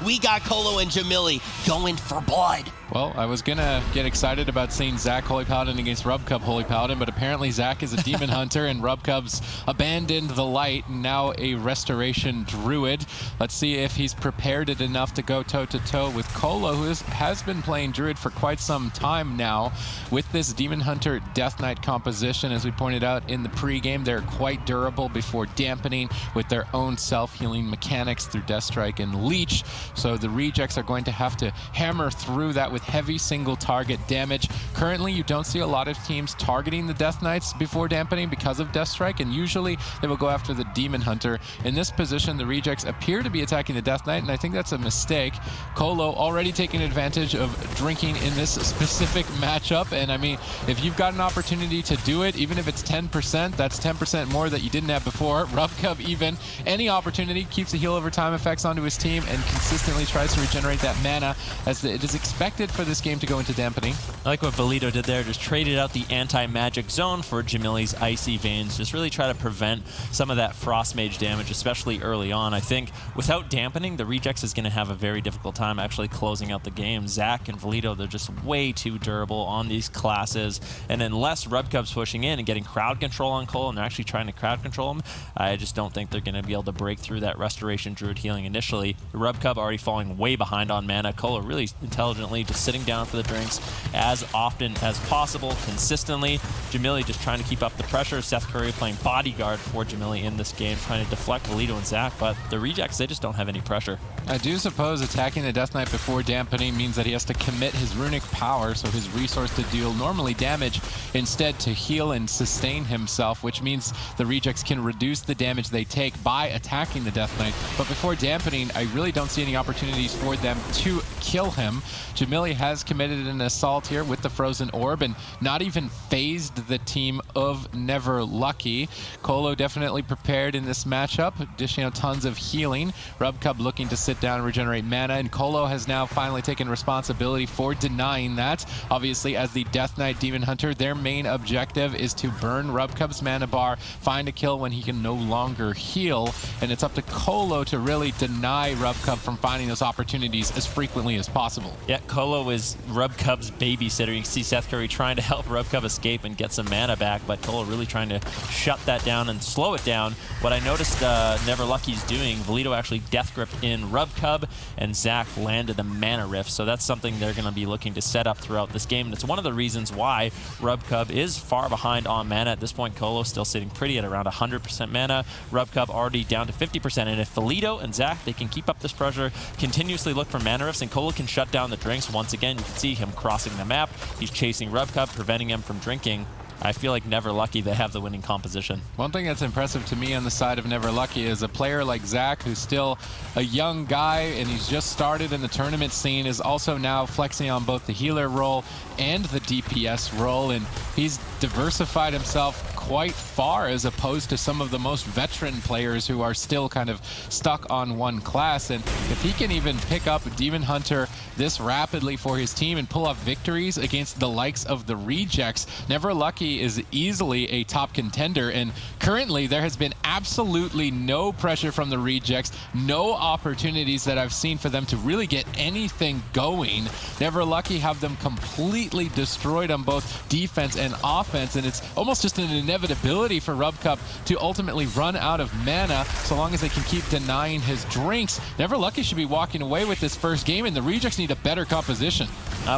We got Colo and Jamili going for blood. Well, I was gonna get excited about seeing Zach Holy Paladin against Rubcub Holy Paladin, but apparently Zach is a Demon Hunter and Rubcub's abandoned the light and now a Restoration Druid. Let's see if he's prepared it enough to go toe-to-toe with Colo, who has been playing Druid for quite some time now. With this Demon Hunter Death Knight composition, as we pointed out in the pregame, they're quite durable before dampening with their own self-healing mechanics through Death Strike and Leech. So the rejects are going to have to hammer through that with heavy single target damage. Currently, you don't see a lot of teams targeting the Death Knights before dampening because of Death Strike, and usually they will go after the Demon Hunter. In this position, the rejects appear to be attacking the Death Knight, and I think that's a mistake. Colo already taking advantage of drinking in this specific matchup, and I mean, if you've got an opportunity to do it, even if it's 10%, that's 10% more that you didn't have before. Rubcub even, any opportunity, keeps the heal over time effects onto his team and consistently tries to regenerate that mana, as it is expected for this game to go into dampening. I like what Valito did there, just traded out the anti-magic zone for Jamili's Icy Veins, just really try to prevent some of that Frost Mage damage, especially early on. I think without dampening, the rejects is going to have a very difficult time actually closing out the game. Zach and Valito, they're just way too durable on these classes, and unless Rubcub's pushing in and getting crowd control on Cole, and they're actually trying to crowd control him, I just don't think they're going to be able to break through that Restoration Druid healing initially. Rubcub already falling way behind on mana. Cole really intelligently just sitting down for the drinks as often as possible, consistently. Jamili just trying to keep up the pressure. Seth Curry playing bodyguard for Jamili in this game, trying to deflect Valito and Zach, but the rejects, they just don't have any pressure. I do suppose attacking the Death Knight before dampening means that he has to commit his runic power, so his resource to deal normally damage, instead to heal and sustain himself, which means the rejects can reduce the damage they take by attacking the Death Knight. But before dampening, I really don't see any opportunities for them to kill him. Jamili has committed an assault here with the Frozen Orb and not even phased the team of Never Lucky. Colo definitely prepared in this matchup, dishing out tons of healing. Rubcub looking to sit down and regenerate mana, and Colo has now finally taken responsibility for denying that. Obviously, as the Death Knight Demon Hunter, their main objective is to burn Rubcub's mana bar, find a kill when he can no longer heal, and it's up to Colo to really deny Rubcub from finding those opportunities as frequently as possible. Yeah, Colo is Rubcub's babysitter. You can see Seth Curry trying to help Rubcub escape and get some mana back, but Colo really trying to shut that down and slow it down. What I noticed Never Lucky's doing, Valito actually death gripped in Rubcub, and Zach landed a mana rift, so that's something they're going to be looking to set up throughout this game, and it's one of the reasons why Rubcub is far behind on mana. At this point, Colo still sitting pretty at around 100% mana. Rubcub already down to 50%, and if Valito and Zach, they can keep up this pressure, continuously look for mana rifts, and Colo can shut down the drinks. Once again, you can see him crossing the map. He's chasing Rubcub, preventing him from drinking. I feel like Never Lucky, they have the winning composition. One thing that's impressive to me on the side of Never Lucky is a player like Zach, who's still a young guy and he's just started in the tournament scene, is also now flexing on both the healer role and the DPS role, and he's diversified himself quite far as opposed to some of the most veteran players who are still kind of stuck on one class. And if he can even pick up Demon Hunter this rapidly for his team and pull off victories against the likes of the rejects, Never Lucky is easily a top contender, and currently there has been absolutely no pressure from the rejects, no opportunities that I've seen for them to really get anything going. Never Lucky have them completely destroyed on both defense and offense, and it's almost just an inevitability for Rubcub to ultimately run out of mana so long as they can keep denying his drinks. Never Lucky should be walking away with this first game, and the rejects need a better composition.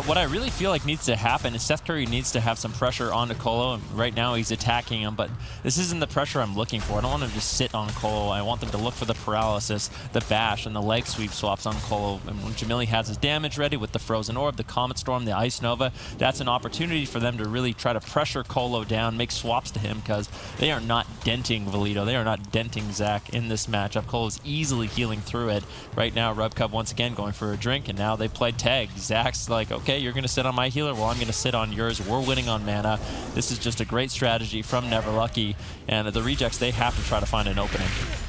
What I really feel like needs to happen is Seth Curry needs to have some pressure onto Colo. Right now he's attacking him, but this isn't the pressure I'm looking for. I don't want him to just sit on Colo. I want them to look for the paralysis, the bash, and the leg sweep swaps on Colo. And when Jamili has his damage ready with the Frozen Orb, the Comet Storm, the Ice Nova, that's an opportunity for them to really try to pressure Colo down, make swaps to him, because they are not denting Valito. They are not denting Zach in this matchup. Colo's easily healing through it. Right now, Rubcub once again going for a drink, and now they played tag. Zach's like, okay, you're going to sit on my healer, well, I'm going to sit on yours. We're winning on mana. This is just a great strategy from Never Lucky, and the rejects, they have to try to find an opening.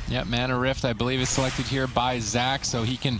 Yeah, Mana Rift, I believe, is selected here by Zach, so he can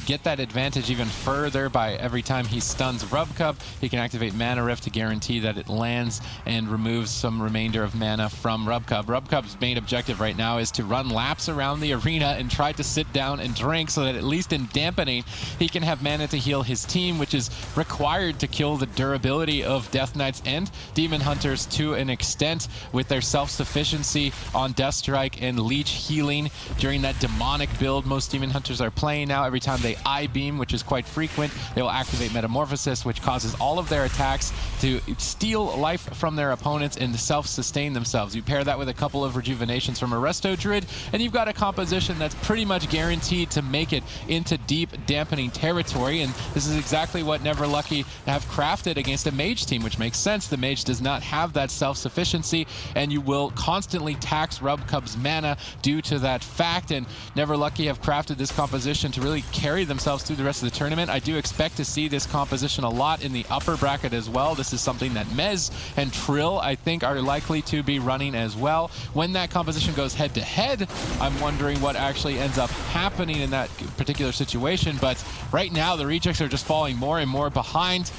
get that advantage even further by every time he stuns Rubcub. He can activate Mana Rift to guarantee that it lands and removes some remainder of mana from Rubcub. Rubcub's main objective right now is to run laps around the arena and try to sit down and drink so that at least in Dampening, he can have mana to heal his team, which is required to kill the durability of Death Knights and Demon Hunters to an extent with their self-sufficiency on Death Strike and Leech healing during that demonic build most Demon Hunters are playing now. Every time they I-beam, which is quite frequent, they will activate Metamorphosis, which causes all of their attacks to steal life from their opponents and self-sustain themselves. You pair that with a couple of rejuvenations from a Resto Druid, and you've got a composition that's pretty much guaranteed to make it into deep Dampening territory, and this is exactly what Never Lucky have crafted against a Mage team, which makes sense. The Mage does not have that self-sufficiency, and you will constantly tax Rubcub's mana due to that fact, and Never Lucky have crafted this composition to really carry themselves through the rest of the tournament. I do expect to see this composition a lot in the upper bracket as well. This is something that Mez and Trill, I think, are likely to be running as well. When that composition goes head-to-head, I'm wondering what actually ends up happening in that particular situation, but right now the Rejects are just falling more and more behind.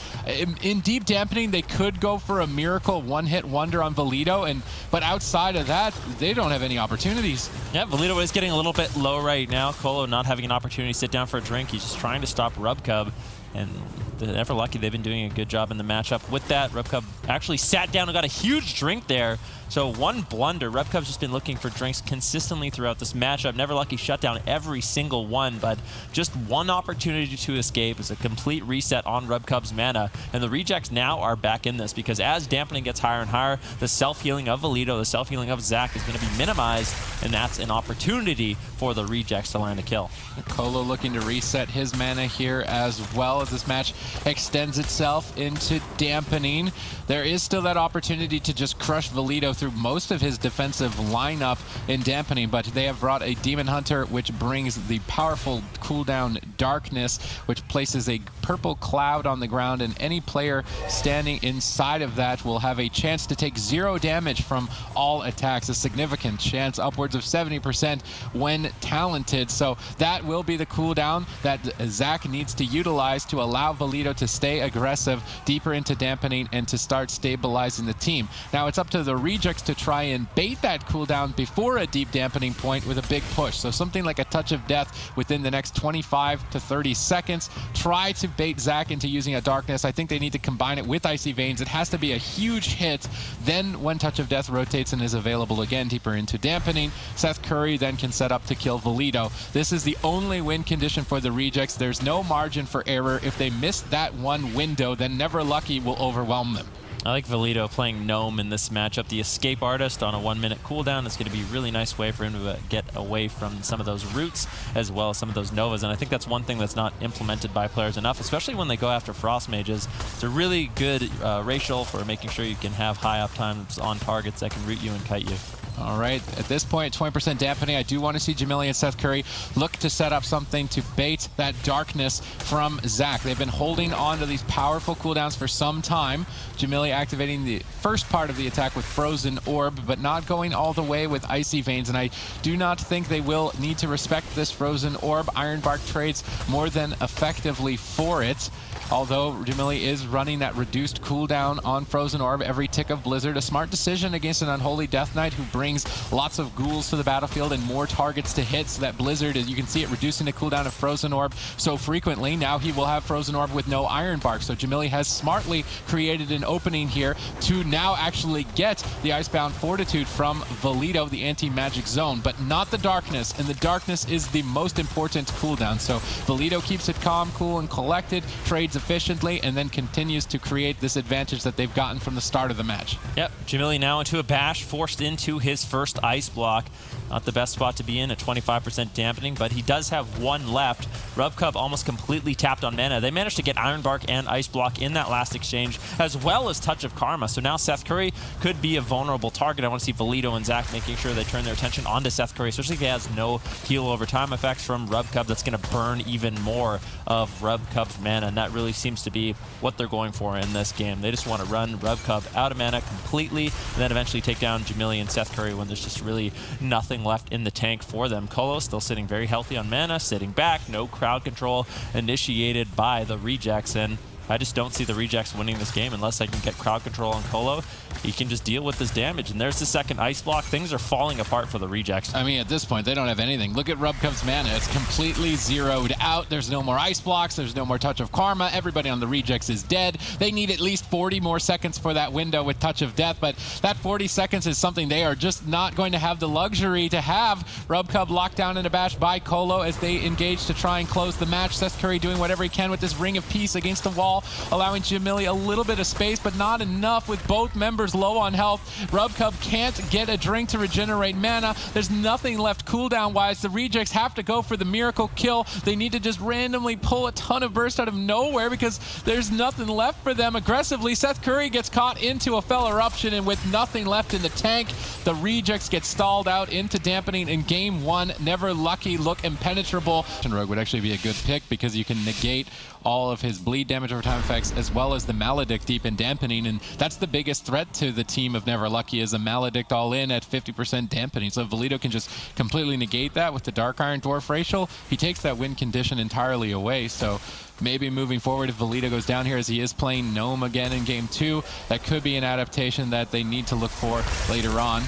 In deep Dampening, they could go for a miracle one-hit wonder on Valido, but outside of that, they don't have any opportunities. Yeah, Valido is getting a little bit low right now. Colo not having an opportunity to sit down for a drink. He's just trying to stop Rubcub. And the Never Lucky, they've been doing a good job in the matchup. With that, Rubcub actually sat down and got a huge drink there. So one blunder. Rubcub's just been looking for drinks consistently throughout this matchup. Never Lucky shut down every single one, but just one opportunity to escape is a complete reset on Rubcub's mana. And the Rejects now are back in this because as Dampening gets higher and higher, the self-healing of Valido, the self-healing of Zach is going to be minimized, and that's an opportunity for the Rejects to land a kill. Colo looking to reset his mana here as well as this match extends itself into Dampening. There is still that opportunity to just crush Valido through most of his defensive lineup in Dampening, but they have brought a Demon Hunter, which brings the powerful cooldown Darkness, which places a purple cloud on the ground, and any player standing inside of that will have a chance to take 0 damage from all attacks, a significant chance, upwards of 70% when talented. So that will be the cooldown that Zach needs to utilize to allow Valido to stay aggressive deeper into Dampening and to start stabilizing the team. Now it's up to the Rejects to try and bait that cooldown before a deep Dampening point with a big push. So something like a Touch of Death within the next 25 to 30 seconds. Try to bait Zach into using a Darkness. I think they need to combine it with Icy Veins. It has to be a huge hit. Then when Touch of Death rotates and is available again deeper into Dampening, Seth Curry then can set up to kill Valido. This is the only win condition for the Rejects. There's no margin for error. If they miss that one window, then Never Lucky will overwhelm them. I like Valido playing Gnome in this matchup. The Escape Artist on a 1-minute cooldown is going to be a really nice way for him to get away from some of those roots as well as some of those Novas. And I think that's one thing that's not implemented by players enough, especially when they go after Frost Mages. It's a really good ratio for making sure you can have high uptimes on targets that can root you and kite you. All right, at this point, 20% Dampening. I do want to see Jamili and Seth Curry look to set up something to bait that Darkness from Zach. They've been holding on to these powerful cooldowns for some time. Jamili activating the first part of the attack with Frozen Orb, but not going all the way with Icy Veins, and I do not think they will need to respect this Frozen Orb. Ironbark trades more than effectively for it. Although Jamili is running that reduced cooldown on Frozen Orb every tick of Blizzard. A smart decision against an Unholy Death Knight who brings lots of ghouls to the battlefield and more targets to hit, so that Blizzard, as you can see it reducing the cooldown of Frozen Orb so frequently. Now he will have Frozen Orb with no Ironbark. So Jamili has smartly created an opening here to now actually get the Icebound Fortitude from Valido, the anti-magic zone, but not the Darkness. And the Darkness is the most important cooldown. So Valido keeps it calm, cool, and collected, trades efficiently, and then continues to create this advantage that they've gotten from the start of the match. Yep, Jamili now into a bash, forced into his first ice block. Not the best spot to be in at 25% Dampening, but he does have one left. Rubcub almost completely tapped on mana. They managed to get Ironbark and Ice Block in that last exchange, as well as Touch of Karma. So now Seth Curry could be a vulnerable target. I want to see Valido and Zach making sure they turn their attention onto Seth Curry, especially if he has no heal over time effects from Rubcub. That's going to burn even more of Rubcub's mana, and that really really seems to be what they're going for in this game. They just want to run Rubcub out of mana completely, and then eventually take down Jamili and Seth Curry when there's just really nothing left in the tank for them. Colo still sitting very healthy on mana, sitting back, no crowd control initiated by the Rejects, and I just don't see the Rejects winning this game unless I can get crowd control on Colo. He can just deal with this damage, and there's the second ice block. Things are falling apart for the Rejects. I mean, at this point, they don't have anything. Look at Rubcub's mana. It's completely zeroed out. There's no more ice blocks. There's no more Touch of Karma. Everybody on the Rejects is dead. They need at least 40 more seconds for that window with Touch of Death, but that 40 seconds is something they are just not going to have the luxury to have. Rubcub locked down in a bash by Colo as they engage to try and close the match. Seth Curry doing whatever he can with this Ring of Peace against the wall, allowing Jamili a little bit of space, but not enough with both members low on health. Rubcub can't get a drink to regenerate mana. There's nothing left cooldown-wise. The Rejects have to go for the miracle kill. They need to just randomly pull a ton of burst out of nowhere because there's nothing left for them aggressively. Seth Curry gets caught into a Fell Eruption, and with nothing left in the tank, the Rejects get stalled out into Dampening in game 1. Never Lucky look impenetrable. Rogue would actually be a good pick because you can negate all of his bleed damage over time effects as well as the Maledict deep in Dampening, and that's the biggest threat to the team of Never Lucky is a Maledict all in at 50% Dampening. So if Valido can just completely negate that with the Dark Iron Dwarf Racial, he takes that win condition entirely away. So maybe moving forward, if Valido goes down here as he is playing Gnome again in game 2, that could be an adaptation that they need to look for later on.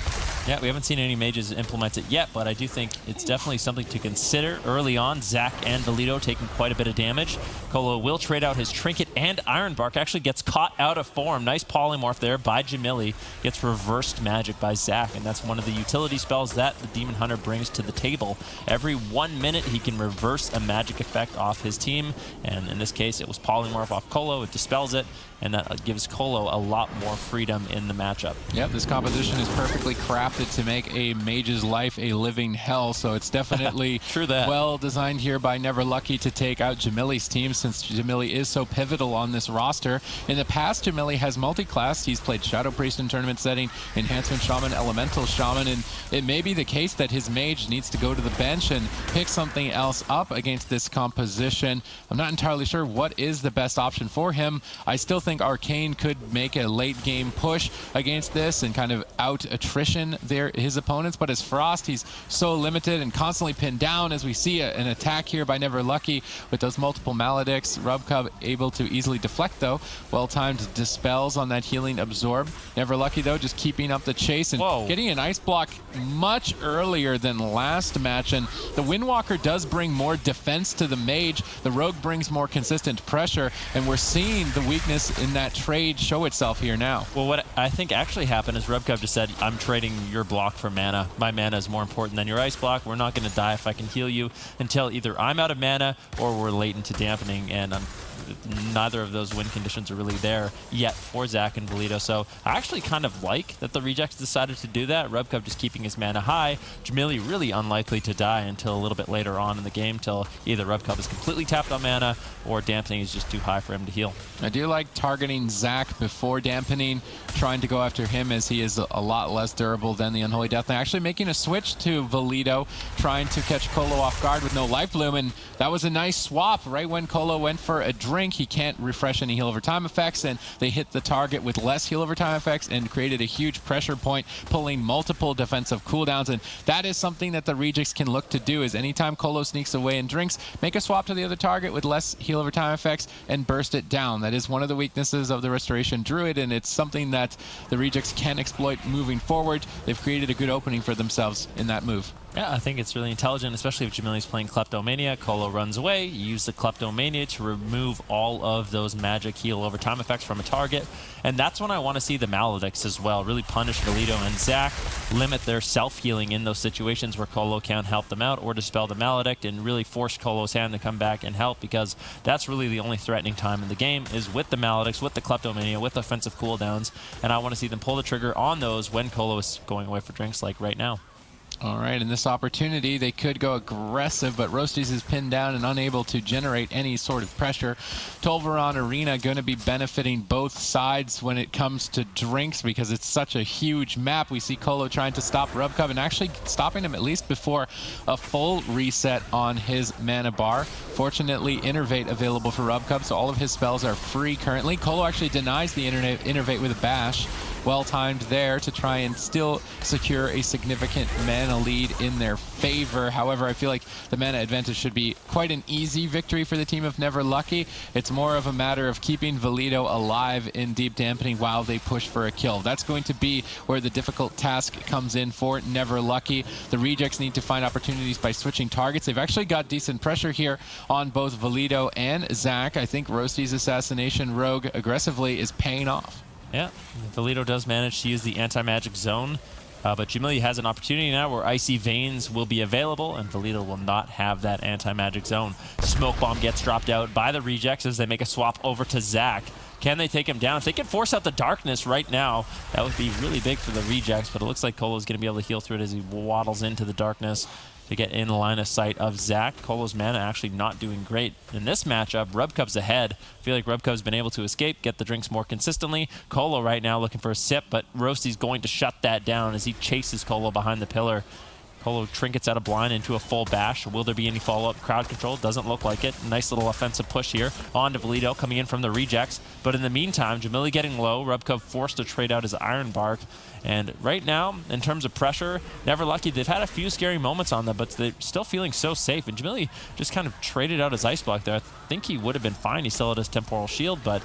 Yeah, we haven't seen any mages implement it yet, but I do think it's definitely something to consider early on. Zach and Valido taking quite a bit of damage. Colo will trade out his Trinket and Iron Bark. Actually gets caught out of form. Nice polymorph there by Jamili. Gets reversed magic by Zach, and that's one of the utility spells that the Demon Hunter brings to the table. Every 1 minute, he can reverse a magic effect off his team, and in this case, it was polymorph off Colo. It dispels it, and that gives Colo a lot more freedom in the matchup. Yep, this composition is perfectly crafted to make a mage's life a living hell, so it's definitely True that. well designed here by Never Lucky to take out Jamili's team, since Jamili is so pivotal on this roster. In the past, Jamili has multi-class. He's played Shadow Priest in tournament setting, Enhancement Shaman, Elemental Shaman, and it may be the case that his mage needs to go to the bench and pick something else up against this composition. I'm not entirely sure what is the best option for him. I still think Arcane could make a late game push against this and kind of out attrition his opponents, but as Frost, he's so limited and constantly pinned down. As we see an attack here by Never Lucky with those multiple Maledicts. Rubcub able to easily deflect though. Well-timed dispels on that healing absorb. Never Lucky though just keeping up the chase and getting an ice block much earlier than last match, and the Windwalker does bring more defense to the Mage. The Rogue brings more consistent pressure, and we're seeing the weakness in that trade show itself here now. Well, what I think actually happened is Rubcub just said, I'm trading your block for mana. My mana is more important than your ice block. We're not going to die if I can heal you until either I'm out of mana or we're late into Dampening, and neither of those win conditions are really there yet for Zach and Valido. So I actually kind of like that the Rejects decided to do that. Rubcub just keeping his mana high. Jamili really unlikely to die until a little bit later on in the game, till either Rubcub is completely tapped on mana or Dampening is just too high for him to heal. I do like targeting Zach before Dampening, trying to go after him as he is a lot less durable than the Unholy Death Knight. Actually making a switch to Valido, trying to catch Colo off guard with no life bloom, and that was a nice swap right when Colo went for a drink. He can't refresh any heal over time effects, and they hit the target with less heal over time effects and created a huge pressure point, pulling multiple defensive cooldowns. And that is something that the Rejects can look to do, is anytime Colo sneaks away and drinks, make a swap to the other target with less heal over time effects and burst it down. That is one of the weaknesses of the Restoration Druid, and it's something that the Rejects can exploit moving forward. They've created a good opening for themselves in that move. Yeah, I think it's really intelligent, especially if Jamili's playing Kleptomania. Colo runs away. You use the Kleptomania to remove all of those magic heal over time effects from a target. And that's when I want to see the Maledicts as well. Really punish Valido and Zach, limit their self-healing in those situations where Colo can't help them out, or dispel the Maledict and really force Colo's hand to come back and help, because that's really the only threatening time in the game is with the Maledicts, with the Kleptomania, with offensive cooldowns. And I want to see them pull the trigger on those when Colo is going away for drinks, like right now. All right, in this opportunity, they could go aggressive, but Roasties is pinned down and unable to generate any sort of pressure. Tolvaron Arena going to be benefiting both sides when it comes to drinks because it's such a huge map. We see Colo trying to stop Rubcub and actually stopping him at least before a full reset on his mana bar. Fortunately, Innervate available for Rubcub, so all of his spells are free currently. Colo actually denies the Innervate with a bash. Well timed there to try and still secure a significant mana lead in their favor. However, I feel like the mana advantage should be quite an easy victory for the team of Never Lucky. It's more of a matter of keeping Valido alive in deep dampening while they push for a kill. That's going to be where the difficult task comes in for Never Lucky. The Rejects need to find opportunities by switching targets. They've actually got decent pressure here on both Valido and Zach. I think Roasty's Assassination Rogue aggressively is paying off. Yeah, Valido does manage to use the anti-magic zone, but Jamili has an opportunity now where Icy Veins will be available, and Valido will not have that anti-magic zone. Smoke Bomb gets dropped out by the Rejects as they make a swap over to Zach. Can they take him down? If they can force out the darkness right now, that would be really big for the Rejects, but it looks like Colo's going to be able to heal through it as he waddles into the darkness to get in line of sight of Zach. Colo's mana actually not doing great in this matchup. Rubcub's ahead. I feel like Rubcub's been able to escape, get the drinks more consistently. Colo right now looking for a sip, but Roasty's going to shut that down as he chases Colo behind the pillar. Colo trinkets out of blind into a full bash. Will there be any follow-up? Crowd control doesn't look like it. Nice little offensive push here on to Valido coming in from the Rejects. But in the meantime, Jamili getting low. Rubcub forced to trade out his Iron Bark. And right now, in terms of pressure, Never Lucky, they've had a few scary moments on them, but they're still feeling so safe. And Jamili just kind of traded out his Ice Block there. I think he would have been fine. He still had his Temporal Shield, but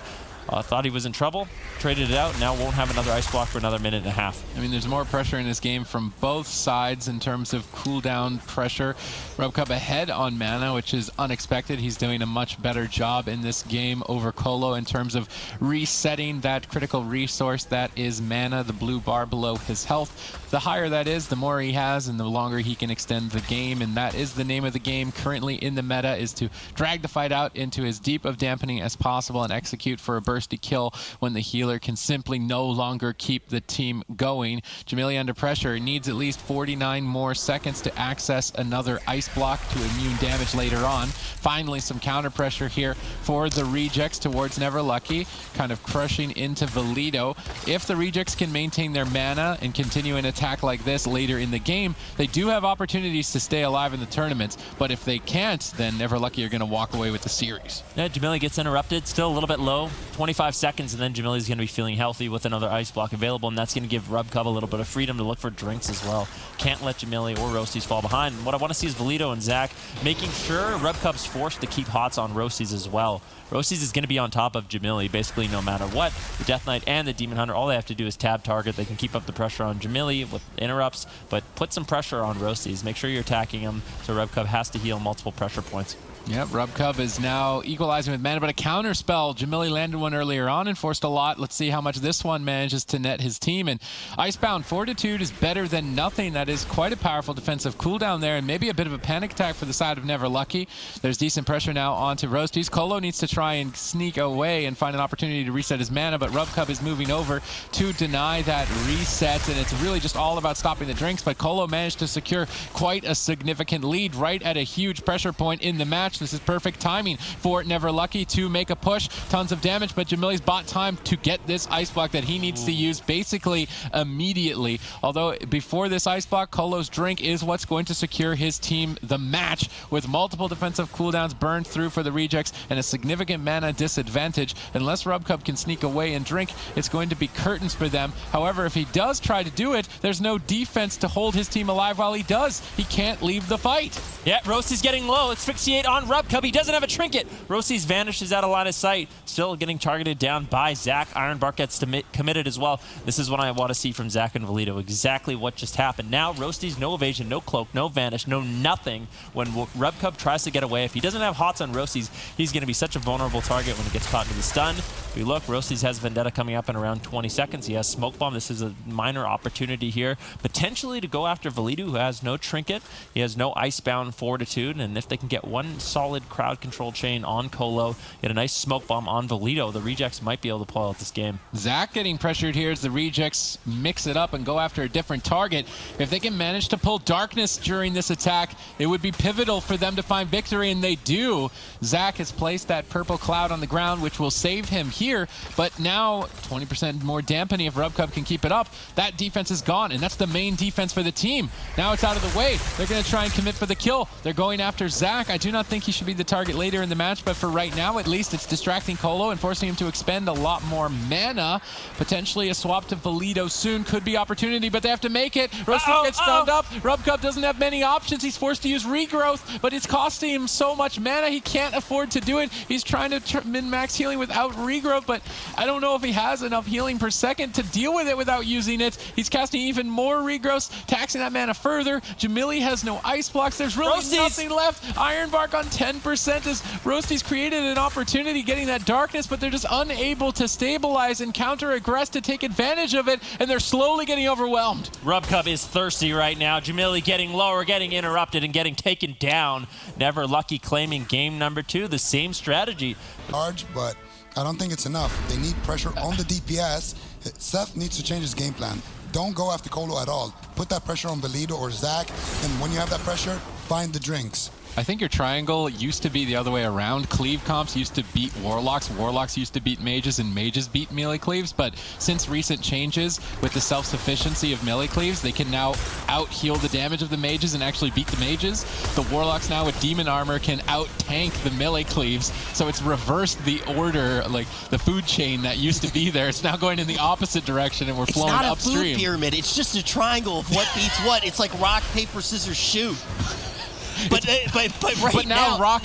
thought he was in trouble, traded it out, now won't have another Ice Block for another minute and a half. I mean, there's more pressure in this game from both sides in terms of cooldown pressure. Rubcub ahead on mana, which is unexpected. He's doing a much better job in this game over Colo in terms of resetting that critical resource that is mana, the blue bar below his health. The higher that is, the more he has and the longer he can extend the game, and that is the name of the game currently in the meta, is to drag the fight out into as deep of dampening as possible and execute for a bursty kill when the healer can simply no longer keep the team going. Jamili under pressure needs at least 49 more seconds to access another Ice Block to immune damage later on. Finally, some counter pressure here for the Rejects towards Never Lucky, kind of crushing into Valido. If the Rejects can maintain their mana and continue an attack like this later in the game, they do have opportunities to stay alive in the tournaments, but if they can't, then Never Lucky are going to walk away with the series. Yeah, Jamili gets interrupted, still a little bit low, 25 seconds, and then Jamili's going to be feeling healthy with another Ice Block available, and that's going to give Rubcub a little bit of freedom to look for drinks as well. Can't let Jamili or Roasties fall behind. And what I want to see is Valido and Zach making sure Rubcub's forced to keep hots on Roasties as well. Roasties is going to be on top of Jamili basically no matter what. The Death Knight and the Demon Hunter, all they have to do is tab target. They can keep up the pressure on Jamili with interrupts, but put some pressure on Roasties. Make sure you're attacking him so Rubcub has to heal multiple pressure points. Yep, Rubcub is now equalizing with mana, but a counter spell. Jamili landed one earlier on and forced a lot. Let's see how much this one manages to net his team. And Icebound Fortitude is better than nothing. That is quite a powerful defensive cooldown there, and maybe a bit of a panic attack for the side of Never Lucky. There's decent pressure now onto Roasties. Colo needs to try and sneak away and find an opportunity to reset his mana, but Rubcub is moving over to deny that reset, and it's really just all about stopping the drinks, but Colo managed to secure quite a significant lead right at a huge pressure point in the match. This is perfect timing for Never Lucky to make a push. Tons of damage, but Jamili's bought time to get this Ice Block that he needs to use basically immediately. Although before this Ice Block, Colo's drink is what's going to secure his team the match, with multiple defensive cooldowns burned through for the Rejects and a significant mana disadvantage. Unless Rubcub can sneak away and drink, it's going to be curtains for them. However, if he does try to do it, there's no defense to hold his team alive while he does. He can't leave the fight. Yeah, Roasty's getting low. Asphyxiate on Rubcub. He doesn't have a trinket. Roasties vanishes out of line of sight. Still getting targeted down by Zach. Iron Bark gets committed as well. This is what I want to see from Zach and Valido. Exactly what just happened. Now, Roasties, no evasion, no cloak, no vanish, no nothing. When Rubcub tries to get away, if he doesn't have hots on Roasties, he's going to be such a vulnerable target when he gets caught into the stun. If you look, Roasties has Vendetta coming up in around 20 seconds. He has Smoke Bomb. This is a minor opportunity here, potentially to go after Valido, who has no Trinket. He has no Icebound Fortitude, and if they can get one solid crowd control chain on Colo, get a nice Smoke Bomb on Valido, the Rejects might be able to pull out this game. Zach getting pressured here as the Rejects mix it up and go after a different target. If they can manage to pull Darkness during this attack, it would be pivotal for them to find victory, and they do. Zach has placed that purple cloud on the ground, which will save him here, but now 20% more dampening if Rubcub can keep it up. That defense is gone, and that's the main defense for the team. Now it's out of the way. They're going to try and commit for the kill. They're going after Zach. I do not think he should be the target later in the match, but for right now, at least, it's distracting Colo and forcing him to expend a lot more mana. Potentially a swap to Valido soon could be opportunity, but they have to make it. Roasties gets stunned up. Rubcub doesn't have many options. He's forced to use regrowth, but it's costing him so much mana, he can't afford to do it. He's trying to min-max healing without regrowth, but I don't know if he has enough healing per second to deal with it without using it. He's casting even more regrowths, taxing that mana further. Jamili has no ice blocks. There's really nothing left. Ironbark on 10% as Roasties created an opportunity getting that darkness, but they're just unable to stabilize and counter-aggress to take advantage of it, and they're slowly getting overwhelmed. Rubcub is thirsty right now. Jamili getting lower, getting interrupted, and getting taken down. Never Lucky claiming game number 2. The same strategy. Large, but I don't think it's enough. They need pressure on the DPS. Seth needs to change his game plan. Don't go after Colo at all. Put that pressure on Valido or Zach, and when you have that pressure, find the drinks. I think your triangle used to be the other way around. Cleave comps used to beat Warlocks. Warlocks used to beat Mages, and Mages beat melee Cleaves. But since recent changes with the self-sufficiency of melee Cleaves, they can now out-heal the damage of the Mages and actually beat the Mages. The Warlocks now with Demon Armor can out-tank the melee Cleaves. So it's reversed the order, like the food chain that used to be there. It's now going in the opposite direction, and we're flowing upstream. It's not a food pyramid. It's just a triangle of what beats what. It's like rock, paper, scissors, shoot. But right now, Rock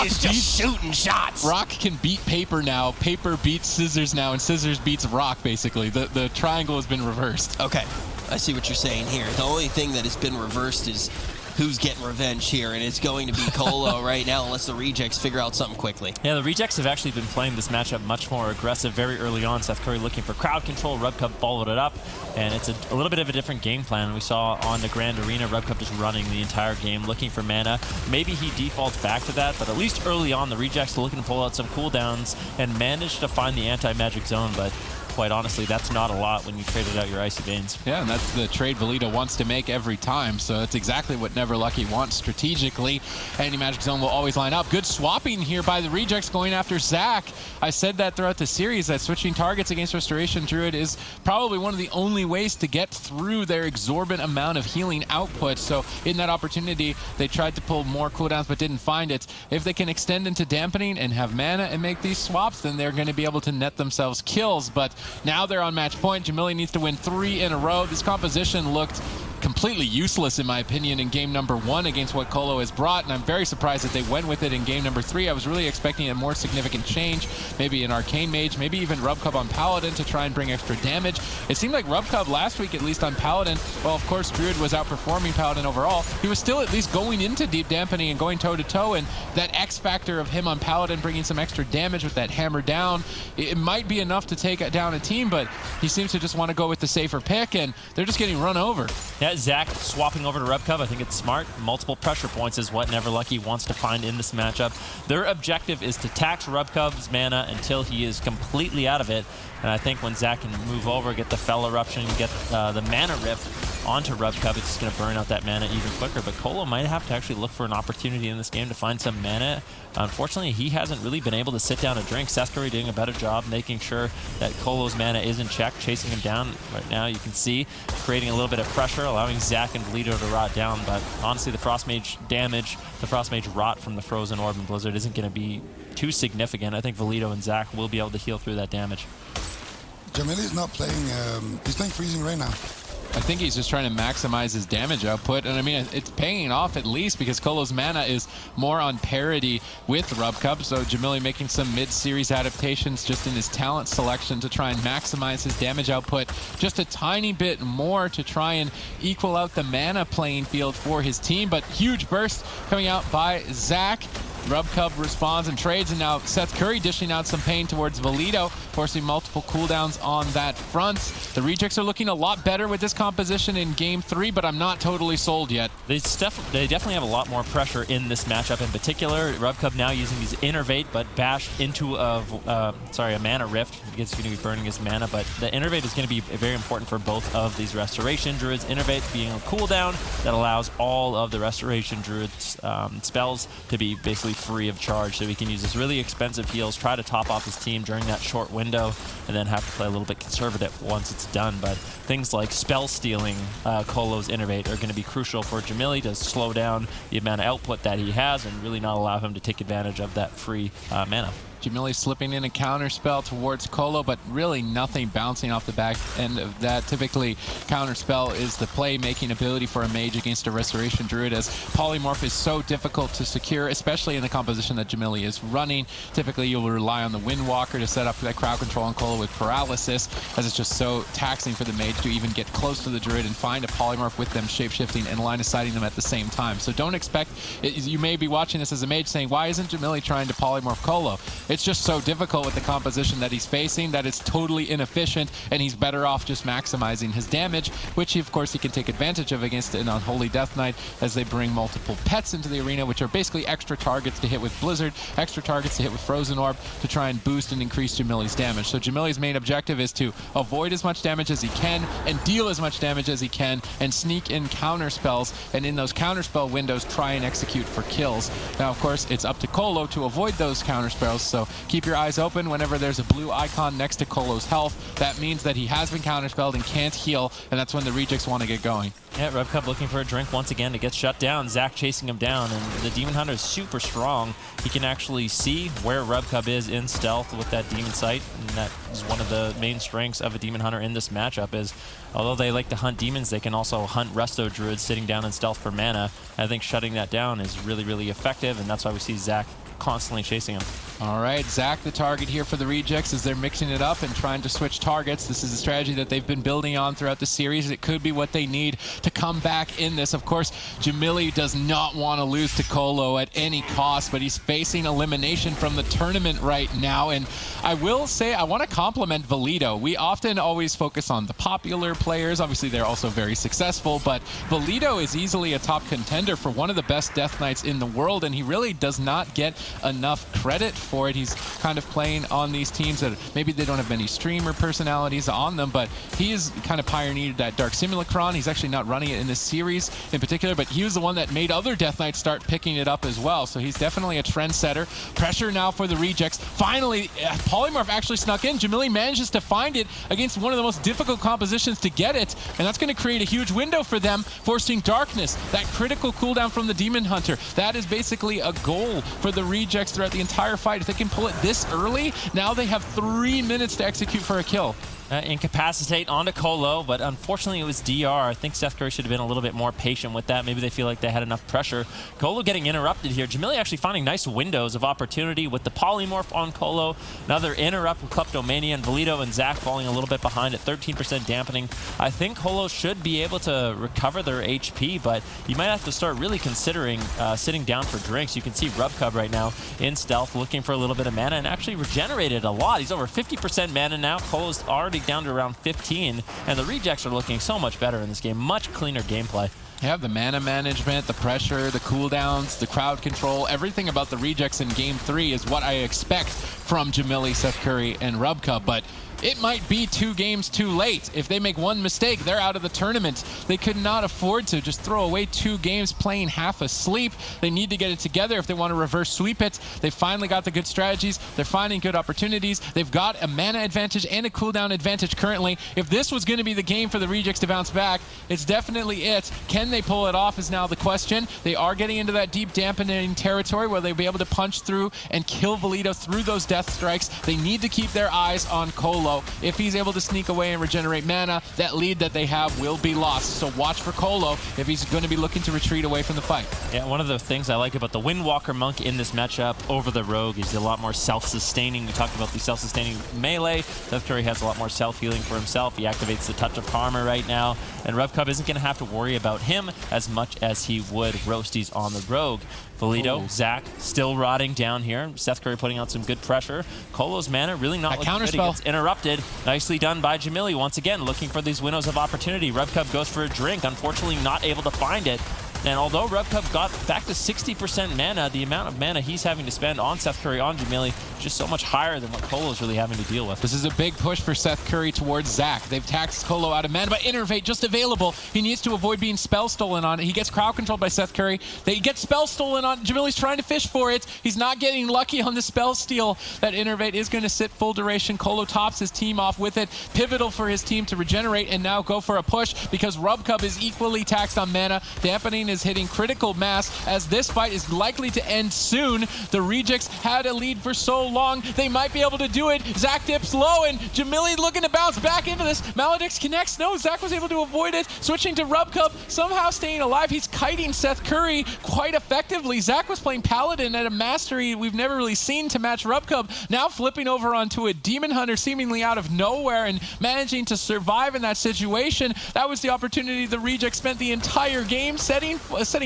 is just shooting shots. Rock can beat paper now. Paper beats scissors now, and scissors beats rock, basically. The triangle has been reversed. Okay, I see what you're saying here. The only thing that has been reversed is who's getting revenge here, and it's going to be Colo right now unless the Rejects figure out something quickly. Yeah, the Rejects have actually been playing this matchup much more aggressive very early on. Seth Curry looking for crowd control. Rubcub followed it up, and it's a little bit of a different game plan. We saw on the Grand Arena, Rubcub just running the entire game, looking for mana. Maybe he defaults back to that, but at least early on, the Rejects are looking to pull out some cooldowns and managed to find the anti-magic zone, but quite honestly, that's not a lot when you traded out your Icy Veins. Yeah, and that's the trade Valido wants to make every time, so that's exactly what Never Lucky wants strategically. Anti-Magic Zone will always line up. Good swapping here by the Rejects going after Zach. I said that throughout the series, that switching targets against Restoration Druid is probably one of the only ways to get through their exorbitant amount of healing output. So in that opportunity, they tried to pull more cooldowns but didn't find it. If they can extend into Dampening and have mana and make these swaps, then they're going to be able to net themselves kills. But now they're on match point. Jamili needs to win 3 in a row. This composition looked completely useless, in my opinion, in game number 1 against what Colo has brought, and I'm very surprised that they went with it in game number 3. I was really expecting a more significant change, maybe an Arcane Mage, maybe even Rubcub on Paladin to try and bring extra damage. It seemed like Rubcub last week, at least on Paladin, well, of course, Druid was outperforming Paladin overall. He was still at least going into deep dampening and going toe-to-toe, and that X factor of him on Paladin bringing some extra damage with that hammer down, it might be enough to take down a team, but he seems to just want to go with the safer pick, and they're just getting run over. Yeah, Zach swapping over to Rubcub, I think it's smart. Multiple pressure points is what Never Lucky wants to find in this matchup. Their objective is to tax Rubcub's mana until he is completely out of it. And I think when Zach can move over, get the Fell Eruption, get the mana rift onto Rubcub, it's just going to burn out that mana even quicker. But Colo might have to actually look for an opportunity in this game to find some mana. Unfortunately, he hasn't really been able to sit down and drink. Seth Curry doing a better job making sure that Colo's mana is in check, chasing him down. Right now, you can see, creating a little bit of pressure, allowing Zach and Valido to rot down. But honestly, the Frost Mage damage, the Frost Mage rot from the Frozen Orb and Blizzard isn't going to be too significant. I think Valido and Zach will be able to heal through that damage. Jamili's not playing, he's playing Freezing right now. I think he's just trying to maximize his damage output, and I mean, it's paying off at least because Colo's mana is more on parity with Rubcub, so Jamili making some mid-series adaptations just in his talent selection to try and maximize his damage output just a tiny bit more to try and equal out the mana playing field for his team, but huge burst coming out by Zach. Rubcub responds and trades, and now Seth Curry dishing out some pain towards Valido, forcing multiple cooldowns on that front. The Rejects are looking a lot better with this composition in Game 3, but I'm not totally sold yet. They definitely have a lot more pressure in this matchup in particular. Rubcub now using his Innervate, but bashed into a Mana Rift. He's going to be burning his mana, but the Innervate is going to be very important for both of these Restoration Druids. Innervate being a cooldown that allows all of the Restoration Druids spells to be basically free of charge, so he can use his really expensive heals, try to top off his team during that short window, and then have to play a little bit conservative once it's done. But things like spell stealing Colo's Innervate are going to be crucial for Jamili to slow down the amount of output that he has and really not allow him to take advantage of that free mana. Jamili slipping in a counterspell towards Colo, but really nothing bouncing off the back end of that. Typically, counterspell is the play-making ability for a mage against a Restoration Druid, as Polymorph is so difficult to secure, especially in the composition that Jamili is running. Typically, you'll rely on the Windwalker to set up that crowd control on Colo with Paralysis, as it's just so taxing for the mage to even get close to the Druid and find a Polymorph with them shapeshifting and line of sighting them at the same time. So don't expect, you may be watching this as a mage saying, why isn't Jamili trying to Polymorph Colo? It's just so difficult with the composition that he's facing that it's totally inefficient, and he's better off just maximizing his damage, which of course he can take advantage of against an Unholy Death Knight, as they bring multiple pets into the arena, which are basically extra targets to hit with Blizzard, extra targets to hit with Frozen Orb, to try and boost and increase Jamili's damage. So Jamili's main objective is to avoid as much damage as he can and deal as much damage as he can and sneak in counter spells, and in those counter spell windows try and execute for kills. Now of course it's up to Colo to avoid those counter spells, so keep your eyes open whenever there's a blue icon next to Colo's health. That means that he has been counterspelled and can't heal, and that's when the Rejects want to get going. Yeah, Rubcub looking for a drink once again to get shut down. Zach chasing him down, and the Demon Hunter is super strong. He can actually see where Rubcub is in stealth with that Demon Sight, and that is one of the main strengths of a Demon Hunter in this matchup is, although they like to hunt demons, they can also hunt Resto Druids sitting down in stealth for mana. I think shutting that down is really, really effective, and that's why we see Zach constantly chasing him. All right, Zach the target here for the Rejects as they're mixing it up and trying to switch targets. This is a strategy that they've been building on throughout the series. It could be what they need to come back in this. Of course, Jamili does not want to lose to Colo at any cost, but he's facing elimination from the tournament right now. And I will say, I want to compliment Valido. We often always focus on the popular players. Obviously, they're also very successful, but Valido is easily a top contender for one of the best Death Knights in the world, and he really does not get enough credit for it. He's kind of playing on these teams that maybe they don't have many streamer personalities on them, but he is kind of pioneered that Dark Simulacron. He's actually not running it in this series in particular, but he was the one that made other Death Knights start picking it up as well. So he's definitely a trendsetter. Pressure now for the Rejects. Finally, Polymorph actually snuck in. Jamili manages to find it against one of the most difficult compositions to get it, and that's going to create a huge window for them, forcing Darkness, that critical cooldown from the Demon Hunter. That is basically a goal for the Rejects throughout the entire fight. If they can pull it this early, now they have 3 minutes to execute for a kill. Incapacitate onto Colo, but unfortunately it was DR. I think Seth Curry should have been a little bit more patient with that. Maybe they feel like they had enough pressure. Colo getting interrupted here. Jamili actually finding nice windows of opportunity with the Polymorph on Colo. Another interrupt with Kleptomania, and Valido and Zach falling a little bit behind at 13% dampening. I think Colo should be able to recover their HP, but you might have to start really considering sitting down for drinks. You can see Rubcub right now in stealth looking for a little bit of mana and actually regenerated a lot. He's over 50% mana now. Colo's already down to around 15, and the Rejects are looking so much better in this game. Much cleaner gameplay. Yeah, the mana management, the pressure, the cooldowns, the crowd control, everything about the Rejects in Game 3 is what I expect from Jamili, Seth Curry, and Rubcub, but it might be 2 games too late. If they make one mistake, they're out of the tournament. They could not afford to just throw away 2 games playing half asleep. They need to get it together if they want to reverse sweep it. They finally got the good strategies. They're finding good opportunities. They've got a mana advantage and a cooldown advantage currently. If this was going to be the game for the Rejects to bounce back, it's definitely it. Can they pull it off is now the question. They are getting into that deep dampening territory where they'll be able to punch through and kill Valido through those death strikes. They need to keep their eyes on Colo. If he's able to sneak away and regenerate mana, that lead that they have will be lost. So watch for Colo if he's going to be looking to retreat away from the fight. Yeah, one of the things I like about the Windwalker Monk in this matchup over the Rogue is a lot more self-sustaining. We talked about the self-sustaining melee. Seth Curry has a lot more self-healing for himself. He activates the Touch of Karma right now, and RubCub isn't going to have to worry about him as much as he would Roasties on the Rogue. Valito, Zach still rotting down here. Seth Curry putting out some good pressure. Colo's mana really not looking good. He gets interrupted. Nicely done by Jamili once again, looking for these windows of opportunity. RubCub goes for a drink, unfortunately not able to find it. And although RubCub got back to 60% mana, the amount of mana he's having to spend on Seth Curry, on Jamili, is just so much higher than what Colo's really having to deal with. This is a big push for Seth Curry towards Zach. They've taxed Colo out of mana, but Innervate just available. He needs to avoid being spell stolen on it. He gets crowd controlled by Seth Curry. They get spell stolen on. Jamili's trying to fish for it. He's not getting lucky on the spell steal. That Innervate is going to sit full duration. Colo tops his team off with it. Pivotal for his team to regenerate and now go for a push because RubCub is equally taxed on mana. Dampening is hitting critical mass as this fight is likely to end soon. The Rejects had a lead for so long. They might be able to do it. Zach dips low and Jamili looking to bounce back into this. Maledix connects. No, Zach was able to avoid it. Switching to RubCub, somehow staying alive. He's kiting Seth Curry quite effectively. Zach was playing Paladin at a mastery we've never really seen to match RubCub. Now flipping over onto a Demon Hunter seemingly out of nowhere and managing to survive in that situation. That was the opportunity the Rejects spent the entire game setting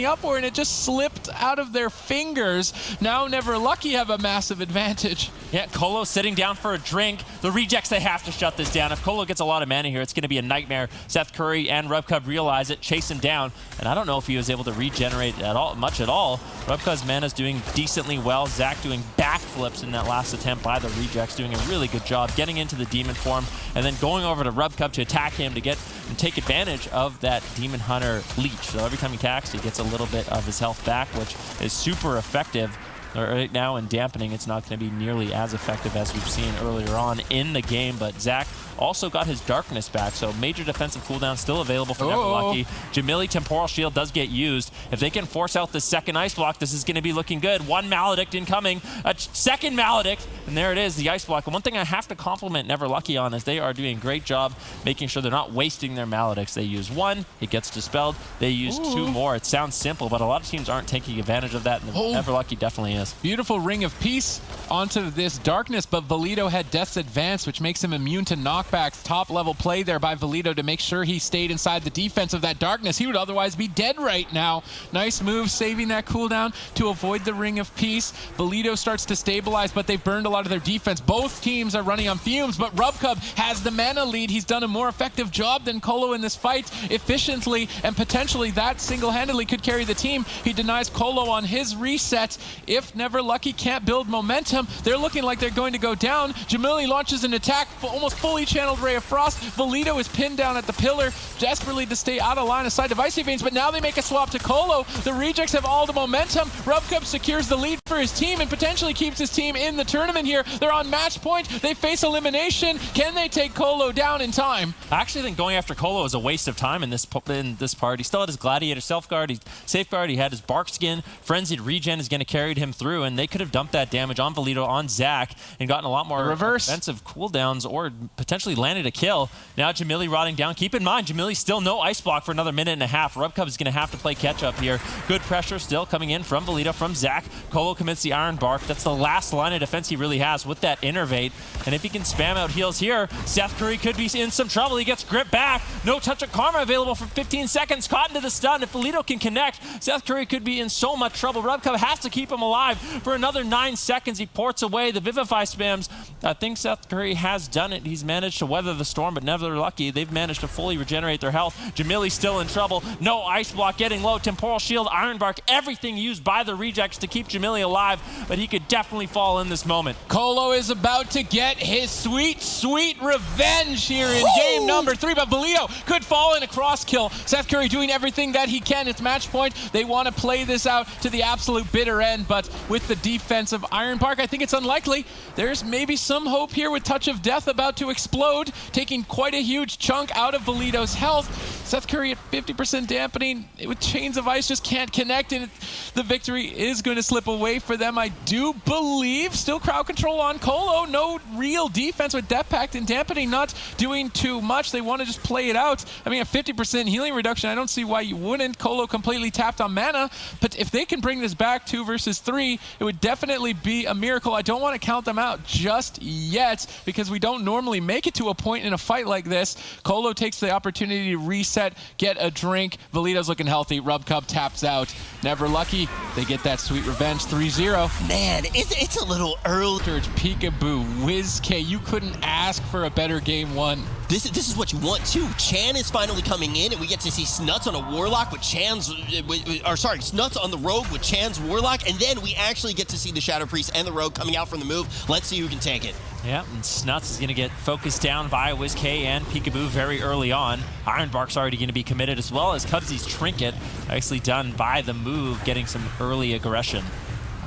up for, and it just slipped out of their fingers. Now Never Lucky have a massive advantage. Yeah, Colo sitting down for a drink. The Rejects, they have to shut this down. If Colo gets a lot of mana here, it's going to be a nightmare. Seth Curry and RubCub realize it, chase him down, and I don't know if he was able to regenerate much at all. RubCub's mana's doing decently well. Zach doing backflips in that last attempt by the Rejects, doing a really good job getting into the demon form, and then going over to RubCub to attack him to get and take advantage of that Demon Hunter leech. So every time he attacks, he gets a little bit of his health back, which is super effective. Right now in Dampening, it's not going to be nearly as effective as we've seen earlier on in the game, but Zach also got his Darkness back, so major defensive cooldown still available for Never Lucky. Jamili Temporal Shield does get used. If they can force out the second Ice Block, this is going to be looking good. One Maledict incoming, a second Maledict, and there it is, the Ice Block. And one thing I have to compliment Never Lucky on is they are doing a great job making sure they're not wasting their Maledicts. They use one, it gets dispelled. They use two more. It sounds simple, but a lot of teams aren't taking advantage of that, and Never Lucky definitely is. Beautiful Ring of Peace onto this Darkness, but Valito had Death's Advance, which makes him immune to knockbacks. Top level play there by Valito to make sure he stayed inside the defense of that Darkness. He would otherwise be dead right now. Nice move, saving that cooldown to avoid the Ring of Peace. Valito starts to stabilize, but they've burned a lot of their defense. Both teams are running on fumes, but RubCub has the mana lead. He's done a more effective job than Colo in this fight efficiently, and potentially that single-handedly could carry the team. He denies Colo on his reset. If Never Lucky can't build momentum, they're looking like they're going to go down. Jamili launches an attack, almost fully channeled Ray of Frost. Valito is pinned down at the pillar, desperately to stay out of line of sight of Icy Veins, but now they make a swap to Colo. The Rejects have all the momentum. RubCub secures the lead for his team and potentially keeps his team in the tournament here. They're on match point. They face elimination. Can they take Colo down in time? I actually think going after Colo is a waste of time in this part. He still had his Gladiator Self-Guard, Safeguard, he had his Bark Skin. Frenzied Regen is going to carry him through, and they could have dumped that damage on Valito, on Zach, and gotten a lot more offensive cooldowns or potentially landed a kill. Now Jamili rotting down. Keep in mind, Jamili still no Ice Block for another minute and a half. RubCub is going to have to play catch up here. Good pressure still coming in from Valito, from Zach. Colo commits the Iron Bark. That's the last line of defense he really has with that Innervate. And if he can spam out heals here, Seth Curry could be in some trouble. He gets gripped back. No Touch of Karma available for 15 seconds. Caught into the stun. If Valito can connect, Seth Curry could be in so much trouble. RubCub has to keep him alive for another 9 seconds. He ports away the Vivify spams. I think Seth Curry has done it. He's managed to weather the storm, but Never Lucky, they've managed to fully regenerate their health. Jamili's still in trouble. No Ice Block, getting low. Temporal Shield, Iron Bark, everything used by the Rejects to keep Jamili alive, but he could definitely fall in this moment. Colo is about to get his sweet, sweet revenge here in game number 3, but Valito could fall in a cross kill. Seth Curry doing everything that he can. It's match point. They want to play this out to the absolute bitter end, but with the defense of Iron Bark, I think it's unlikely. There's maybe some hope here with Touch of Death about to explode, taking quite a huge chunk out of Valito's health. Seth Curry at 50% dampening with Chains of Ice just can't connect, and the victory is going to slip away for them. I do believe still crowd control on Colo. No real defense with Death Pact and Dampening not doing too much. They want to just play it out. I mean, a 50% healing reduction, I don't see why you wouldn't. Colo completely tapped on mana, but if they can bring this back 2 versus 3, it would definitely be a miracle. I don't want to count them out just yet because we don't normally make it to a point in a fight like this. Colo takes the opportunity to reset, get a drink. Valito's looking healthy. Rubcub taps out. Never lucky. They get that sweet revenge. 3-0. Man, it's a little early. Peekaboo, WizK, you couldn't ask for a better game one. This is what you want too. Chan is finally coming in, and we get to see Snuts on a Warlock with Chan's, Snuts on the Rogue with Chan's Warlock, and then we actually get to see the Shadow Priest and the Rogue coming out from the move. Let's see who can take it. Yeah, and Snuts is going to get focused down by WizK and Peekaboo very early on. Ironbark's already going to be committed, as well as Cubsy's Trinket, nicely done by the move, getting some early aggression.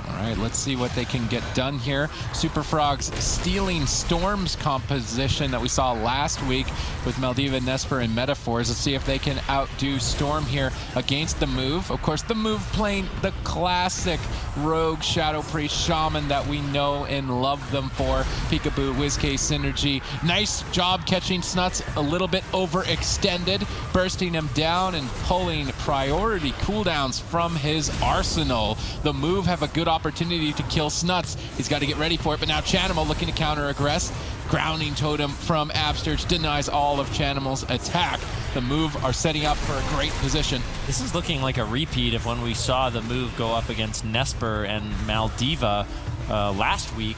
All right, let's see what they can get done here. Super Frogs stealing Storm's composition that we saw last week with Maldiva, Nesper, and Metaphors. Let's see if they can outdo Storm here against the move. Of course, the move playing the classic Rogue, Shadow Priest, Shaman that we know and love them for. Peekaboo, WizK synergy. Nice job catching Snuts, a little bit overextended, bursting him down and pulling priority cooldowns from his arsenal. The move have a good opportunity to kill Snuts. He's got to get ready for it, but now Chanimal looking to counter-aggress. Grounding Totem from Absterge denies all of Chanimal's attack. The move are setting up for a great position. This is looking like a repeat of when we saw the move go up against Nesper and Maldiva last week.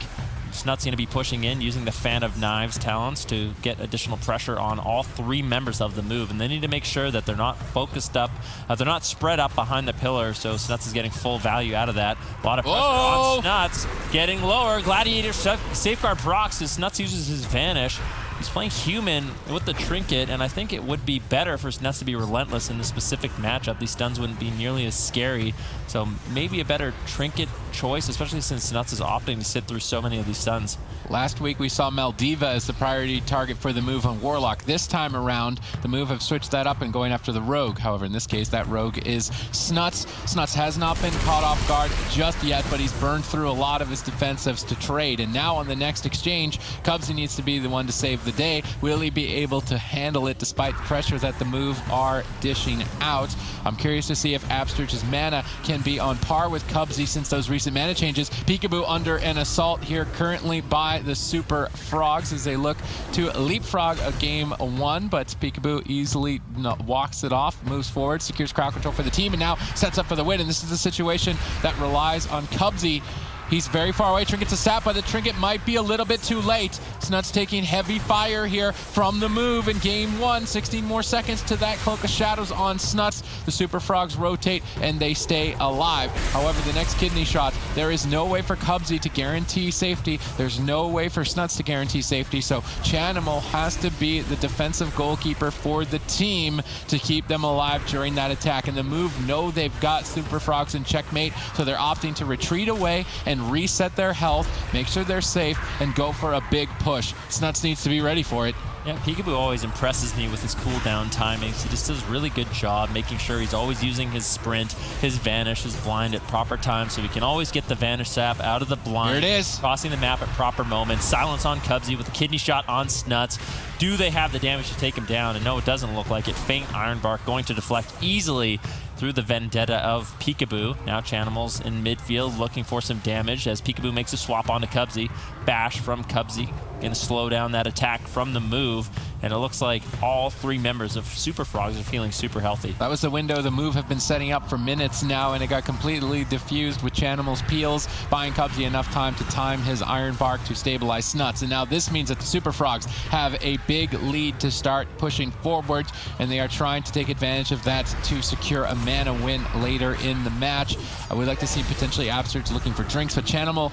Snuts going to be pushing in, using the Fan of Knives talents to get additional pressure on all 3 members of the move. And they need to make sure that they're not focused up, they're not spread up behind the pillar, so Snuts is getting full value out of that. A lot of pressure on Snuts, getting lower. Gladiator Safeguard procs as Snuts uses his Vanish. He's playing human with the Trinket, and I think it would be better for Snuts to be relentless in this specific matchup. These stuns wouldn't be nearly as scary, so maybe a better Trinket choice, especially since Snuts is opting to sit through so many of these stuns. Last week we saw Maldiva as the priority target for the move on Warlock. This time around, the move have switched that up and going after the Rogue. However, in this case, that Rogue is Snuts. Snuts has not been caught off guard just yet, but he's burned through a lot of his defensives to trade. And now on the next exchange, Cubsy needs to be the one to save the day. Will he be able to handle it despite the pressure that the move are dishing out? I'm curious to see if Absterge's mana can be on par with Cubsy since those recent mana changes. Peekaboo under an assault here currently by the Super Frogs as they look to leapfrog a game 1, but Peekaboo easily walks it off, moves forward, secures crowd control for the team, and now sets up for the win. And this is a situation that relies on Cubsy. He's very far away. Trinket's a sap, but the Trinket might be a little bit too late. Snuts taking heavy fire here from the move in game 1. 16 more seconds to that Cloak of Shadows on Snuts. The Super Frogs rotate and they stay alive. However, the next kidney shot, there is no way for Cubsy to guarantee safety. There's no way for Snuts to guarantee safety. So Chanimal has to be the defensive goalkeeper for the team to keep them alive during that attack. And the move know they've got Super Frogs in checkmate, so they're opting to retreat away and reset their health, make sure they're safe, and go for a big push. Snuts needs to be ready for it. Yeah, Peekaboo always impresses me with his cooldown timings. He just does a really good job making sure he's always using his sprint, his vanish, his blind at proper time, so he can always get the vanish sap out of the blind. Here it is. Crossing the map at proper moments. Silence on Cubsy with a kidney shot on Snuts. Do they have the damage to take him down? And no, it doesn't look like it. Faint Ironbark going to deflect easily through the vendetta of Peekaboo. Now Chanimal's in midfield looking for some damage as Peekaboo makes a swap onto Cubsy. Bash from Cubsy. Going to slow down that attack from the move. And it looks like all 3 members of Super Frogs are feeling super healthy. That was the window the move have been setting up for minutes now, and it got completely diffused with Chanimal's peels, buying Cubsy enough time to time his Ironbark to stabilize Snuts. And now this means that the Super Frogs have a big lead to start pushing forward, and they are trying to take advantage of that to secure a mana win later in the match. I would like to see potentially Absterge looking for drinks, but Chanimal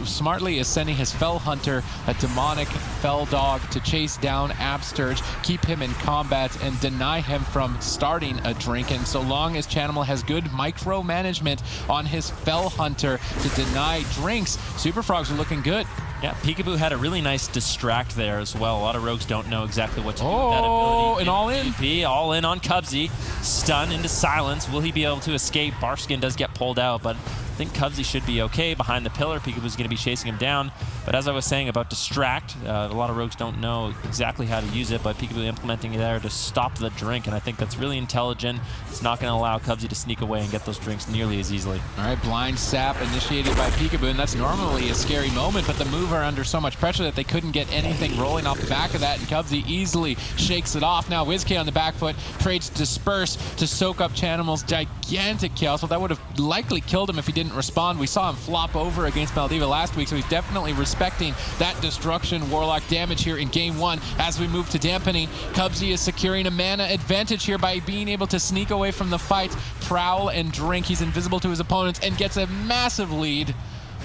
smartly is sending his Fell Hunter, a demonic Fell Dog, to chase down Absterge, keep him in combat, and deny him from starting a drink. And so long as Chanimal has good micromanagement on his Fell Hunter to deny drinks, Super Frogs are looking good. Yeah, Peekaboo had a really nice distract there as well. A lot of rogues don't know exactly what to do with that ability. And all in. PvP, all in on Cubsy. Stun into silence. Will he be able to escape? Barskin does get pulled out, but think Cubsy should be okay behind the pillar. Peekaboo's going to be chasing him down. But as I was saying about distract, a lot of rogues don't know exactly how to use it, but Peekaboo implementing it there to stop the drink, and I think that's really intelligent. It's not going to allow Cubsy to sneak away and get those drinks nearly as easily. All right, blind sap initiated by Peekaboo, and that's normally a scary moment, but the move are under so much pressure that they couldn't get anything rolling off the back of that, and Cubsy easily shakes it off. Now WizK on the back foot trades Disperse to soak up Chanimal's gigantic chaos. Well, that would have likely killed him if he didn't respond. We saw him flop over against Maldiva last week, so he's definitely respecting that destruction Warlock damage here in game 1. As we move to Dampening, Cubsy is securing a mana advantage here by being able to sneak away from the fight, prowl and drink. He's invisible to his opponents and gets a massive lead.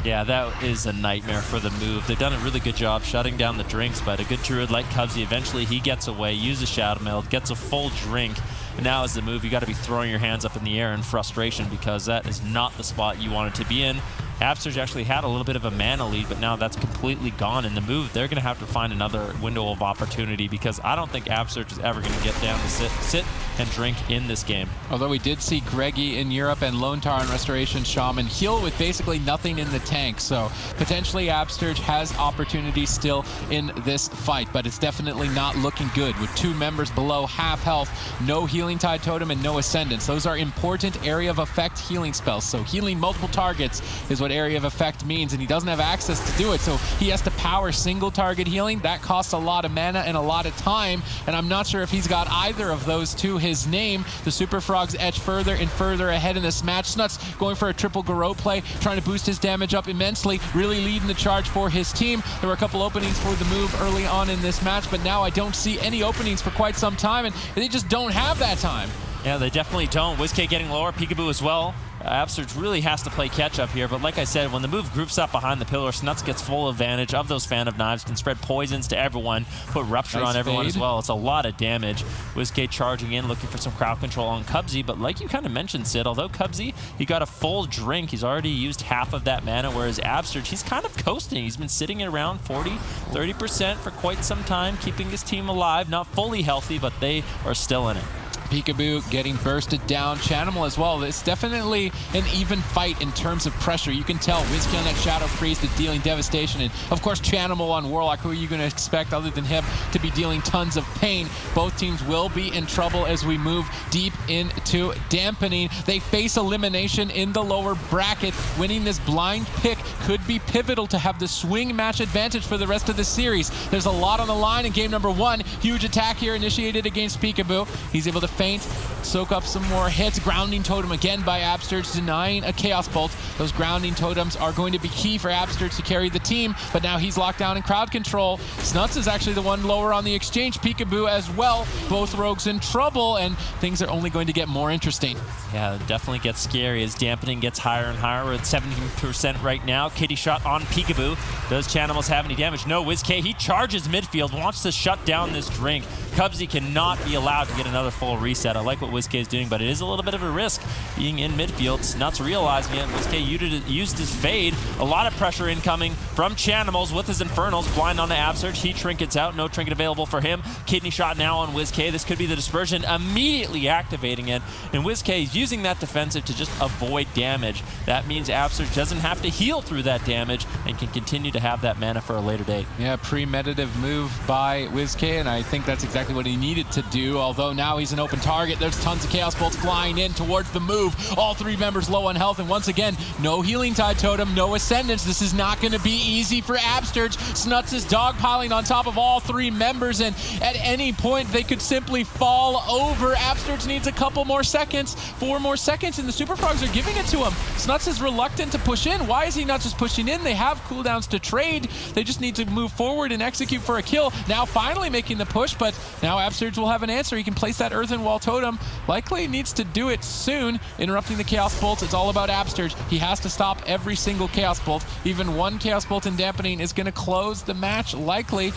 Yeah, that is a nightmare for the move. They've done a really good job shutting down the drinks, but a good Druid like Cubsy, eventually he gets away, uses Shadow Meld, gets a full drink. And now is the move. You got to be throwing your hands up in the air in frustration because that is not the spot you wanted to be in. Upsurge actually had a little bit of a mana lead, but now that's completely gone in the move. They're going to have to find another window of opportunity because I don't think Upsurge is ever going to get down to sit and drink in this game. Although we did see Greggy in Europe and Lone Tar and Restoration Shaman heal with basically nothing in the tank, so potentially Upsurge has opportunity still in this fight, but it's definitely not looking good with 2 members below half health, no Healing Tide Totem and no Ascendance. Those are important area of effect healing spells, so healing multiple targets is what area of effect means, and he doesn't have access to do it, so he has to power single target healing. That costs a lot of mana and a lot of time, and I'm not sure if he's got either of those to his name. The Super Frogs edge further and further ahead in this match. Snuts going for a triple Garrote play, trying to boost his damage up immensely, really leading the charge for his team. There were a couple openings for the move early on in this match, but now I don't see any openings for quite some time, and they just don't have that time. Yeah, they definitely don't. WizK getting lower, Peekaboo as well. Upsurge really has to play catch-up here, but like I said, when the move groups up behind the pillar, Snuts gets full advantage of those Fan of Knives, can spread poisons to everyone, put Rupture nice on everyone fade. as well. It's a lot of damage. WizK charging in, looking for some crowd control on Cubsy, but like you kind of mentioned, Sid, although Cubsy, he got a full drink, he's already used half of that mana, whereas Upsurge, he's kind of coasting. He's been sitting at around 40-30% for quite some time, keeping his team alive, not fully healthy, but they are still in it. Peekaboo getting bursted down. Chanimal as well. It's definitely an even fight in terms of pressure. You can tell WizK on that Shadow Priest is dealing devastation, and of course Chanimal on Warlock. Who are you going to expect other than him to be dealing tons of pain? Both teams will be in trouble as we move deep into Dampening. They face elimination in the lower bracket. Winning this blind pick could be pivotal to have the swing match advantage for the rest of the series. There's a lot on the line in game number 1. Huge attack here initiated against Peekaboo. He's able to feint, soak up some more hits. Grounding Totem again by Upsurge, denying a Chaos Bolt. Those grounding totems are going to be key for Upsurge to carry the team, but now he's locked down in crowd control. Snuts is actually the one lower on the exchange. Peekaboo as well. Both rogues in trouble, and things are only going to get more interesting. Yeah, it definitely gets scary as Dampening gets higher and higher. We're at 17% right now. Kitty shot on Peekaboo. Does Chanimals have any damage? No, WizK, he charges midfield, wants to shut down this drink. Cubsy cannot be allowed to get another full reset. I like what WizK is doing, but it is a little bit of a risk being in midfield. Snuts realizing it. WizK used his fade. A lot of pressure incoming from Chanimals with his Infernals. Blind on the Upsurge. He trinkets out. No trinket available for him. Kidney shot now on WizK. This could be the dispersion. Immediately activating it. And WizK is using that defensive to just avoid damage. That means Upsurge doesn't have to heal through that damage and can continue to have that mana for a later date. Yeah, premeditative move by WizK, and I think that's exactly what he needed to do, although now he's an open target. There's tons of Chaos Bolts flying in towards the move. All 3 members low on health, and once again, no Healing Tide Totem, no Ascendance. This is not going to be easy for Upsurge. Snuts is dogpiling on top of all 3 members, and at any point, they could simply fall over. Upsurge needs a couple more seconds, 4 more seconds, and the Super Frogs are giving it to him. Snuts is reluctant to push in. Why is he not just pushing in? They have cooldowns to trade. They just need to move forward and execute for a kill. Now finally making the push, but now Upsurge will have an answer. He can place that Earthen Wall Totem. Likely needs to do it soon, interrupting the Chaos Bolts. It's all about Upsurge. He has to stop every single Chaos Bolt. Even 1 Chaos Bolt in Dampening is going to close the match, likely.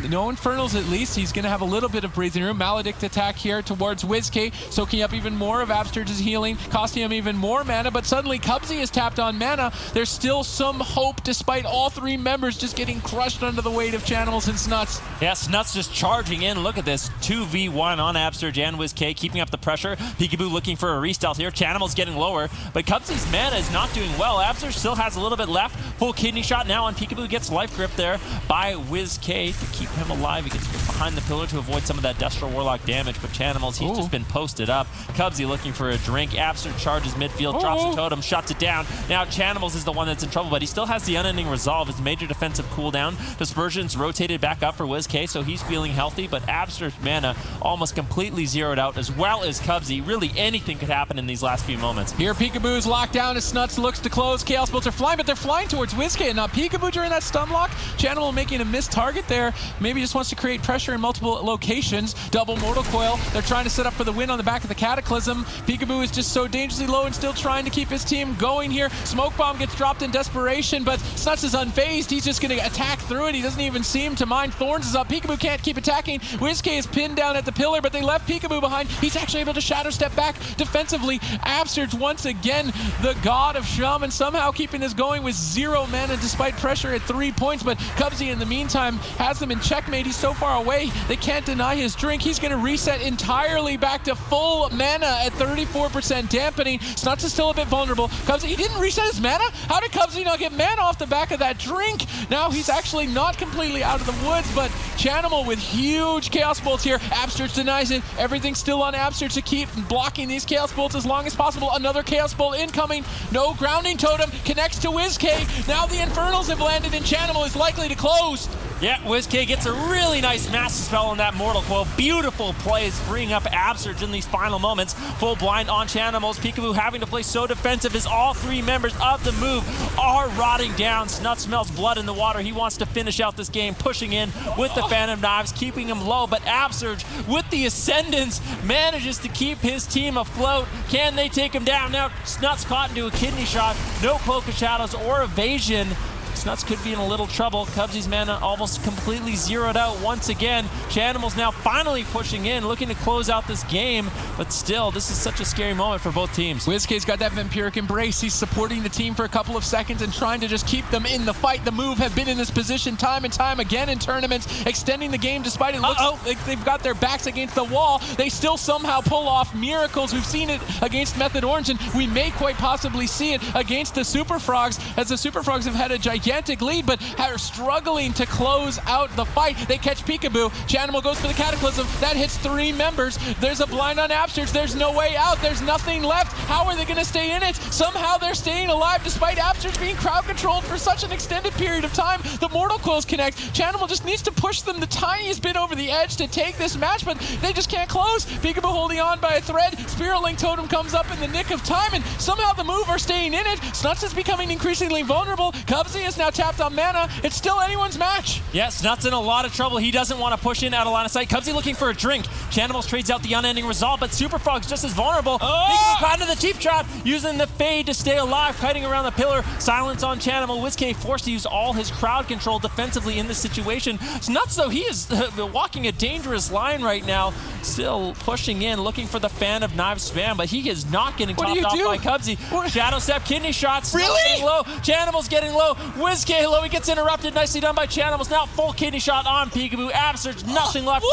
No Infernals at least. He's going to have a little bit of breathing room. Maledict attack here towards WizK, soaking up even more of Upsurge's healing, costing him even more mana, but suddenly Cubsy is tapped on mana. There's still so some hope despite all three members just getting crushed under the weight of Channels and Snuts. Yeah, Snuts just charging in. Look at this 2v1 on Absurge and WizK, keeping up the pressure. Peekaboo looking for a restealth here. Chanimal's getting lower, but Cubsy's mana is not doing well. Absurge still has a little bit left. Full kidney shot now on Peekaboo. Gets life grip there by WizK to keep him alive. He gets behind the pillar to avoid some of that Destro Warlock damage, but Chanimals, he's just been posted up. Cubsy looking for a drink. Absurge charges midfield, drops a totem, shuts it down. Now Chanimals is the one that's in trouble, but he still has the unending resolve. His major defensive cooldown. Dispersion's rotated back up for WizK, so he's feeling healthy, but Absurge mana almost completely zeroed out, as well as Cubsy. Really anything could happen in these last few moments. Here Peekaboo's locked down as Snuts looks to close. Chaos Bolts are flying, but they're flying towards WizK and not Peekaboo during that stun lock. Chanimal making a missed target there. Maybe just wants to create pressure in multiple locations. Double Mortal Coil. They're trying to set up for the win on the back of the Cataclysm. Peekaboo is just so dangerously low and still trying to keep his team going here. Smoke Bomb gets dropped in desperation, but Snuts is unfazed. He's just going to attack through it. He doesn't even seem to mind. Thorns is up. Peekaboo can't keep attacking. WizK is pinned down at the pillar, but they left Peekaboo behind. He's actually able to shadow step back defensively. Absurge once again, the god of Shaman, somehow keeping this going with 0 mana despite pressure at 3 points, but Cubsy in the meantime has them in checkmate. He's so far away, they can't deny his drink. He's going to reset entirely back to full mana at 34% dampening. Snuts is still a bit vulnerable. Cubsy, he didn't reset his mana? How did Cubsy not get mana off the back of that drink? Now he's actually not completely out of the woods, but Chanimal with huge Chaos Bolts here. Absurge denies it. Everything's still on Absurge to keep blocking these Chaos Bolts as long as possible. Another Chaos Bolt incoming. No grounding totem. Connects to WizK. Now the Infernals have landed and Chanimal is likely to close. Yeah, WizK gets a really nice Master Spell on that Mortal Coil. Beautiful plays, freeing up Absurge in these final moments. Full blind on Chanimals. Peekaboo having to play so defensive as all three members of the move are rotting down. Snuts smells blood in the water. He wants to finish out this game, pushing in with the Phantom Knives, keeping him low. But Absurge, with the Ascendance, manages to keep his team afloat. Can they take him down? Now Snuts caught into a kidney shot. No Cloak of Shadows or evasion. Snuts could be in a little trouble. Cubsy's mana almost completely zeroed out once again. Chanimal's now finally pushing in, looking to close out this game, but still, this is such a scary moment for both teams. WizK's got that Vampiric Embrace. He's supporting the team for a couple of seconds and trying to just keep them in the fight. The move have been in this position time and time again in tournaments, extending the game despite it looks like they've got their backs against the wall. They still somehow pull off miracles. We've seen it against Method Orange, and we may quite possibly see it against the Super Frogs, as the Super Frogs have had a gigantic lead, but are struggling to close out the fight. They catch Peekaboo. Chanimal goes for the Cataclysm. That hits 3 members. There's a blind on Absurge. There's no way out. There's nothing left. How are they going to stay in it? Somehow they're staying alive despite Absurge being crowd controlled for such an extended period of time. The Mortal Coils connect. Chanimal just needs to push them the tiniest bit over the edge to take this match, but they just can't close. Peekaboo holding on by a thread. Spirit Link Totem comes up in the nick of time, and somehow the move are staying in it. Snuts is becoming increasingly vulnerable. Cubsy is now tapped on mana. It's still anyone's match. Yeah, Snuts in a lot of trouble. He doesn't want to push in out of line of sight. Cubsy looking for a drink. Chanimals trades out the unending resolve, but Super Frog's just as vulnerable. Peekaboo caught into the Cheap Trap, using the Fade to stay alive, kiting around the pillar. Silence on Chanimal. WizK forced to use all his crowd control defensively in this situation. Snuts, though, he is walking a dangerous line right now. Still pushing in, looking for the Fan of Knives spam, but he is not getting topped off by Cubsy. Shadow Step, kidney shots. Really? Getting low. Chanimal's getting low. WizK low. He gets interrupted. Nicely done by Chanimals. Now full kidney shot on Peekaboo. Absurge, nothing left.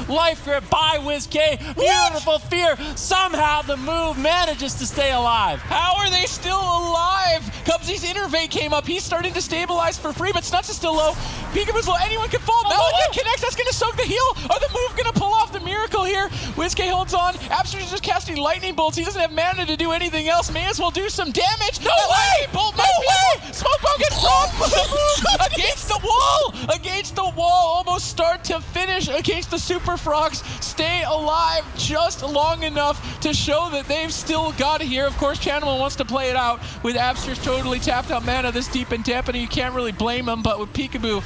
Life grip by WizK. Beautiful fear. Somehow the move manages to stay alive. How are they still alive? Cubsy's Innervate came up. He's starting to stabilize for free, but Snuts is still low. Peekaboo's low. Anyone can fall. Malekith connects. That's going to soak the heal. Are the move going to pull off the miracle here? WizK holds on. Absurge is just casting lightning bolts. He doesn't have mana to do anything else. May as well do some damage. No way! Bolt no way! Smoke Bomb gets dropped against the wall. Against the wall. Almost start to finish against the Super Frogs. Stay alive just long enough to show that they've still got it here. Of course, Chanimal wants to play it out with Absurge totally tapped out mana this deep in Dampening. You can't really blame him, but with Peekaboo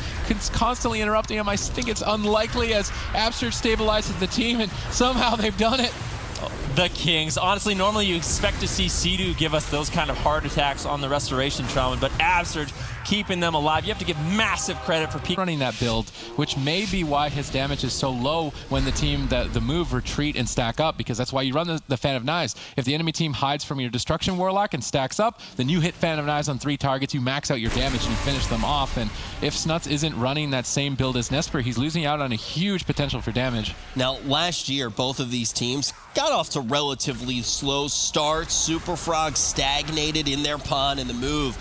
constantly interrupting him, I think it's unlikely as Absurge stabilizes the team, and somehow they've done it. The Kings. Honestly, normally you expect to see Sea-Doo give us those kind of hard attacks on the Restoration Shaman, but Absurge keeping them alive. You have to give massive credit for running that build, which may be why his damage is so low when the team, the move, retreat and stack up, because that's why you run the Fan of Knives. If the enemy team hides from your Destruction Warlock and stacks up, then you hit Fan of Knives on 3 targets, you max out your damage, and you finish them off. And if Snuts isn't running that same build as Nesper, he's losing out on a huge potential for damage. Now, last year, both of these teams got off to relatively slow starts. Super Frog stagnated in their pond, and the move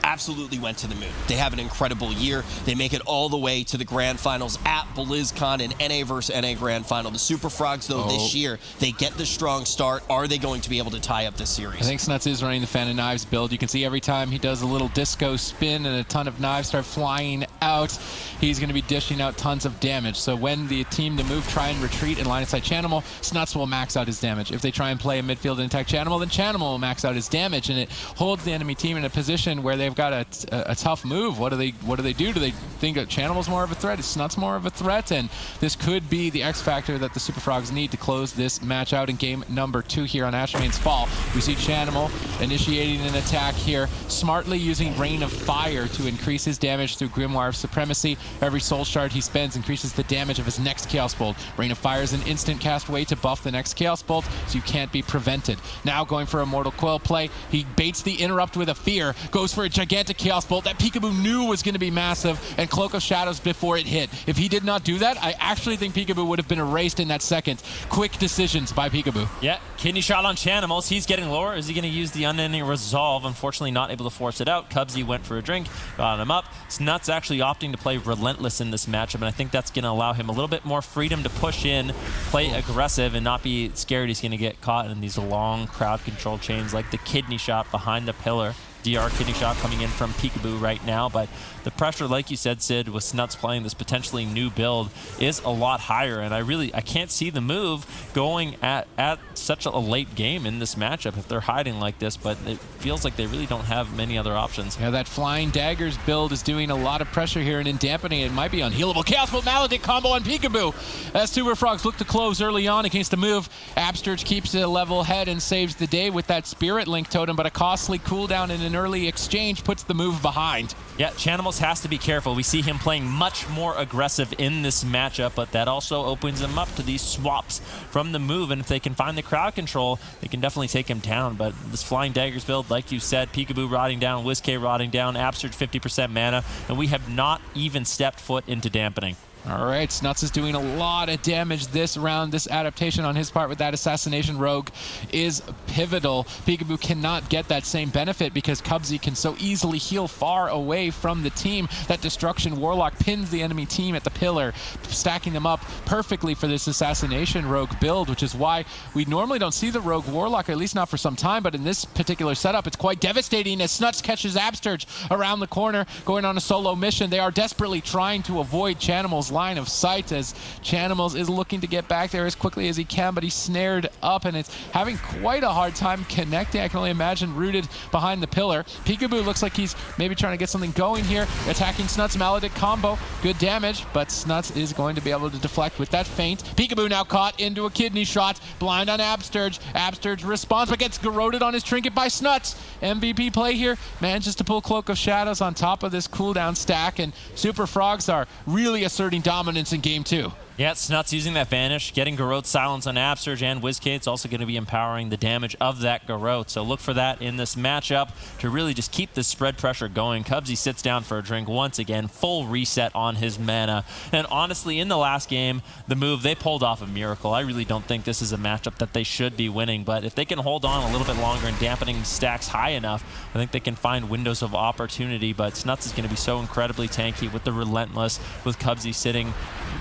absolutely went to the moon. They have an incredible year. They make it all the way to the Grand Finals at BlizzCon in NA versus NA Grand Final. The Super Frogs, though, this year, they get the strong start. Are they going to be able to tie up this series? I think Snuts is running the Fan of Knives build. You can see every time he does a little disco spin and a ton of knives start flying out, he's going to be dishing out tons of damage. So when the team to move try and retreat and line of sight Chanimal, Snuts will max out his damage. If they try and play a midfield and attack Chanimal, then Chanimal will max out his damage, and it holds the enemy team in a position where they've got a tough move. What do they do? Do they think that Chanimal's more of a threat? Is Snuts more of a threat? And this could be the X factor that the Super Frogs need to close this match out in game number 2 here on Ashmane's Fall. We see Chanimal initiating an attack here, smartly using Rain of Fire to increase his damage through Grimoire of Supremacy. Every soul shard he spends increases the damage of his next Chaos Bolt. Rain of Fire is an instant cast way to buff the next Chaos Bolt, so you can't be prevented. Now going for a Mortal Coil play, he baits the interrupt with a Fear, goes for a gigantic Chaos Bolt that Peekaboo knew was going to be massive, and Cloak of Shadows before it hit. If he did not do that, I actually think Peekaboo would have been erased in that second. Quick decisions by Peekaboo. Yeah, kidney shot on Chanimals. He's getting lower. Is he going to use the Unending Resolve? Unfortunately, not able to force it out. Cubsy went for a drink, got him up. Snuts actually opting to play Relentless in this matchup, and I think that's going to allow him a little bit more freedom to push in, play aggressive, and not be scared he's going to get caught in these long crowd control chains like the kidney shot behind the pillar. DR kidney shot coming in from Peekaboo right now, but the pressure, like you said, Sid, with Snuts playing this potentially new build is a lot higher, and I can't see the move going at such a late game in this matchup if they're hiding like this, but it feels like they really don't have many other options. Yeah, that Flying Daggers build is doing a lot of pressure here, and in Dampening it might be unhealable. Chaos Bolt Maledict combo on Peekaboo as Super Frogs look to close early on against the move. Absturge keeps a level head and saves the day with that Spirit Link totem, but a costly cooldown in an early exchange puts the move behind. Yeah, Chanimals has to be careful. We see him playing much more aggressive in this matchup, but that also opens him up to these swaps from the move, and if they can find the crowd control, they can definitely take him down. But this Flying Daggers build, like you said, Peekaboo rotting down, WizK rotting down, Absurge 50% mana, and we have not even stepped foot into Dampening. All right, Snuts is doing a lot of damage this round. This adaptation on his part with that Assassination Rogue is pivotal. Peekaboo cannot get that same benefit because Cubsy can so easily heal far away from the team. That Destruction Warlock pins the enemy team at the pillar, stacking them up perfectly for this Assassination Rogue build, which is why we normally don't see the Rogue Warlock, at least not for some time, but in this particular setup, it's quite devastating as Snuts catches Absturge around the corner, going on a solo mission. They are desperately trying to avoid Chanimal's line of sight as Chanimals is looking to get back there as quickly as he can, but he's snared up and it's having quite a hard time connecting. I can only imagine rooted behind the pillar. Peekaboo looks like he's maybe trying to get something going here, attacking Snuts. Maledict combo, good damage, but Snuts is going to be able to deflect with that feint. Peekaboo now caught into a kidney shot, blind on Absturge. Absturge responds but gets garroted on his trinket by Snuts. MVP play here, manages to pull Cloak of Shadows on top of this cooldown stack, and Super Frogs are really asserting dominance in game 2. Yeah, Snuts using that Vanish, getting Garrote Silence on Absurge and WizK. It's also going to be empowering the damage of that Garrote. So look for that in this matchup to really just keep this spread pressure going. Cubsy sits down for a drink once again, full reset on his mana. And honestly, in the last game, the move, they pulled off a miracle. I really don't think this is a matchup that they should be winning, but if they can hold on a little bit longer and Dampening stacks high enough, I think they can find windows of opportunity. But Snuts is going to be so incredibly tanky with the Relentless, with Cubsy sitting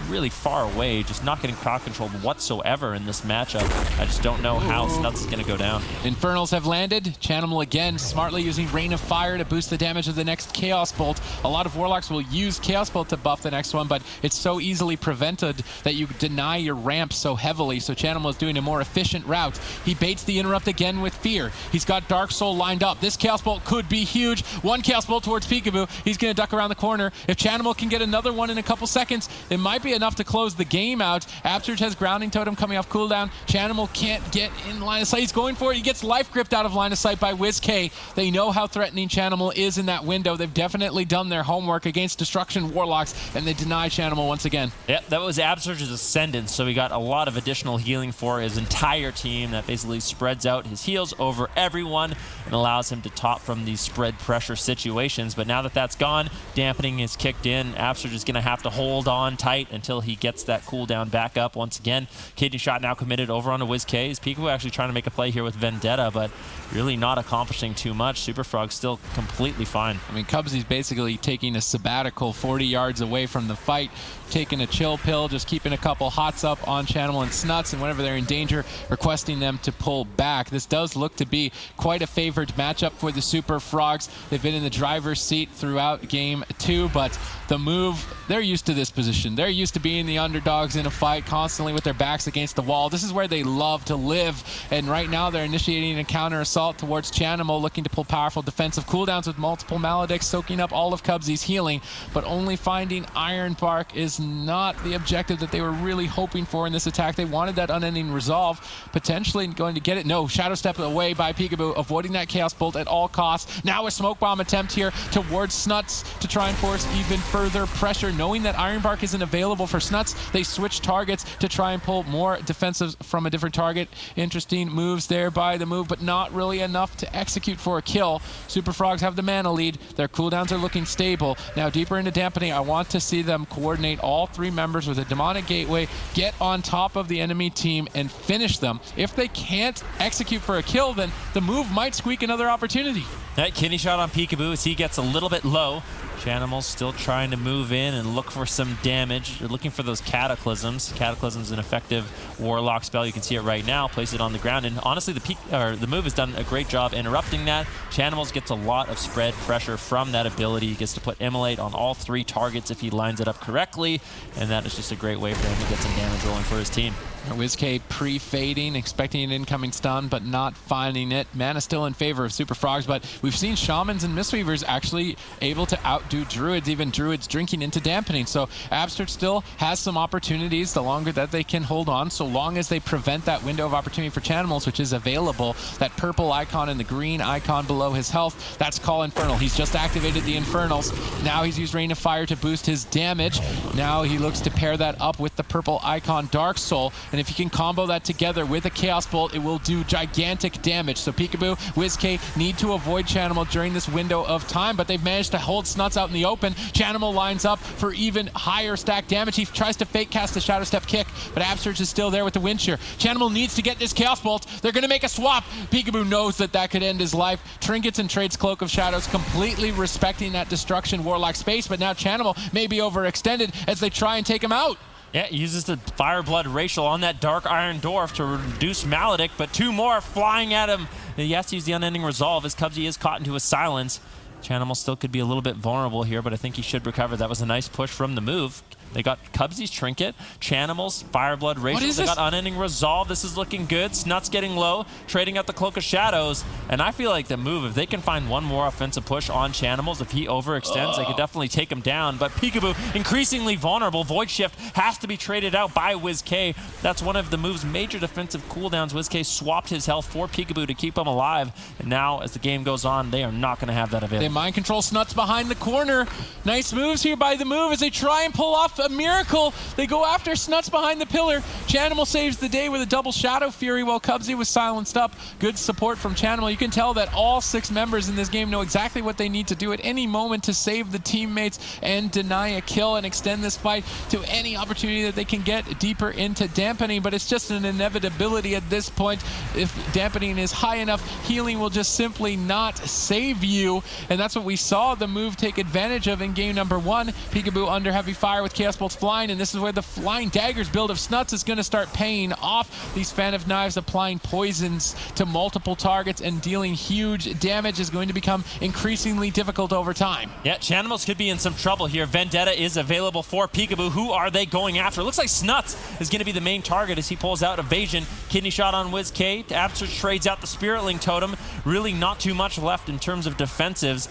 really far away, just not getting crowd control whatsoever in this matchup. I just don't know how Snuts is going to go down. Infernals have landed. Chanimal again, smartly using Rain of Fire to boost the damage of the next Chaos Bolt. A lot of Warlocks will use Chaos Bolt to buff the next one, but it's so easily prevented that you deny your ramp so heavily, so Chanimal is doing a more efficient route. He baits the interrupt again with Fear. He's got Dark Soul lined up. This Chaos Bolt could be huge. One Chaos Bolt towards Peekaboo. He's going to duck around the corner. If Chanimal can get another one in a couple seconds, it might be really enough to close the game out. Absurge has Grounding Totem coming off cooldown. Chanimal can't get in line of sight. He's going for it. He gets life gripped out of line of sight by WizK. They know how threatening Chanimal is in that window. They've definitely done their homework against Destruction Warlocks, and they deny Chanimal once again. Yep, that was Absurge's Ascendance, so he got a lot of additional healing for his entire team. That basically spreads out his heals over everyone and allows him to top from these spread pressure situations. But now that that's gone, Dampening is kicked in. Absurge is going to have to hold on tight until he gets that cooldown back up once again. Kidney Shot now committed over onto WizK. Is Peekaboo actually trying to make a play here with Vendetta, but really not accomplishing too much. Superfrog's still completely fine. I mean, Cubsy's basically taking a sabbatical 40 yards away from the fight, taking a chill pill, just keeping a couple hots up on Chanimal and Snuts, and whenever they're in danger, requesting them to pull back. This does look to be quite a favored matchup for the Super Frogs. They've been in the driver's seat throughout game 2, but the move, they're used to this position. They're used to being the underdogs in a fight, constantly with their backs against the wall. This is where they love to live, and right now they're initiating a counter assault towards Chanimal, looking to pull powerful defensive cooldowns with multiple Maledicts, soaking up all of Cubsy's healing, but only finding Iron Bark is not the objective that they were really hoping for in this attack. They wanted that unending resolve, potentially going to get it. No, Shadow Step away by Peekaboo, avoiding that Chaos Bolt at all costs. Now a Smoke Bomb attempt here towards Snuts to try and force even further pressure. Knowing that Iron Bark isn't available for Snuts, they switch targets to try and pull more defensives from a different target. Interesting moves there by the move, but not really enough to execute for a kill. Super Frogs have the mana lead. Their cooldowns are looking stable. Now deeper into Dampening, I want to see them coordinate all 3 members with a Demonic Gateway, get on top of the enemy team and finish them. If they can't execute for a kill, then the move might squeak another opportunity. That Kidney Shot on Peekaboo as he gets a little bit low. Chanimal's still trying to move in and look for some damage. They're looking for those Cataclysms. Cataclysm's an effective Warlock spell. You can see it right now. Place it on the ground. And honestly, the move has done a great job interrupting that. Chanimals gets a lot of spread pressure from that ability. He gets to put Immolate on all 3 targets if he lines it up correctly. And that is just a great way for him to get some damage rolling for his team. WizK pre-fading, expecting an incoming stun, but not finding it. Mana still in favor of Super Frogs, but we've seen Shamans and Mistweavers actually able to outdo Druids, even Druids drinking into Dampening. So Absurge still has some opportunities the longer that they can hold on, so long as they prevent that window of opportunity for Chanimals, which is available. That purple icon and the green icon below his health, that's Call Infernal. He's just activated the Infernals. Now he's used Rain of Fire to boost his damage. Now he looks to pair that up with the purple icon Dark Soul. And if you can combo that together with a Chaos Bolt, it will do gigantic damage. So Peekaboo, WizK need to avoid Chanimal during this window of time, but they've managed to hold Snuts out in the open. Chanimal lines up for even higher stack damage. He tries to fake cast the Shadow Step kick, but Absurge is still there with the Wind Shear. Chanimal needs to get this Chaos Bolt. They're going to make a swap. Peekaboo knows that that could end his life. Trinkets and trades Cloak of Shadows, completely respecting that Destruction Warlock space, but now Chanimal may be overextended as they try and take him out. Yeah, he uses the Fireblood Racial on that Dark Iron Dwarf to reduce Maledict, but 2 more flying at him. He has to use the Unending Resolve as Cubsy is caught into a silence. Chanimal still could be a little bit vulnerable here, but I think he should recover. That was a nice push from the move. They got Cubsy's Trinket, Chanimals, Fireblood Racial. They got Unending Resolve. This is looking good. Snuts getting low, trading out the Cloak of Shadows. And I feel like the move, if they can find one more offensive push on Chanimals, if he overextends, they could definitely take him down. But Peekaboo, increasingly vulnerable. Void Shift has to be traded out by WizK. That's one of the move's major defensive cooldowns. WizK swapped his health for Peekaboo to keep him alive. And now, as the game goes on, they are not going to have that available. They mind control Snuts behind the corner. Nice moves here by the move as they try and pull off a miracle. They go after Snuts behind the pillar. Chanimal saves the day with a double Shadow Fury while Cubsy was silenced up. Good support from Chanimal. You can tell that all 6 members in this game know exactly what they need to do at any moment to save the teammates and deny a kill and extend this fight to any opportunity that they can get deeper into Dampening. But it's just an inevitability at this point. If Dampening is high enough, healing will just simply not save you. And that's what we saw the move take advantage of in game number 1. Peekaboo under heavy fire with Chaos Bolts flying, and this is where the Flying Daggers build of Snuts is going to start paying off. These Fan of Knives applying poisons to multiple targets and dealing huge damage is going to become increasingly difficult over time. Yeah, Chanimals could be in some trouble here. Vendetta is available for Peekaboo. Who are they going after? It looks like Snuts is going to be the main target as he pulls out Evasion. Kidney shot on WizK. Absurge trades out the Spiritling Totem. Really not too much left in terms of defensives.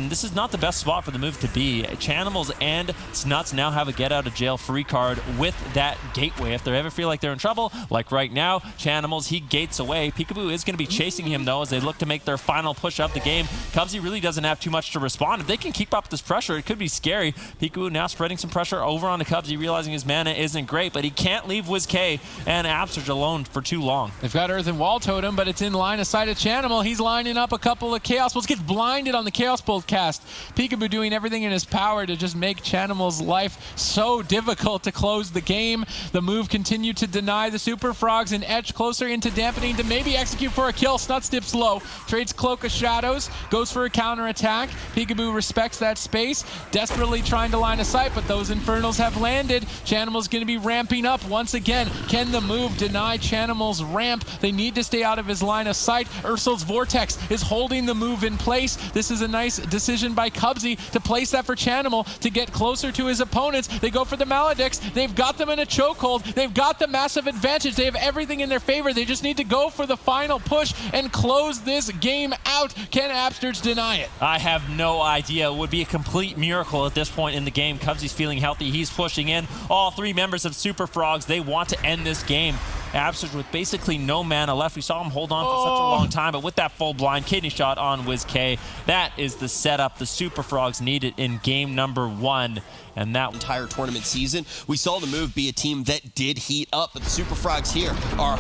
This is not the best spot for the move to be. Chanimals and Snuts now have a get out of jail free card with that gateway. If they ever feel like they're in trouble, like right now, Chanimals, he gates away. Peekaboo is going to be chasing him though as they look to make their final push of the game. Cubsy really doesn't have too much to respond. If they can keep up this pressure, it could be scary. Peekaboo now spreading some pressure over onto Cubsy, realizing his mana isn't great, but he can't leave WizK and Absurge alone for too long. They've got Earthen Wall Totem, but it's in line of sight of Chanimal. He's lining up a couple of Chaos Bolts, gets blinded on the Chaos Bolt cast. Peekaboo doing everything in his power to just make Chanimal's life so difficult to close the game. The move continued to deny the Super Frogs and edge closer into Dampening to maybe execute for a kill. Snuts dips low, trades Cloak of Shadows, goes for a counter attack. Peekaboo respects that space, desperately trying to line of sight, but those Infernals have landed. Chanimal's going to be ramping up once again. Can the move deny Chanimal's ramp? They need to stay out of his line of sight. Ursul's Vortex is holding the move in place. This is a nice decision by Cubsy to place that for Chanimal to get closer to his opponents. They go for the Maledicts. They've got them in a chokehold. They've got the massive advantage. They have everything in their favor. They just need to go for the final push and close this game out. Can Absurge deny it? I have no idea. It would be a complete miracle at this point in the game. Cubsy's feeling healthy. He's pushing in. All three members of Super Frogs, they want to end this game. Absurge with basically no mana left. We saw him hold on for such a long time, but with that full blind kidney shot on WizK, that is the setup the Super Frogs needed in game number 1. And that entire tournament season, we saw the move be a team that did heat up, but the Super Frogs here are,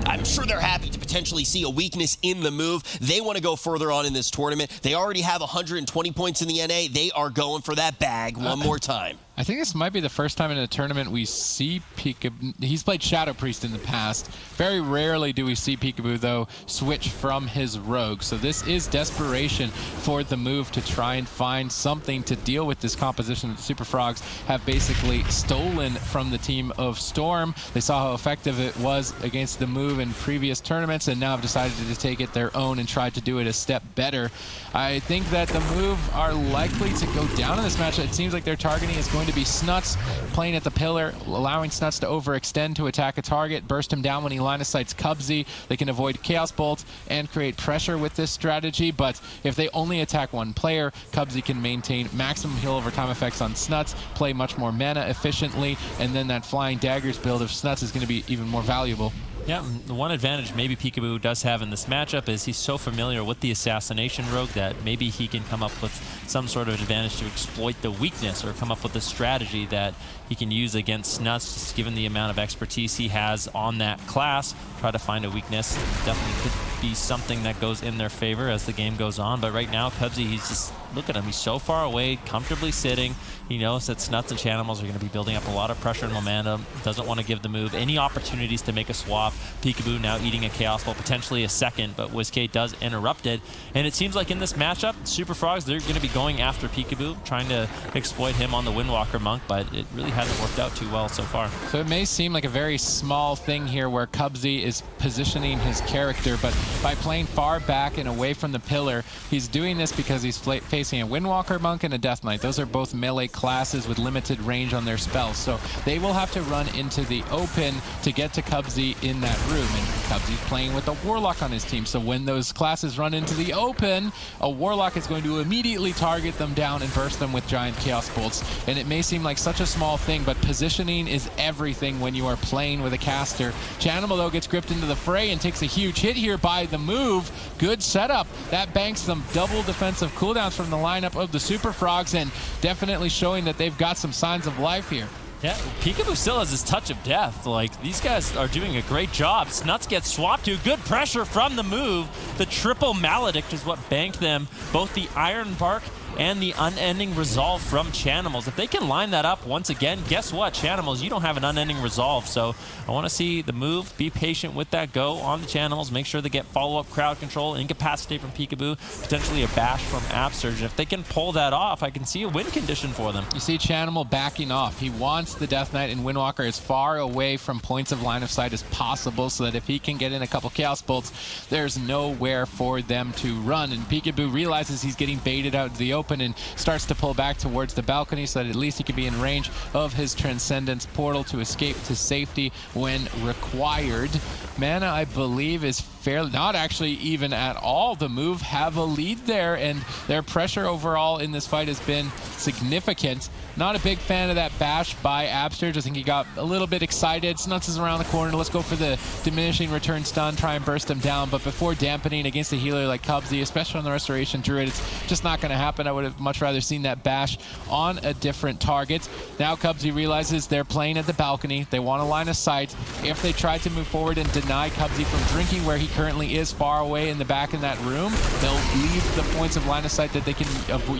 I'm sure they're happy to potentially see a weakness in the move. They want to go further on in this tournament. They already have 120 points in the NA. They are going for that bag one more time. I think this might be the first time in a tournament we see Peekaboo. He's played Shadow Priest in the past. Very rarely do we see Peekaboo, though, switch from his Rogue. So this is desperation for the move to try and find something to deal with this composition that the Super Frogs have basically stolen from the team of Storm. They saw how effective it was against the move in previous tournaments and now have decided to take it their own and try to do it a step better. I think that the move are likely to go down in this match. It seems like their targeting is going to be Snuts playing at the pillar, allowing Snuts to overextend to attack a target, burst him down when he line of sights Cubsy. They can avoid Chaos Bolt and create pressure with this strategy, but if they only attack one player, Cubsy can maintain maximum heal over time effects on Snuts, play much more mana efficiently, and then that Flying Daggers build of Snuts is going to be even more valuable. Yeah, the one advantage maybe Peekaboo does have in this matchup is he's so familiar with the Assassination Rogue that maybe he can come up with some sort of advantage to exploit the weakness or come up with a strategy that he can use against Snuts, just given the amount of expertise he has on that class. Try to find a weakness. Definitely could be something that goes in their favor as the game goes on. But right now, Cubsy, he's just, look at him. He's so far away, comfortably sitting. He knows that Snuts and Chanimals are going to be building up a lot of pressure and momentum. Doesn't want to give the move any opportunities to make a swap. Peekaboo now eating a Chaos Ball, potentially a second, but WizK does interrupt it. And it seems like in this matchup, Super Frogs, they're going to be going after Peekaboo, trying to exploit him on the Windwalker Monk, but it really hasn't worked out too well so far. So it may seem like a very small thing here where Cubsy is positioning his character, but by playing far back and away from the pillar, he's doing this because he's facing a Windwalker Monk and a Death Knight. Those are both melee classes with limited range on their spells, so they will have to run into the open to get to Cubsy in that room. And Cubsy's playing with a Warlock on his team, so when those classes run into the open, a Warlock is going to immediately target them down and burst them with giant Chaos Bolts. And it may seem like such a small thing, but positioning is everything when you are playing with a caster. Chanimal, though, gets gripped into the fray and takes a huge hit here by the move. Good setup. That banks them double defensive cooldowns from the lineup of the Super Frogs, and definitely showing that they've got some signs of life here. Yeah, Peekaboo still has his touch of death. Like, these guys are doing a great job. Snuts gets swapped to. Good pressure from the move. The triple Maledict is what banked them both the Iron Bark and the Unending Resolve from Chanimals. If they can line that up once again, guess what, Chanimals, you don't have an Unending Resolve. So I want to see the move, be patient with that go on the Chanimals, make sure they get follow-up crowd control, incapacitate from Peekaboo, potentially a bash from Absurge. If they can pull that off, I can see a win condition for them. You see Chanimal backing off. He wants the Death Knight and Windwalker as far away from points of line of sight as possible so that if he can get in a couple Chaos Bolts, there's nowhere for them to run. And Peekaboo realizes he's getting baited out to the open and starts to pull back towards the balcony so that at least he can be in range of his Transcendence portal to escape to safety when required. Mana, I believe, is fairly, not actually even at all. The move have a lead there, and their pressure overall in this fight has been significant. Not a big fan of that bash by Absterge. I think he got a little bit excited. Snuts is around the corner. Let's go for the diminishing return stun, try and burst him down. But before dampening against a healer like Cubsy, especially on the Restoration Druid, it's just not going to happen. I would have much rather seen that bash on a different target. Now Cubsy realizes they're playing at the balcony. They want a line of sight. If they try to move forward and deny Cubsy from drinking where he currently is, far away in the back in that room, they'll leave the points of line of sight that they can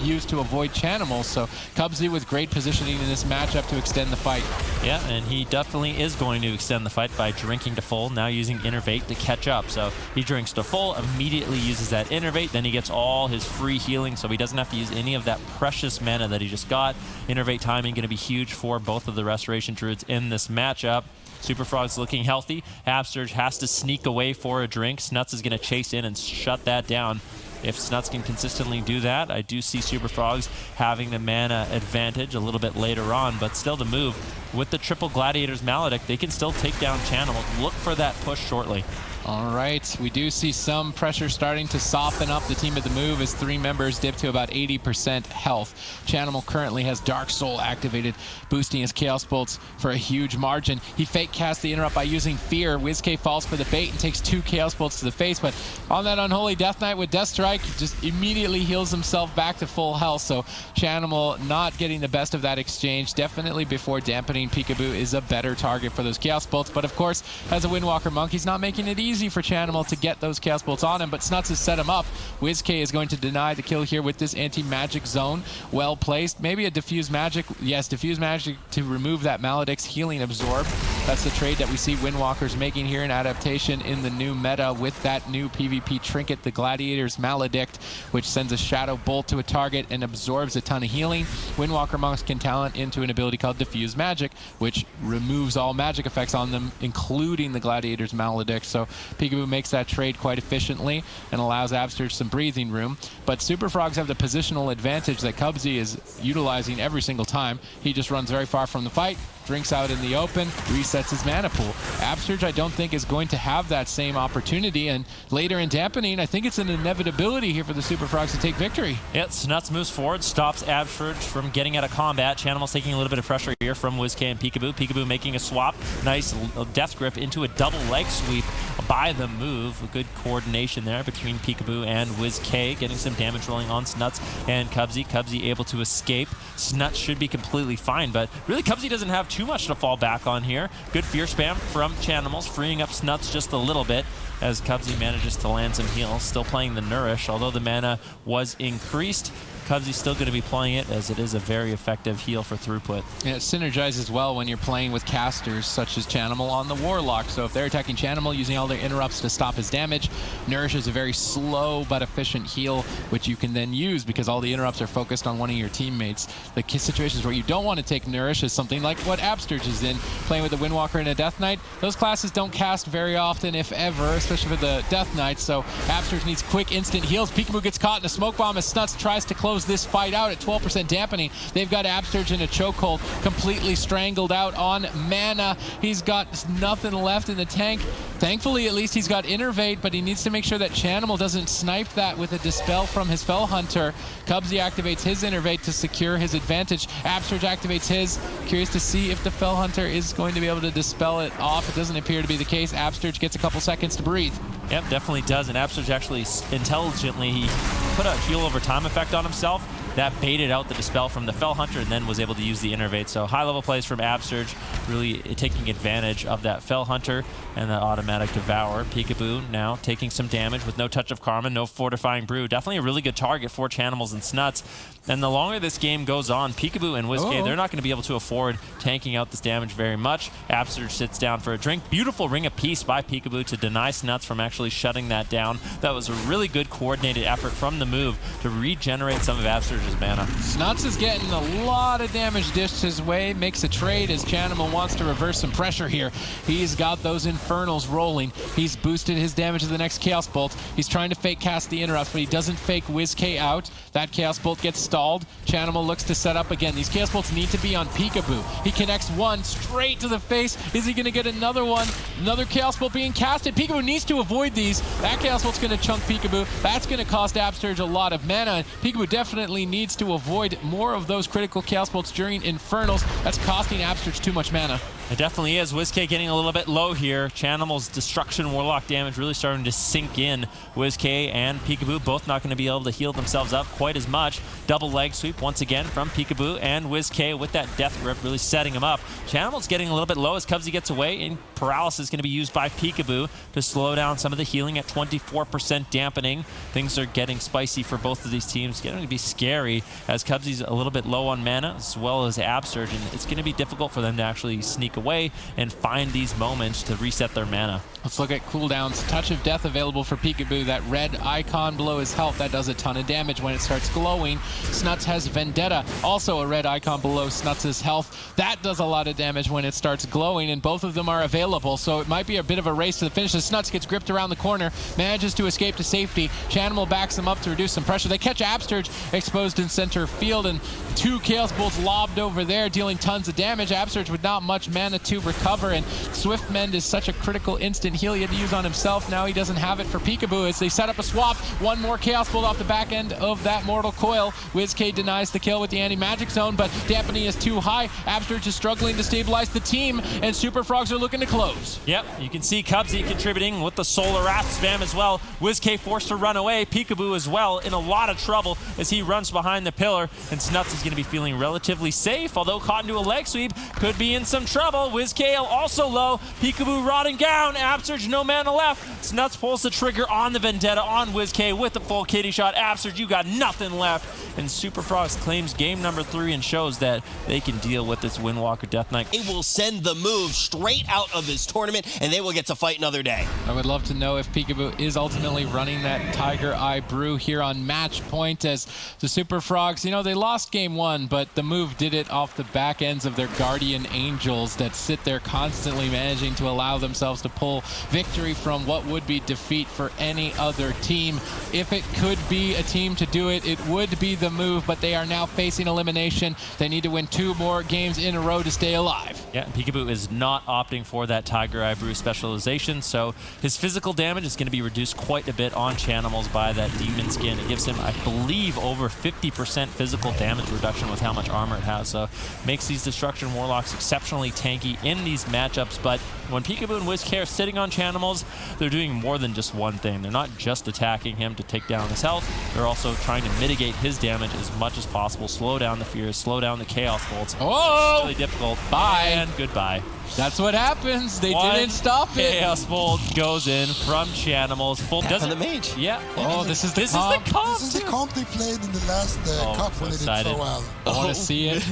use to avoid Chanimals. So Cubsy with great positioning in this matchup to extend the fight. Yeah, and he definitely is going to extend the fight by drinking to full, now using Innervate to catch up. So he drinks to full, immediately uses that Innervate, then he gets all his free healing, so he doesn't have to use any of that precious mana that he just got. Innervate timing going to be huge for both of the Restoration Druids in this matchup. Superfrog's looking healthy. Absterge has to sneak away for a drink. Snuts is going to chase in and shut that down. If Snuts can consistently do that, I do see Superfrogs having the mana advantage a little bit later on, but still the move. With the triple Gladiator's Maledict, they can still take down Chanimal. Look for that push shortly. All right, we do see some pressure starting to soften up the team at the move as 3 members dip to about 80% health. Chanimal currently has Dark Soul activated, boosting his Chaos Bolts for a huge margin. He fake casts the interrupt by using Fear. WizK falls for the bait and takes 2 Chaos Bolts to the face, but on that Unholy Death Knight with Death Strike, just immediately heals himself back to full health. So Chanimal not getting the best of that exchange. Definitely before dampening, Peekaboo is a better target for those Chaos Bolts, but of course, as a Windwalker monk, he's not making it easy for Chanimal to get those Chaos Bolts on him, but Snuts has set him up. WizK is going to deny the kill here with this anti-magic zone. Well placed. Maybe a Diffuse Magic. Yes, Diffuse Magic to remove that Maledict's Healing Absorb. That's the trade that we see Windwalkers making here in Adaptation in the new meta with that new PvP trinket, the Gladiator's Maledict, which sends a Shadow Bolt to a target and absorbs a ton of healing. Windwalker monks can talent into an ability called Diffuse Magic, which removes all magic effects on them, including the Gladiator's Maledict. So Peekaboo makes that trade quite efficiently and allows Absterge some breathing room. But Superfrogs have the positional advantage that Cubsy is utilizing every single time. He just runs very far from the fight, drinks out in the open, resets his mana pool. Absterge, I don't think, is going to have that same opportunity, and later in Dampening, I think it's an inevitability here for the Superfrogs to take victory. Yeah, Snuts moves forward, stops Absterge from getting out of combat. Chanimal's taking a little bit of pressure here from WizK and Peekaboo. Peekaboo making a swap. Nice Death Grip into a double leg sweep by the move. Good coordination there between Peekaboo and WizK, getting some damage rolling on Snuts and Cubsy. Cubsy able to escape. Snuts should be completely fine, but really Cubsy doesn't have too much to fall back on here. Good fear spam from Chanimals, freeing up Snuts just a little bit as Cubsy manages to land some heals. Still playing the Nourish, although the mana was increased. Cubsy's still going to be playing it as it is a very effective heal for throughput. Yeah, it synergizes well when you're playing with casters such as Chanimal on the Warlock. So if they're attacking Chanimal using all their interrupts to stop his damage, Nourish is a very slow but efficient heal, which you can then use because all the interrupts are focused on one of your teammates. The situations where you don't want to take Nourish is something like what Absterge is in, playing with a Windwalker and a Death Knight. Those classes don't cast very often, if ever, especially for the Death Knight, so Absterge needs quick instant heals. Peekaboo gets caught in a smoke bomb as Snuts tries to close this fight out at 12% dampening. They've got Absterge in a chokehold, completely strangled out on mana. He's got nothing left in the tank. Thankfully, at least he's got Innervate, but he needs to make sure that Chanimal doesn't snipe that with a Dispel from his Fell Hunter. Cubsy activates his Innervate to secure his advantage. Absterge activates his. Curious to see if the Fell Hunter is going to be able to dispel it off. It doesn't appear to be the case. Absterge gets a couple seconds to breathe. Yep, definitely does, and Absterge actually intelligently, he put a heal over time effect on himself. That baited out the Dispel from the Fell Hunter and then was able to use the Innervate. So high-level plays from Absterge, really taking advantage of that Fell Hunter and that automatic Devour. Peekaboo now taking some damage with no Touch of Karma, no Fortifying Brew. Definitely a really good target for Chanimals and Snuts. And the longer this game goes on, Peekaboo and WizK, they're not going to be able to afford tanking out this damage very much. Absterge sits down for a drink. Beautiful Ring of Peace by Peekaboo to deny Snuts from actually shutting that down. That was a really good coordinated effort from the move to regenerate some of Absterge's his mana. Snuts is getting a lot of damage dished his way, makes a trade as Chanimal wants to reverse some pressure here. He's got those Infernals rolling. He's boosted his damage to the next Chaos Bolt. He's trying to fake cast the interrupt, but he doesn't fake WizK out. That Chaos Bolt gets stalled. Chanimal looks to set up again. These Chaos Bolts need to be on Peekaboo. He connects one straight to the face. Is he going to get another one? Another Chaos Bolt being casted. Peekaboo needs to avoid these. That Chaos Bolt's going to chunk Peekaboo. That's going to cost Absterge a lot of mana. Peekaboo definitely needs to avoid more of those critical Chaos Bolts during Infernals. That's costing Absterge too much mana. It definitely is. WizK getting a little bit low here. Chanimal's Destruction Warlock damage really starting to sink in. WizK and Peekaboo both not going to be able to heal themselves up quite as much. Double leg sweep once again from Peekaboo and WizK with that Death Grip really setting him up. Chanimal's getting a little bit low as Cubsy gets away, and Paralysis is going to be used by Peekaboo to slow down some of the healing at 24% dampening. Things are getting spicy for both of these teams. Getting to be scary as Cubsy's a little bit low on mana as well as Absterge, and it's going to be difficult for them to actually sneak away and find these moments to reset their mana. Let's look at cooldowns. Touch of Death available for Peekaboo. That red icon below his health, that does a ton of damage when it starts glowing. Snuts has Vendetta, also a red icon below Snuts' health. That does a lot of damage when it starts glowing, and both of them are available, so it might be a bit of a race to the finish. Snuts gets gripped around the corner, manages to escape to safety. Chanimal backs him up to reduce some pressure. They catch Absterge exposed in center field, and two Chaos Bolts lobbed over there, dealing tons of damage. Absterge with not much mana to recover, and Swift Mend is such a critical instant heal he had to use on himself. Now he doesn't have it for Peekaboo as they set up a swap. One more Chaos Bolt off the back end of that Mortal Coil. WizK denies the kill with the anti-magic zone, but Dampening is too high. Absterge is struggling to stabilize the team, and Super Frogs are looking to close. Yep, you can see Cubsy contributing with the Solar Wrath spam as well. WizK forced to run away. Peekaboo as well in a lot of trouble as he runs behind the pillar, and Snuts is going to be feeling relatively safe, although caught into a leg sweep, could be in some trouble. WizK also low. Peekaboo rotting down. Absterge no mana left. Snuts pulls the trigger on the Vendetta on WizK with the full kitty shot. Absterge, you got nothing left. And Super Frogs claims game number 3 and shows that they can deal with this Windwalker Death Knight. It will send the move straight out of this tournament, and they will get to fight another day. I would love to know if Peekaboo is ultimately running that Tiger Eye Brew here on match point, as the Super Frogs, you know, they lost game 1, but the move did it off the back ends of their Guardian Angels that sit there constantly managing to allow themselves to pull victory from what would be defeat for any other team. If it could be a team to do it, it would be the move, but they are now facing elimination. They need to win 2 more games in a row to stay alive. Yeah, Peekaboo is not opting for that Tiger Eye Brew specialization, so his physical damage is going to be reduced quite a bit on Chanimals by that Demon Skin. It gives him, I believe, over 50% physical damage reduction with how much armor it has, so makes these Destruction Warlocks exceptionally tanky in these matchups. But when Peekaboo and WizK are sitting on Chanimals, they're doing more than just one thing. They're not just attacking him to take down his health, they're also trying to mitigate his damage as much as possible, slow down the fears, slow down the Chaos Bolts. Oh! It's really difficult. Bye. And goodbye. That's what happens. They didn't stop it. Chaos Bolt goes in from Chanimals. Full Death on the Mage. Yeah. Oh, this is the This comp. is the comp. This is the comp they played in the last cup so when they did excited. so well. I want to see it.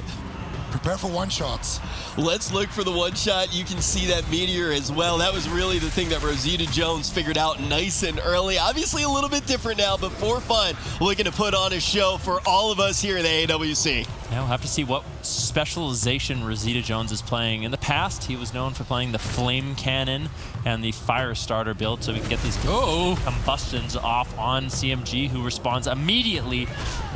Prepare for one-shots. Let's look for the one-shot. You can see that Meteor as well. That was really the thing that Rosita Jones figured out nice and early. Obviously a little bit different now, but for fun, looking to put on a show for all of us here in the AWC. Now we'll have to see what specialization Rosita Jones is playing. In the past, he was known for playing the Flame Cannon and the Fire Starter build, so we can get these combustions off on CMG, who responds immediately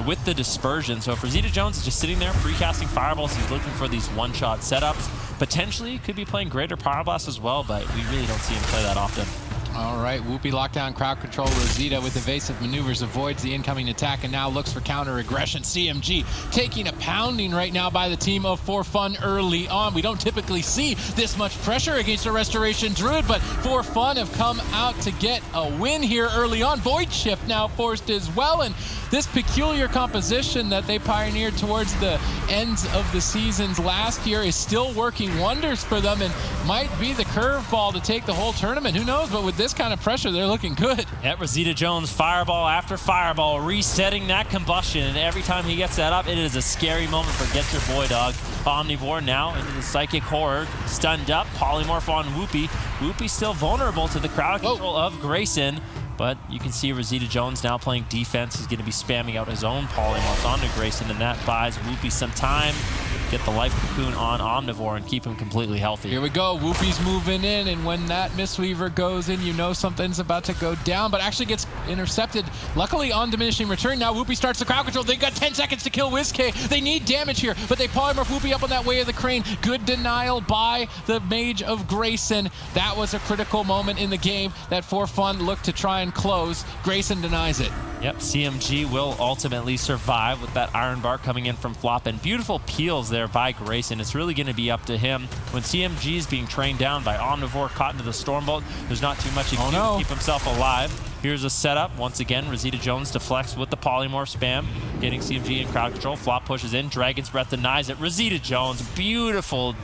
with the Dispersion. So if Rosita Jones is just sitting there free-casting Fireballs, he's looking for these one-shot setups. Potentially could be playing Greater Power Blast as well, but we really don't see him play that often. All right, Whoopie lockdown crowd control. Rosita with evasive maneuvers avoids the incoming attack and now looks for counter aggression. CMG taking a pounding right now by the team of For Fun early on. We don't typically see this much pressure against a Restoration Druid, but For Fun have come out to get a win here early on. Void Shift now forced as well, and this peculiar composition that they pioneered towards the ends of the seasons last year is still working wonders for them and might be the curveball to take the whole tournament. Who knows, but with this kind of pressure, they're looking good. Yeah, Rosita Jones, fireball after fireball, resetting that combustion, and every time he gets that up, it is a scary moment for Getchur Boy Dog. Omnivore now into the Psychic Horror, stunned up, polymorph on Whoopie. Whoopie still vulnerable to the crowd control of Grayson. But you can see Rosita Jones now playing defense. He's going to be spamming out his own polymorphs onto Grayson, and that buys Whoopie some time. Get the life cocoon on Omnivore and keep him completely healthy. Here we go. Whoopie's moving in, and when that Mistweaver goes in, you know something's about to go down, but actually gets intercepted. Luckily on diminishing return. Now Whoopie starts the crowd control. They got 10 seconds to kill WizK. They need damage here, but they polymorph Whoopie up on that way of the crane. Good denial by the Mage of Grayson. That was a critical moment in the game that For Fun looked to try and close. Grayson denies it. Yep, CMG will ultimately survive with that Iron Bar coming in from Flop, and beautiful peels there by Grayson. It's really going to be up to him. When CMG is being trained down by Omnivore, caught into the Stormbolt, there's not too much he can do to keep himself alive. Here's a setup. Once again, Rosita Jones deflects with the polymorph spam, getting CMG in crowd control. Flop pushes in. Dragon's Breath denies it. Rosita Jones, beautiful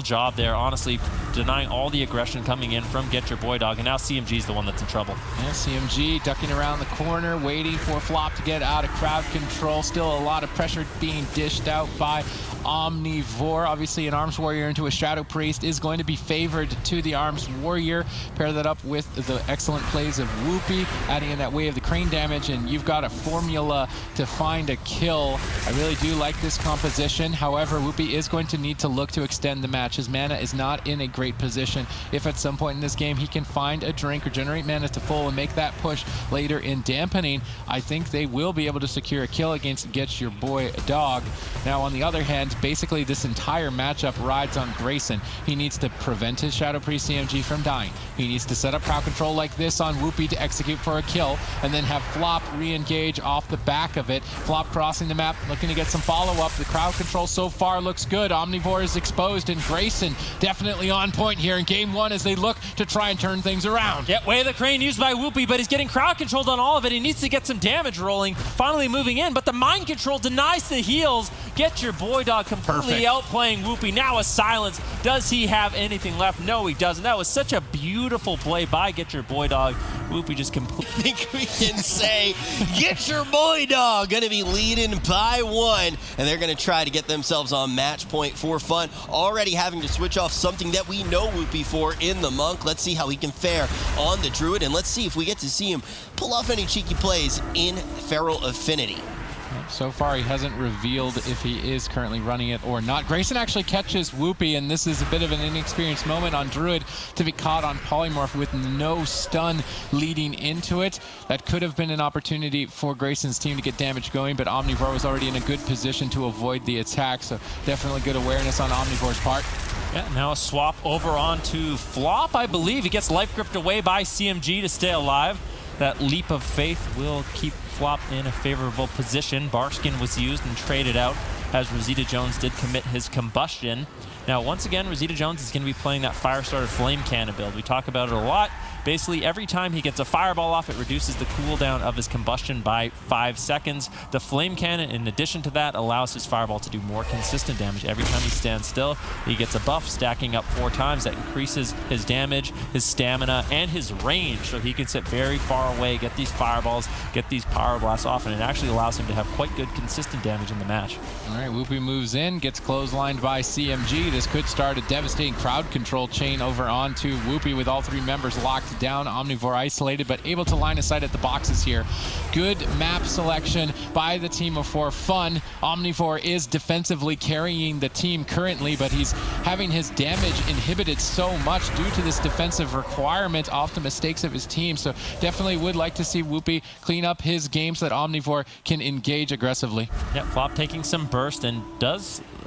job there, honestly, denying all the aggression coming in from Getchur Boy Dog, and now CMG's the one that's in trouble. Yeah, CMG ducking around the corner, waiting for Flop to get out of crowd control. Still a lot of pressure being dished out by Omnivore. Obviously, an Arms Warrior into a Shadow Priest is going to be favored to the Arms Warrior. Pair that up with the excellent plays of Whoopie, adding in that way of the crane damage, and you've got a formula to find a kill. I really do like this composition. However, Whoopie is going to need to look to extend the match. His mana is not in a great position. If at some point in this game he can find a drink or generate mana to full and make that push later in Dampening, I think they will be able to secure a kill against Getchur Boy Dog. Now, on the other hand, basically this entire matchup rides on Grayson. He needs to prevent his Shadow Priest CMG from dying. He needs to set up crowd control like this on Whoopie to execute for a kill, and then have Flop re-engage off the back of it. Flop crossing the map, looking to get some follow-up. The crowd control so far looks good. Omnivore is exposed, and Grayson definitely on point here in game one as they look to try and turn things around. Yeah, way of the crane used by Whoopie, but he's getting crowd controlled on all of it. He needs to get some damage rolling, finally moving in, but the mind control denies the heals. Getchur Boy Dog completely outplaying Whoopie. Now a silence. Does he have anything left? No, he doesn't. That was such a beautiful play by Getchur Boy Dog. Whoopie just completely... I think we can say Getchur Boy Dog going to be leading by one, and they're going to try to get themselves on match point For Fun. Already having to switch off something that we know Whoopie for in the Monk. Let's see how he can fare on the Druid, and let's see if we get to see him pull off any cheeky plays in Feral Affinity. So far, he hasn't revealed if he is currently running it or not. Grayson actually catches Whoopie, and this is a bit of an inexperienced moment on Druid to be caught on Polymorph with no stun leading into it. That could have been an opportunity for Grayson's team to get damage going, but Omnivore was already in a good position to avoid the attack, so definitely good awareness on Omnivore's part. Yeah, now a swap over onto Flop, I believe. He gets life gripped away by CMG to stay alive. That leap of faith will keep Flop in a favorable position. Barskin was used and traded out as Rosita Jones did commit his combustion. Now, once again, Rosita Jones is going to be playing that Firestarter Flame Cannon build. We talk about it a lot. Basically, every time he gets a fireball off, it reduces the cooldown of his combustion by 5 seconds. The Flame Cannon, in addition to that, allows his fireball to do more consistent damage. Every time he stands still, he gets a buff, stacking up 4 times. That increases his damage, his stamina, and his range, so he can sit very far away, get these fireballs, get these power blasts off, and it actually allows him to have quite good consistent damage in the match. All right, Whoopie moves in, gets clotheslined by CMG. This could start a devastating crowd control chain over onto Whoopie with all 3 members locked down. Omnivore isolated, but able to line of sight at the boxes here. Good map selection by the team of For Fun. Omnivore is defensively carrying the team currently, but he's having his damage inhibited so much due to this defensive requirement off the mistakes of his team. So definitely would like to see Whoopie clean up his game so that Omnivore can engage aggressively. Yeah, Flop taking some burst and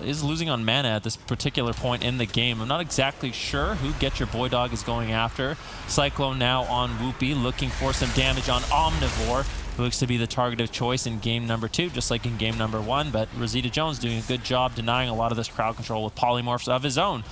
is losing on mana at this particular point in the game. I'm not exactly sure who Getchur Boy Dog is going after. Cyclone now on Whoopie, looking for some damage on Omnivore, who looks to be the target of choice in game number 2, just like in game number 1. But Rosita Jones doing a good job denying a lot of this crowd control with polymorphs of his own,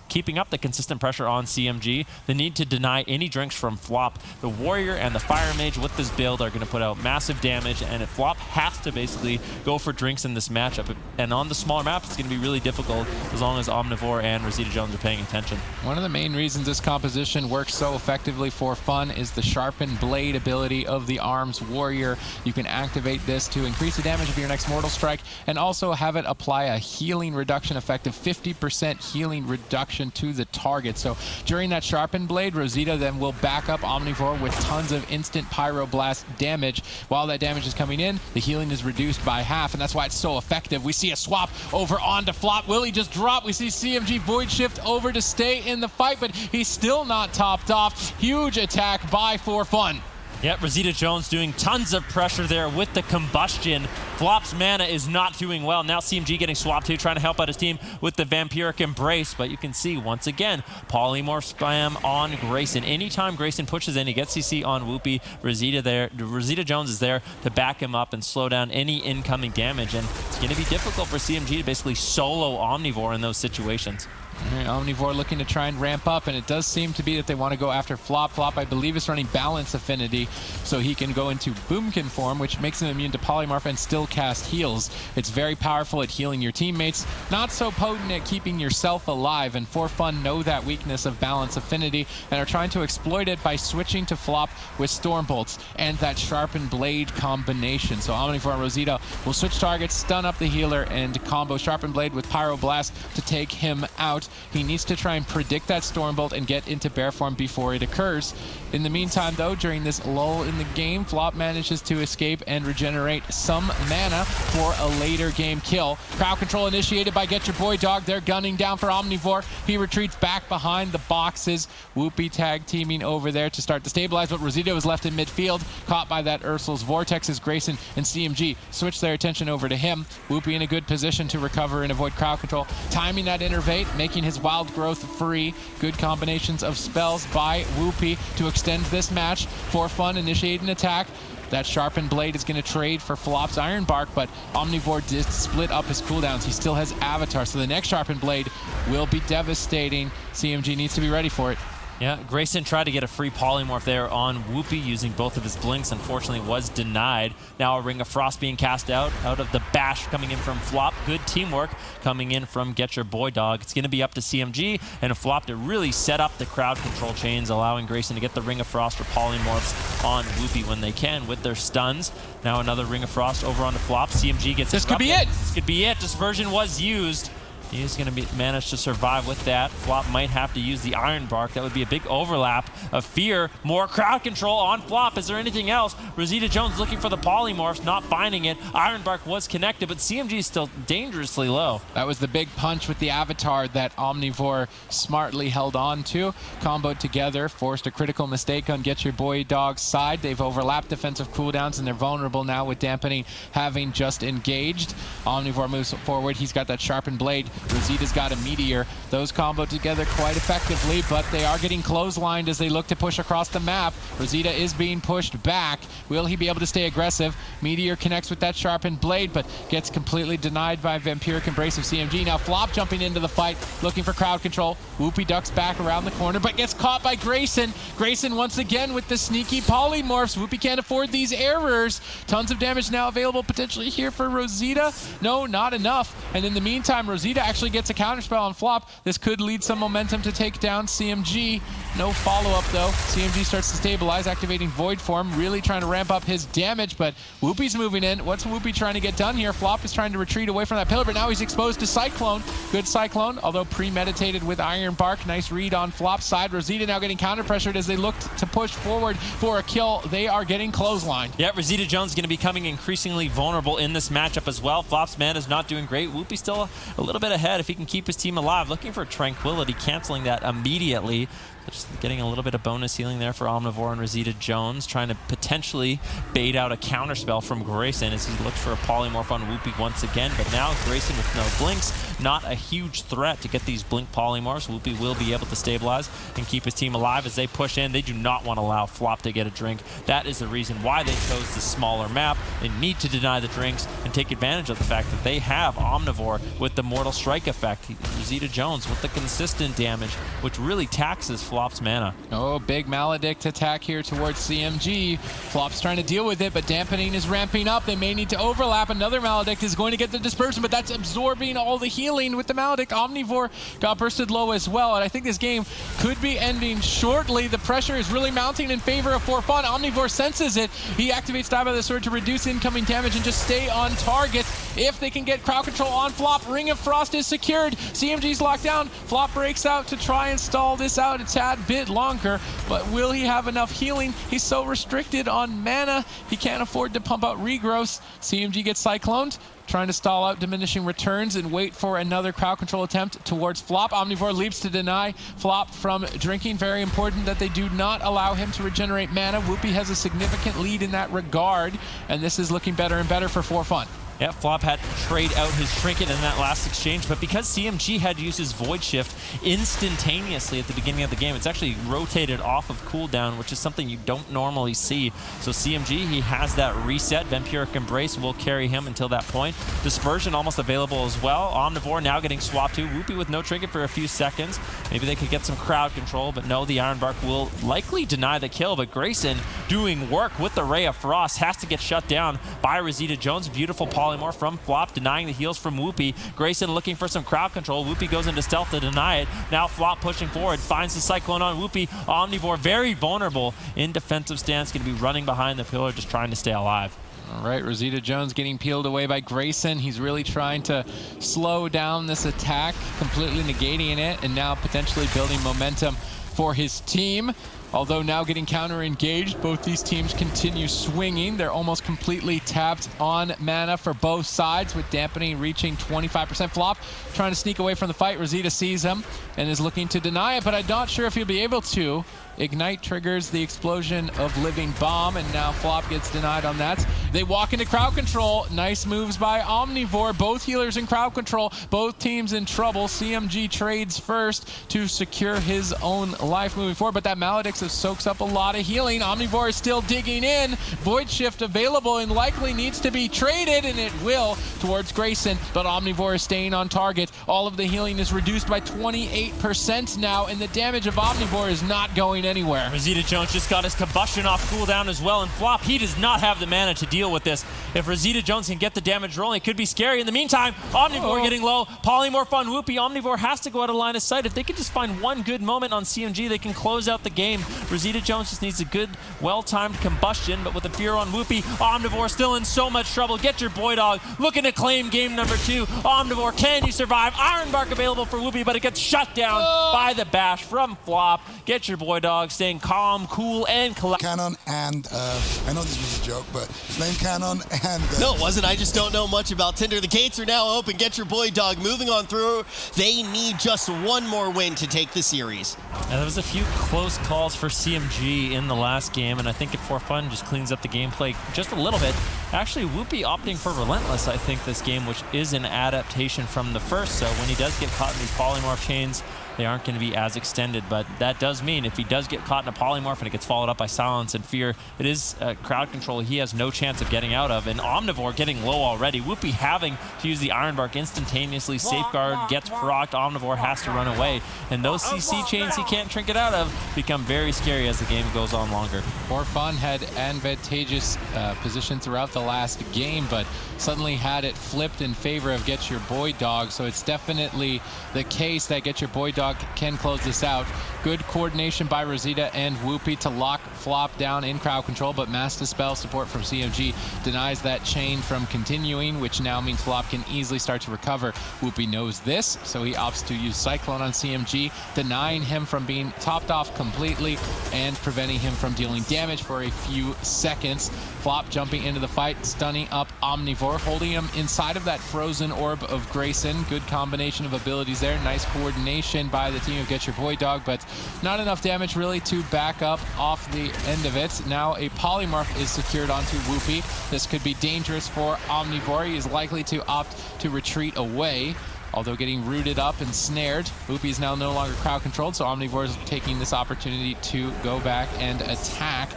keeping up the consistent pressure on CMG. The need to deny any drinks from Flop. The Warrior and the Fire Mage with this build are going to put out massive damage, and if Flop has to basically go for drinks in this matchup, and on the smaller maps, it's going to be really difficult as long as Omnivore and Rosita Jones are paying attention. One of the main reasons this composition works so effectively For Fun is the Sharpened Blade ability of the Arms Warrior. Warrior. You can activate this to increase the damage of your next Mortal Strike and also have it apply a healing reduction effect of 50% healing reduction to the target. So during that Sharpened Blade, Rosita then will back up Omnivore with tons of instant Pyroblast damage. While that damage is coming in, the healing is reduced by half, and that's why it's so effective. We see a swap over onto Flop. Will he just drop? We see CMG Void Shift over to stay in the fight, but he's still not topped off. Huge attack by For Fun. Yep, Rosita Jones doing tons of pressure there with the combustion. Flop's mana is not doing well. Now CMG getting swapped too, trying to help out his team with the Vampiric Embrace. But you can see, once again, Polymorph spam on Grayson. Anytime Grayson pushes in, he gets CC on Whoopi. Rosita Jones is there to back him up and slow down any incoming damage. And it's going to be difficult for CMG to basically solo Omnivore in those situations. Omnivore looking to try and ramp up, and it does seem to be that they want to go after Flop. Flop, I believe, is running Balance Affinity, so he can go into Boomkin form, which makes him immune to Polymorph and still cast heals. It's very powerful at healing your teammates, not so potent at keeping yourself alive, and For Fun know that weakness of Balance Affinity and are trying to exploit it by switching to Flop with Stormbolts and that Sharpened Blade combination. So Omnivore and Rosita will switch targets, stun up the healer, and combo Sharpened Blade with Pyroblast to take him out. He needs to try and predict that Stormbolt and get into bear form before it occurs. In the meantime, though, during this lull in the game, Flop manages to escape and regenerate some mana for a later game kill. Crowd control initiated by Getchur Boy Dog. They're gunning down for Omnivore. He retreats back behind the boxes. Whoopi tag teaming over there to start to stabilize, but Rosita was left in midfield, caught by that Ursul's Vortex as Grayson and CMG switch their attention over to him. Whoopi in a good position to recover and avoid crowd control, timing that Innervate, making his Wild Growth free. Good combinations of spells by Whoopi to extend this match. For Fun initiate an attack. That Sharpened Blade is going to trade for Flop's Iron Bark, but Omnivore did split up his cooldowns. He still has Avatar, so the next Sharpened Blade will be devastating. CMG needs to be ready for it. Yeah, Grayson tried to get a free Polymorph there on Whoopi using both of his blinks. Unfortunately, was denied. Now a Ring of Frost being cast out of the bash coming in from Flop. Good teamwork coming in from Getchur Boy Dog. It's going to be up to CMG and Flop to really set up the crowd control chains, allowing Grayson to get the Ring of Frost or Polymorphs on Whoopi when they can with their stuns. Now another Ring of Frost over onto Flop. CMG gets This could be it. This could be it. Dispersion was used. He's going to manage to survive with that. Flop might have to use the Iron Bark. That would be a big overlap of fear. More crowd control on Flop. Is there anything else? Rosita Jones looking for the Polymorphs, not finding it. Iron Bark was connected, but CMG is still dangerously low. That was the big punch with the Avatar that Omnivore smartly held on to. Comboed together, forced a critical mistake on Getchur Boy Dog's side. They've overlapped defensive cooldowns, and they're vulnerable now with Dampening having just engaged. Omnivore moves forward. He's got that Sharpened Blade. Rosita's got a Meteor. Those combo together quite effectively, but they are getting clotheslined as they look to push across the map. Rosita is being pushed back. Will he be able to stay aggressive? Meteor connects with that Sharpened Blade, but gets completely denied by Vampiric Embrace of CMG. Now Flop jumping into the fight, looking for crowd control. Whoopi ducks back around the corner, but gets caught by Grayson. Grayson once again with the sneaky Polymorphs. Whoopi can't afford these errors. Tons of damage now available potentially here for Rosita. No, not enough. And in the meantime, Rosita actually gets a counterspell on Flop. This could lead some momentum to take down CMG. No follow-up though. CMG starts to stabilize, activating Void Form, really trying to ramp up his damage, but Whoopi's moving in. What's Whoopi trying to get done here? Flop is trying to retreat away from that pillar, but now he's exposed to Cyclone. Good Cyclone, although premeditated with Iron Bark. Nice read on Flop's side. Rosita now getting counter-pressured as they look to push forward for a kill. They are getting clotheslined. Yeah, Rosita Jones is going to be becoming increasingly vulnerable in this matchup as well. Flop's man is not doing great. Whoopi still a little bit ahead if he can keep his team alive. Looking for Tranquility, canceling that immediately. Just getting a little bit of bonus healing there for Omnivore and Rosita Jones, trying to potentially bait out a counterspell from Grayson as he looks for a Polymorph on Whoopi once again. But now Grayson with no blinks, not a huge threat to get these blink Polymorphs. Whoopi will be able to stabilize and keep his team alive as they push in. They do not want to allow Flop to get a drink. That is the reason why they chose the smaller map. They need to deny the drinks and take advantage of the fact that they have Omnivore with the Mortal Strike effect. Rosita Jones with the consistent damage, which really taxes Flop Flop's mana. Oh, big Maledict attack here towards CMG. Flop's trying to deal with it, but Dampening is ramping up. They may need to overlap. Another Maledict is going to get the dispersion, but that's absorbing all the healing with the Maledict. Omnivore got bursted low as well, and I think this game could be ending shortly. The pressure is really mounting in favor of For Fun. Omnivore senses it. He activates Dive by the Sword to reduce incoming damage and just stay on target. If they can get crowd control on Flop, Ring of Frost is secured. CMG's locked down. Flop breaks out to try and stall this out a tad bit longer, but will he have enough healing? He's so restricted on mana, he can't afford to pump out regrowths. CMG gets cycloned, trying to stall out diminishing returns and wait for another crowd control attempt towards Flop. Omnivore leaps to deny Flop from drinking. Very important that they do not allow him to regenerate mana. Whoopi has a significant lead in that regard, and this is looking better and better for For Fun. Yeah, Flop had to trade out his Trinket in that last exchange, but because CMG had to use his Void Shift instantaneously at the beginning of the game, it's actually rotated off of cooldown, which is something you don't normally see. So CMG, he has that reset. Vampiric Embrace will carry him until that point. Dispersion almost available as well. Omnivore now getting swapped to. Whoopi with no Trinket for a few seconds. Maybe they could get some crowd control, but no, the Ironbark will likely deny the kill, but Grayson doing work with the Ray of Frost has to get shut down by Rosita Jones. Beautiful polymorph from Flop, denying the heals from Whoopi. Grayson looking for some crowd control. Whoopi goes into stealth to deny it. Now Flop pushing forward, finds the Cyclone on Whoopi. Omnivore very vulnerable in defensive stance, going to be running behind the pillar, just trying to stay alive. All right, Rosita Jones getting peeled away by Grayson. He's really trying to slow down this attack, completely negating it, and now potentially building momentum for his team. Although now getting counter-engaged, both these teams continue swinging. They're almost completely tapped on mana for both sides, with Dampening reaching 25%. Flop trying to sneak away from the fight. Rosita sees him and is looking to deny it, but I'm not sure if he'll be able to. Ignite triggers the explosion of Living Bomb, and now Flop gets denied on that. They walk into crowd control. Nice moves by Omnivore. Both healers in crowd control. Both teams in trouble. CMG trades first to secure his own life moving forward, but that Maledict soaks up a lot of healing. Omnivore is still digging in. Void Shift available and likely needs to be traded, and it will towards Grayson, but Omnivore is staying on target. All of the healing is reduced by 28% now, and the damage of Omnivore is not going anywhere. Rosita Jones just got his combustion off cooldown as well, and Flop, he does not have the mana to deal with this. If Rosita Jones can get the damage rolling, it could be scary. In the meantime, Omnivore getting low. Polymorph on Whoopi. Omnivore has to go out of line of sight. If they could just find one good moment on CMG, they can close out the game. Rosita Jones just needs a good, well-timed combustion, but with the fear on Whoopi, Omnivore still in so much trouble. Getchur Boy Dog looking to claim game number 2. Omnivore, can you survive? Ironbark available for Whoopi, but it gets shut down by the bash from Flop. Getchur Boy Dog staying calm, cool, and collected. Cannon and, I know this was a joke, but Flame Cannon and... No, it wasn't. I just don't know much about Tinder. The gates are now open. Getchur Boy Dog moving on through. They need just one more win to take the series. And there was a few close calls for CMG in the last game, and I think if For Fun just cleans up the gameplay just a little bit. Actually, Whoopi opting for Relentless, I think, this game, which is an adaptation from the first, so when he does get caught in these polymorph chains, they aren't going to be as extended, but that does mean if he does get caught in a polymorph and it gets followed up by Silence and Fear, it is crowd control he has no chance of getting out of, and Omnivore getting low already. Whoopi having to use the Ironbark instantaneously, Safeguard gets procced, Omnivore has to run away, and those CC chains he can't trinket out of become very scary as the game goes on longer. For Fun had advantageous position throughout the last game, but suddenly had it flipped in favor of Getchur Boy Dog, so it's definitely the case that Getchur Boy Dog can close this out. Good coordination by Rosita and Whoopi to lock Flop down in crowd control, but Mass Dispel support from CMG denies that chain from continuing, which now means Flop can easily start to recover. Whoopi knows this, so he opts to use Cyclone on CMG, denying him from being topped off completely and preventing him from dealing damage for a few seconds. Flop jumping into the fight, stunning up Omnivore, holding him inside of that frozen orb of Grayson. Good combination of abilities there. Nice coordination by the team of Getchur Boy Dog, but not enough damage really to back up off the end of it. Now a polymorph is secured onto Whoopi. This could be dangerous for Omnivore. He is likely to opt to retreat away. although getting rooted up and snared. Whoopi is now no longer crowd controlled, so Omnivore is taking this opportunity to go back and attack.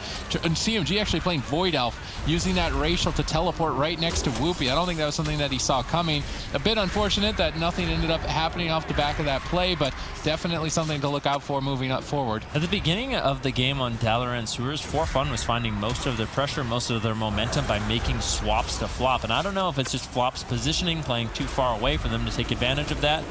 And CMG actually playing Void Elf, using that racial to teleport right next to Whoopi. I don't think that was something that he saw coming. A bit unfortunate that nothing ended up happening off the back of that play, but definitely something to look out for moving up forward. At the beginning of the game on Dalaran Sewers, For Fun was finding most of their pressure, most of their momentum by making swaps to Flop. And I don't know if it's just Flop's positioning, playing too far away for them to take advantage of that.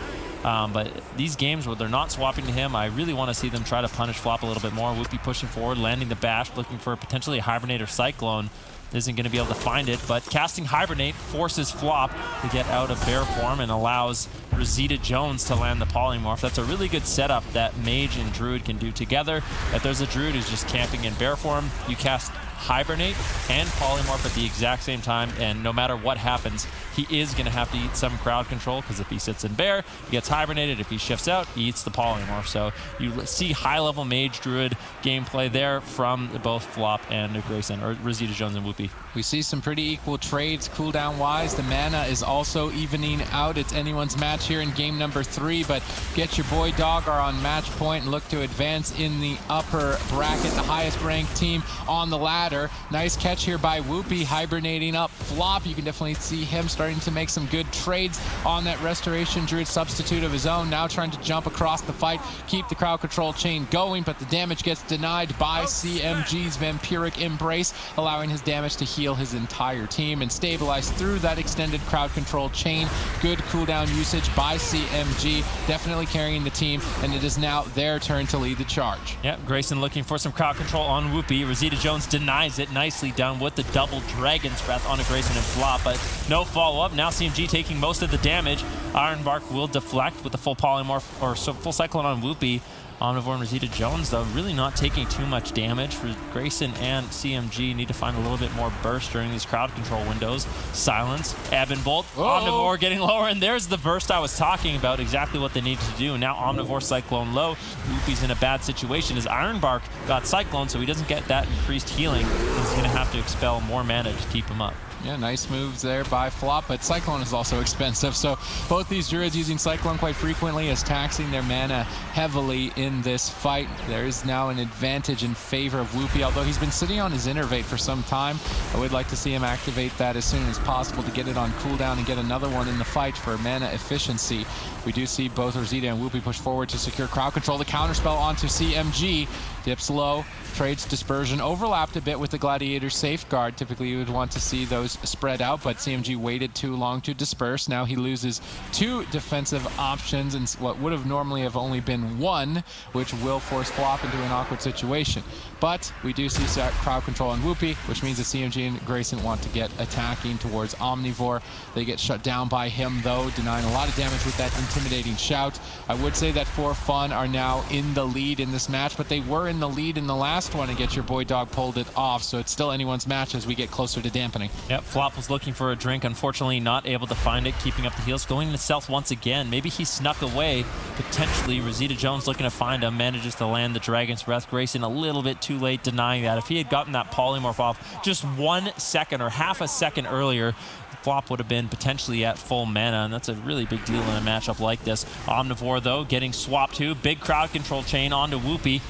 But these games where they're not swapping to him, I really want to see them try to punish Flop a little bit more. Whoopi pushing forward, landing the bash, looking for potentially a Hibernate or Cyclone. Isn't going to be able to find it, but casting Hibernate forces Flop to get out of bear form and allows Rosita Jones to land the Polymorph. That's a really good setup that Mage and Druid can do together. If there's a Druid who's just camping in bear form, you cast Hibernate and Polymorph at the exact same time, and no matter what happens, he is going to have to eat some crowd control, because if he sits in bear, he gets hibernated. If he shifts out, he eats the Polymorph. So you see high-level Mage Druid gameplay there from both Flop and Grayson, or Rosita Jones and Whoopi. We see some pretty equal trades cooldown-wise. The mana is also evening out. It's anyone's match here in game number 3, but Getchur Boy Dog are on match point and look to advance in the upper bracket, the highest-ranked team on the ladder. Nice catch here by Whoopi, hibernating up Flop. You can definitely see him starting to make some good trades on that Restoration Druid substitute of his own. Now trying to jump across the fight, keep the crowd control chain going, but the damage gets denied by CMG's Vampiric Embrace, allowing his damage to heal his entire team and stabilize through that extended crowd control chain. Good cooldown usage by CMG, definitely carrying the team, and it is now their turn to lead the charge. Yep, Grayson looking for some crowd control on Whoopi. Rosita Jones denies it, nicely done with the double Dragon's Breath onto Grayson and Flop, but no follow-up. Now CMG taking most of the damage. Ironbark will deflect with the full Polymorph, or full Cyclone on Whoopi. Omnivore and Rosita Jones, though, really not taking too much damage. For Grayson and CMG need to find a little bit more burst during these crowd control windows. Silence, Ebb and Bolt, Omnivore getting lower, and there's the burst I was talking about, exactly what they needed to do. Now Omnivore Cyclone low. Whoopi's in a bad situation as Ironbark got Cyclone, so he doesn't get that increased healing. He's going to have to expel more mana to keep him up. Yeah, nice moves there by Flop, but Cyclone is also expensive, so both these Druids using Cyclone quite frequently as taxing their mana heavily in this fight. There is now an advantage in favor of Whoopi, although he's been sitting on his Innervate for some time. I would like to see him activate that as soon as possible to get it on cooldown and get another one in the fight for mana efficiency. We do see both Rosita and Whoopi push forward to secure crowd control. The counterspell onto CMG. Dips low, trades Dispersion, overlapped a bit with the Gladiator Safeguard. Typically you would want to see those spread out, but CMG waited too long to disperse. Now he loses 2 defensive options and what would have normally have only been 1, which will force Flop into an awkward situation. But we do see crowd control on Whoopi, which means that CMG and Grayson want to get attacking towards Omnivore. They get shut down by him, though, denying a lot of damage with that intimidating shout. I would say that For Fun are now in the lead in this match, but they were in the lead in the last one and Getchur Boy Dog pulled it off, so it's still anyone's match as we get closer to Dampening. Yep, Flop was looking for a drink, unfortunately not able to find it, keeping up the heals, going to stealth once again. Maybe he snuck away, potentially. Rosita Jones looking to find him, manages to land the Dragon's Breath. Grayson a little bit too late denying that. If he had gotten that Polymorph off just 1 second or half a second earlier, Flop would have been potentially at full mana, and that's a really big deal in a matchup like this. Omnivore, though, getting swapped to. Big crowd control chain onto Whoopi.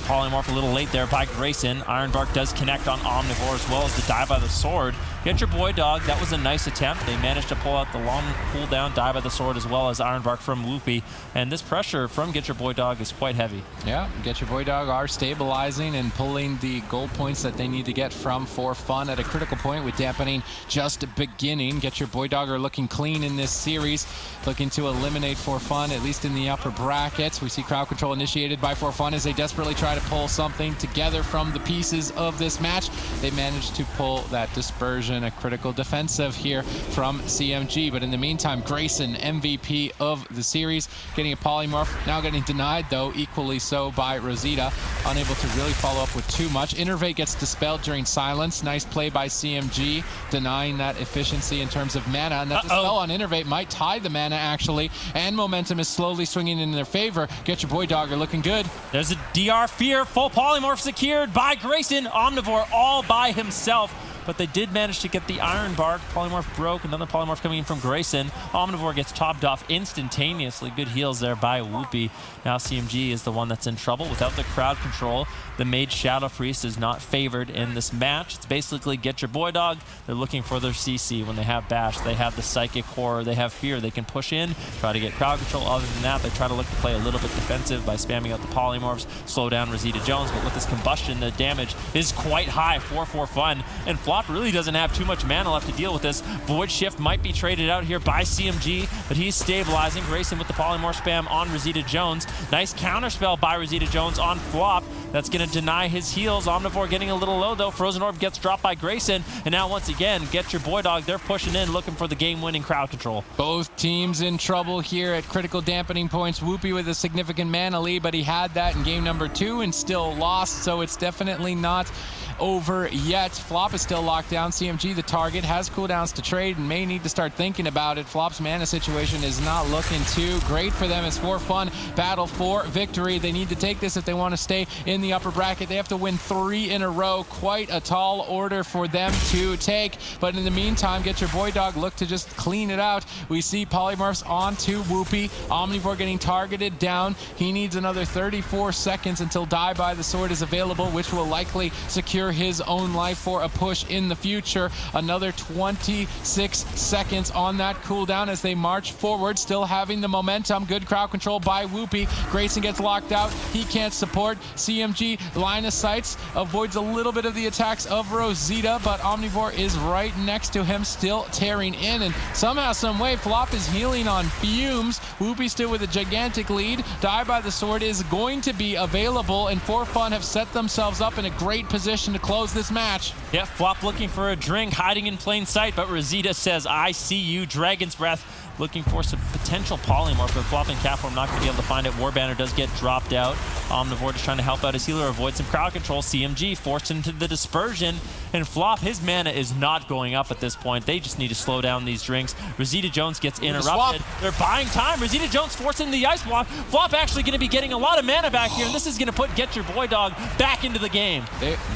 Polymorph a little late there by Grayson. Ironbark does connect on Omnivore as well as the die by the sword. Getchur Boy Dog, that was a nice attempt. They managed to pull out the long cooldown, die by the sword, as well as Ironbark from Whoopi. And this pressure from Getchur Boy Dog is quite heavy. Yeah, Getchur Boy Dog are stabilizing and pulling the gold points that they need to get from For Fun at a critical point with Dampening just beginning. Getchur Boy Dog are looking clean in this series, looking to eliminate For Fun, at least in the upper brackets. We see crowd control initiated by For Fun as they desperately try to pull something together from the pieces of this match. They managed to pull that Dispersion, a critical defensive here from CMG. But in the meantime, Grayson, MVP of the series, getting a Polymorph, now getting denied, though, equally so by Rosita, unable to really follow up with too much. Innervate gets dispelled during Silence. Nice play by CMG, denying that efficiency in terms of mana, and that dispel on Innervate might tie the mana, actually, and momentum is slowly swinging in their favor. Getchur Boy Dog are looking good. There's a DR Fear, full Polymorph secured by Grayson. Omnivore all by himself. but they did manage to get the Iron Bark. Polymorph broke, another Polymorph coming in from Grayson. Omnivore gets topped off instantaneously. Good heals there by Whoopi. Now CMG is the one that's in trouble. Without the crowd control, the Mage Shadow Priest is not favored in this match. It's basically Getchur Boy Dog. They're looking for their CC. When they have Bash, they have the Psychic Horror, they have Fear. They can push in, try to get crowd control. Other than that, they try to look to play a little bit defensive by spamming out the Polymorphs, slow down Rosita Jones. But with this combustion, the damage is quite high. 4-4 fun, and Flop really doesn't have too much mana left to deal with this. Void Shift might be traded out here by CMG, but he's stabilizing. Grayson with the Polymorph spam on Rosita Jones. Nice counterspell by Rosita Jones on Flop. That's going to deny his heals. Omnivore getting a little low, though. Frozen Orb gets dropped by Grayson. And now, once again, Getchur Boy Dog, they're pushing in, looking for the game-winning crowd control. Both teams in trouble here at critical dampening points. Whoopi with a significant mana lead, but he had that in game number 2 and still lost, so it's definitely not over yet. Flop is still locked down. CMG, the target, has cooldowns to trade and may need to start thinking about it. Flop's mana situation is not looking too great for them. It's for fun. Battle for victory. They need to take this if they want to stay in the upper bracket. They have to win 3 in a row. Quite a tall order for them to take. But in the meantime, Getchur Boy Dog look to just clean it out. We see Polymorphs onto Whoopi. Omnivore getting targeted down. He needs another 34 seconds until Die by the Sword is available, which will likely secure his own life for a push in the future. Another 26 seconds on that cooldown as they march forward, still having the momentum. Good crowd control by Whoopi. Grayson gets locked out. He can't support. CMG line of sights, avoids a little bit of the attacks of Rosita, but Omnivore is right next to him, still tearing in, and somehow, some way, Flop is healing on fumes. Whoopi still with a gigantic lead. Die by the Sword is going to be available, and For Fun have set themselves up in a great position to close this match. Yeah, Flop looking for a drink, hiding in plain sight, but Rosita says, I see you. Dragon's Breath looking for some potential polymorph, but Flop and Catform not going to be able to find it. Warbanner does get dropped out. Omnivore just trying to help out his healer, avoid some crowd control. CMG forced into the dispersion, and Flop, his mana is not going up at this point. They just need to slow down these drinks. Rosita Jones gets interrupted. They're buying time. Rosita Jones forcing the ice block. Flop actually going to be getting a lot of mana back here, and this is going to put Getchur Boy Dog back into the game.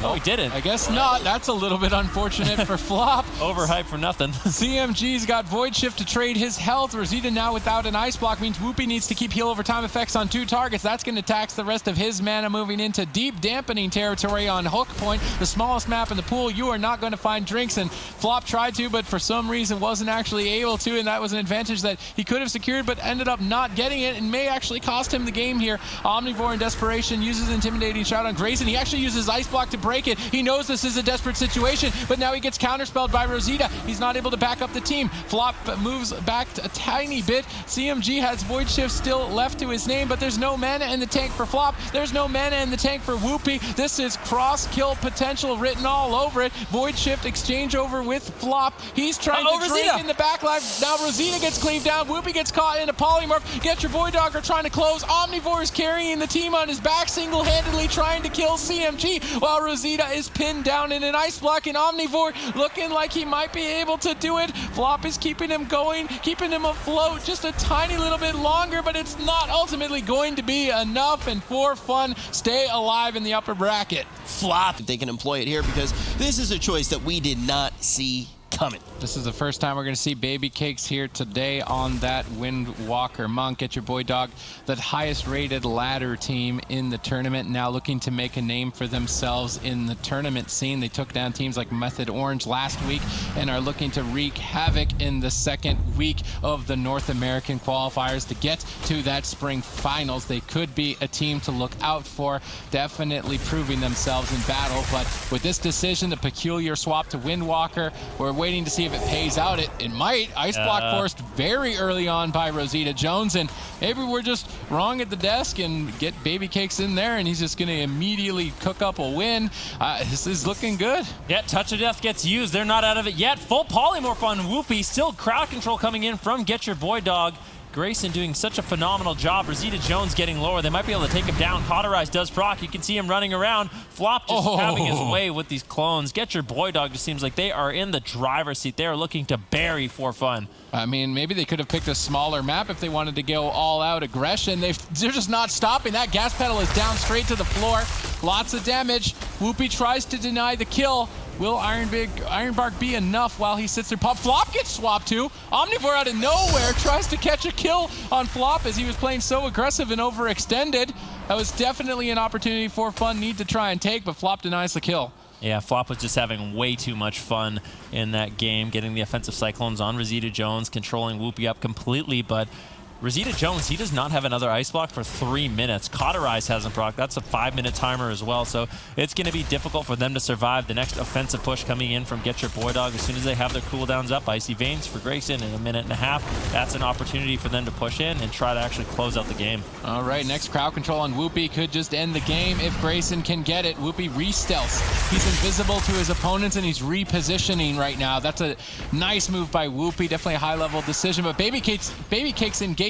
Oh, he didn't. I guess not. That's a little bit unfortunate for Flop. Overhyped for nothing. CMG's got Void Shift to trade his health. Rosita now without an ice block means Whoopi needs to keep heal over time effects on 2 targets. That's going to tax the rest of his mana, moving into deep dampening territory on Hook Point, the smallest map in the pool. You are not going to find drinks, and Flop tried to, but for some reason wasn't actually able to, and that was an advantage that he could have secured, but ended up not getting it, and may actually cost him the game here. Omnivore in desperation uses Intimidating Shout on Grayson. He actually uses Ice Block to break it. He knows this is a desperate situation, but now he gets counterspelled by Rosita. He's not able to back up the team. Flop moves back a tiny bit. CMG has Void Shift still left to his name, but there's no mana in the tank for Flop. There's no mana in the tank for Whoopi. This is cross-kill potential written all over it. Void Shift exchange over with Flop. He's trying to drink in the backline. Now Rosita gets cleaved down. Whoopi gets caught in a polymorph. Getchur Boy Dog are trying to close. Omnivore is carrying the team on his back, single-handedly trying to kill CMG, while Rosita is pinned down in an ice block, and Omnivore looking like he might be able to do it. Flop is keeping him going, keeping him afloat just a tiny little bit longer, but it's not ultimately going to be enough, and For Fun stay alive in the upper bracket. Flop, if they can employ it here, because this is a choice that we did not see coming. This is the first time we're going to see Baby Cakes here today on that Windwalker Monk. Getchur Boy Dog, the highest rated ladder team in the tournament, now looking to make a name for themselves in the tournament scene. They took down teams like Method Orange last week and are looking to wreak havoc in the second week of the North American qualifiers to get to that spring finals. They could be a team to look out for, definitely proving themselves in battle. But with this decision, the peculiar swap to Windwalker, we're waiting to see if it pays out. It might. Ice block forced very early on by Rosita Jones, and maybe we're just wrong at the desk and get Baby Cakes in there, and he's just going to immediately cook up a win. This is looking good. Yeah, Touch of Death gets used. They're not out of it yet. Full polymorph on Whoopi. Still crowd control coming in from Getchur Boy Dog. Grayson doing such a phenomenal job. Rosita Jones getting lower. They might be able to take him down. Cauterize does proc. You can see him running around. Flop just having his way with these clones. Getchur Boy Dog just seems like they are in the driver's seat. They are looking to bury For Fun. I mean, maybe they could have picked a smaller map if they wanted to go all-out aggression. They're just not stopping. That gas pedal is down straight to the floor. Lots of damage. Whoopi tries to deny the kill. Will Ironbark be enough while he sits there? Flop gets swapped too. Omnivore out of nowhere tries to catch a kill on Flop as he was playing so aggressive and overextended. That was definitely an opportunity for Fun need to try and take, but Flop denies the kill. Yeah, Flop was just having way too much fun in that game, getting the offensive Cyclones on Rosita Jones, controlling Whoopi up completely, but Rosita Jones, he does not have another Ice Block for 3 minutes. Cauterize hasn't proc. That's a 5-minute timer as well, so it's going to be difficult for them to survive the next offensive push coming in from Getchur Boy Dog. As soon as they have their cooldowns up, Icy Veins for Grayson in 1.5 minutes, that's an opportunity for them to push in and try to actually close out the game. All right, next crowd control on Whoopi could just end the game if Grayson can get it. Whoopi re-stealths. He's invisible to his opponents and he's repositioning right now. That's a nice move by Whoopi, definitely a high-level decision, but Baby Cakes engages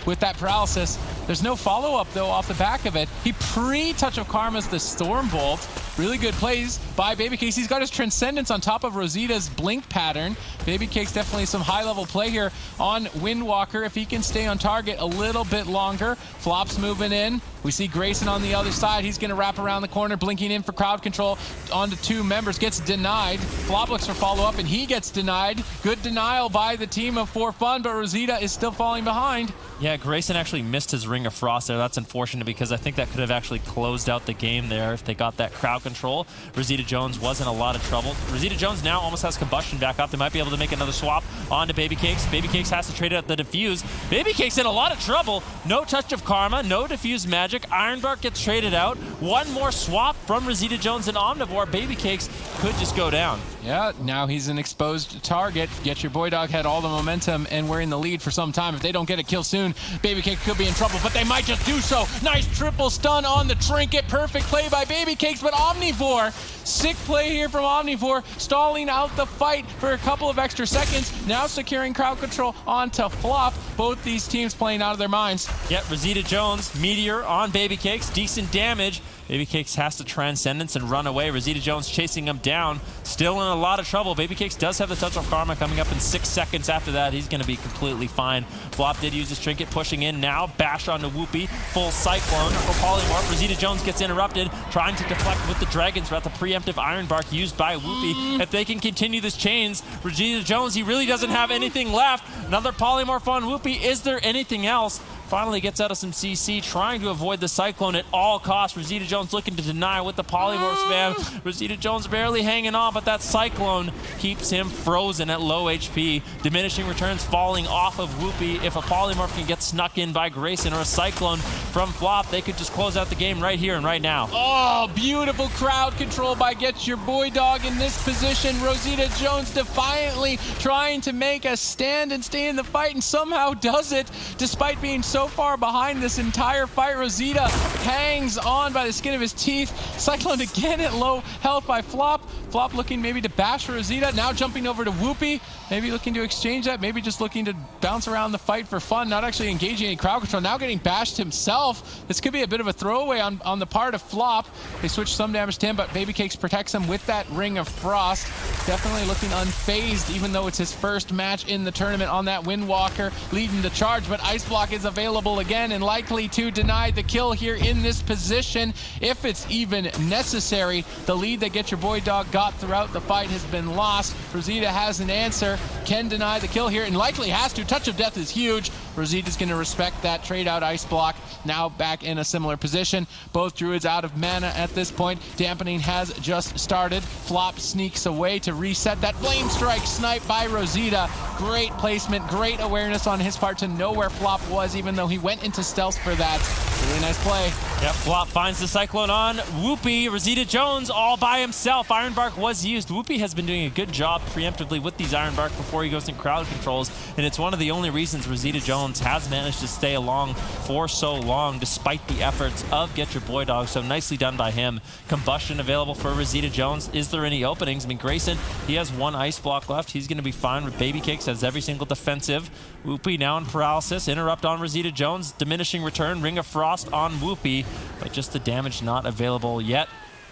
with that paralysis. There's no follow-up though off the back of it. He pre-touch of Karma's the Stormbolt. Really good plays by Baby Cakes. He's got his Transcendence on top of Rosita's Blink pattern. Baby Cakes definitely some high-level play here on Windwalker. If he can stay on target a little bit longer. Flop's moving in. We see Grayson on the other side. He's going to wrap around the corner, blinking in for crowd control onto 2 members. Gets denied. Flop looks for follow-up, and he gets denied. Good denial by the team of For Fun, but Rosita is still falling behind. Yeah, Grayson actually missed his Ring of Frost there. That's unfortunate because I think that could have actually closed out the game there if they got that crowd control. Rosita Jones was in a lot of trouble. Rosita Jones now almost has Combustion back up. They might be able to make another swap onto Baby Cakes. Baby Cakes has to trade out the Diffuse. Baby Cakes in a lot of trouble. No touch of Karma, no Diffuse Magic. Ironbark gets traded out. One more swap from Rosita Jones and Omnivore. Baby Cakes could just go down. Yeah, now he's an exposed target. Getchur Boy Dog had all the momentum and we're in the lead for some time. If they don't get a kill soon, Baby Cakes could be in trouble, but they might just do so. Nice triple stun on the Trinket. Perfect play by Baby Cakes, but Omnivore, sick play here from Omnivore, stalling out the fight for a couple of extra seconds. Now securing crowd control onto Flop. Both these teams playing out of their minds. Yep, Rosita Jones, Meteor on Baby Cakes, decent damage. Baby Cakes has to Transcendence and run away. Rosita Jones chasing him down. Still in a lot of trouble. Baby Cakes does have the Touch of Karma coming up in 6 seconds after that. He's going to be completely fine. Flop did use his Trinket, pushing in now. Bash onto Whoopi. Full Cyclone for Polymorph. Rosita Jones gets interrupted, trying to deflect with the Dragons throughout the preemptive Ironbark used by Whoopi. If they can continue this chains, Rosita Jones, he really doesn't have anything left. Another Polymorph on Whoopi. Is there anything else? Finally gets out of some CC, trying to avoid the Cyclone at all costs. Rosita Jones looking to deny with the Polymorph spam. Rosita Jones barely hanging on, but that Cyclone keeps him frozen at low HP. Diminishing returns falling off of Whoopi. If a Polymorph can get snuck in by Grayson or a Cyclone from Flop, they could just close out the game right here and right now. Oh, beautiful crowd control by Getchur Boy Dog in this position. Rosita Jones defiantly trying to make a stand and stay in the fight, and somehow does it despite being so far behind this entire fight. Rosita hangs on by the skin of his teeth. Cyclone again at low health by Flop. Flop looking maybe to bash Rosita. Now jumping over to Whoopi. Maybe looking to exchange that. Maybe just looking to bounce around the fight for fun. Not actually engaging in crowd control. Now getting bashed himself. This could be a bit of a throwaway on the part of Flop. They switch some damage to him, but Baby Cakes protects him with that Ring of Frost. Definitely looking unfazed, even though it's his first match in the tournament on that Windwalker, leading the charge. But Ice Block is available again and likely to deny the kill here in this position, if it's even necessary. The lead that Getchur Boy Dog got throughout the fight has been lost. Rosita has an answer, can deny the kill here, and likely has to. Touch of Death is huge. Rosita's going to respect that, trade out Ice Block. Now back in a similar position. Both Druids out of mana at this point. Dampening has just started. Flop sneaks away to reset that Flame Strike snipe by Rosita. Great placement, great awareness on his part to know where Flop was, even though he went into stealth for that. Really nice play. Yep, Flop finds the Cyclone on Whoopi. Rosita Jones all by himself. Ironbark was used. Whoopi has been doing a good job preemptively with these Ironbark before he goes in crowd controls, and it's one of the only reasons Rosita Jones has managed to stay along for so long despite the efforts of Getchur Boy Dog, so nicely done by him. Combustion available for Rosita Jones. Is there any openings? I mean, Grayson, he has 1 Ice Block left. He's going to be fine with Baby Cakes, has every single defensive. Whoopi now in paralysis. Interrupt on Rosita Jones. Diminishing return. Ring of Frost on Whoopi, but just the damage not available yet.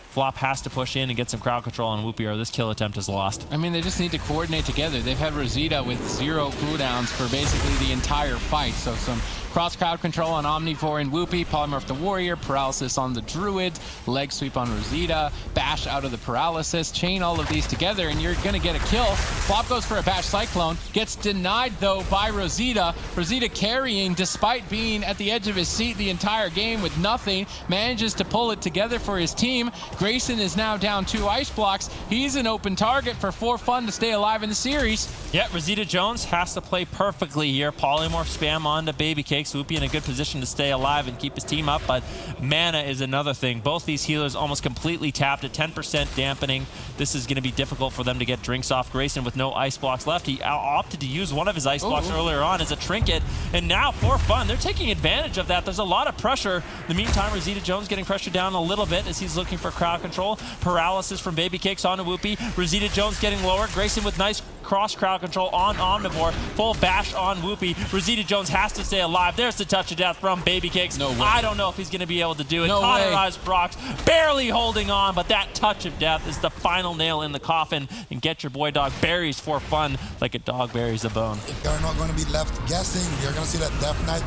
Flop has to push in and get some crowd control on Whoopi, or this kill attempt is lost. I mean, they just need to coordinate together. They've had Rosita with 0 cooldowns for basically the entire fight, so some Cross crowd control on Omnivore and Whoopie, polymorph the Warrior, paralysis on the Druid, leg sweep on Rosita, bash out of the paralysis, chain all of these together, and you're going to get a kill. Flop goes for a bash Cyclone, gets denied though by Rosita. Rosita carrying despite being at the edge of his seat the entire game with nothing, manages to pull it together for his team. Grayson is now down 2 ice blocks. He's an open target for fun to stay alive in the series. Yeah, Rosita Jones has to play perfectly here. Polymorph spam onto Baby Cakes. Whoopie in a good position to stay alive and keep his team up, but mana is another thing. Both these healers almost completely tapped at 10% dampening. This is going to be difficult for them to get drinks off. Grayson with no ice blocks left. He opted to use one of his ice blocks earlier on as a trinket, and now for fun, they're taking advantage of that. There's a lot of pressure. In the meantime, Rosita Jones getting pressured down a little bit as he's looking for crowd control. Paralysis from Baby Cakes onto Whoopie. Rosita Jones getting lower. Grayson with nice cross crowd control on Omnivore. Full bash on Whoopie. Rosita Jones has to stay alive. There's the touch of death from Baby Cakes. No way. I don't know if he's going to be able to do it. No way. Cauterized Brox barely holding on, but that touch of death is the final nail in the coffin. And Getchur Boy Dog buries for fun like a dog buries a bone. They're not going to be left guessing. You're going to see that Death Knight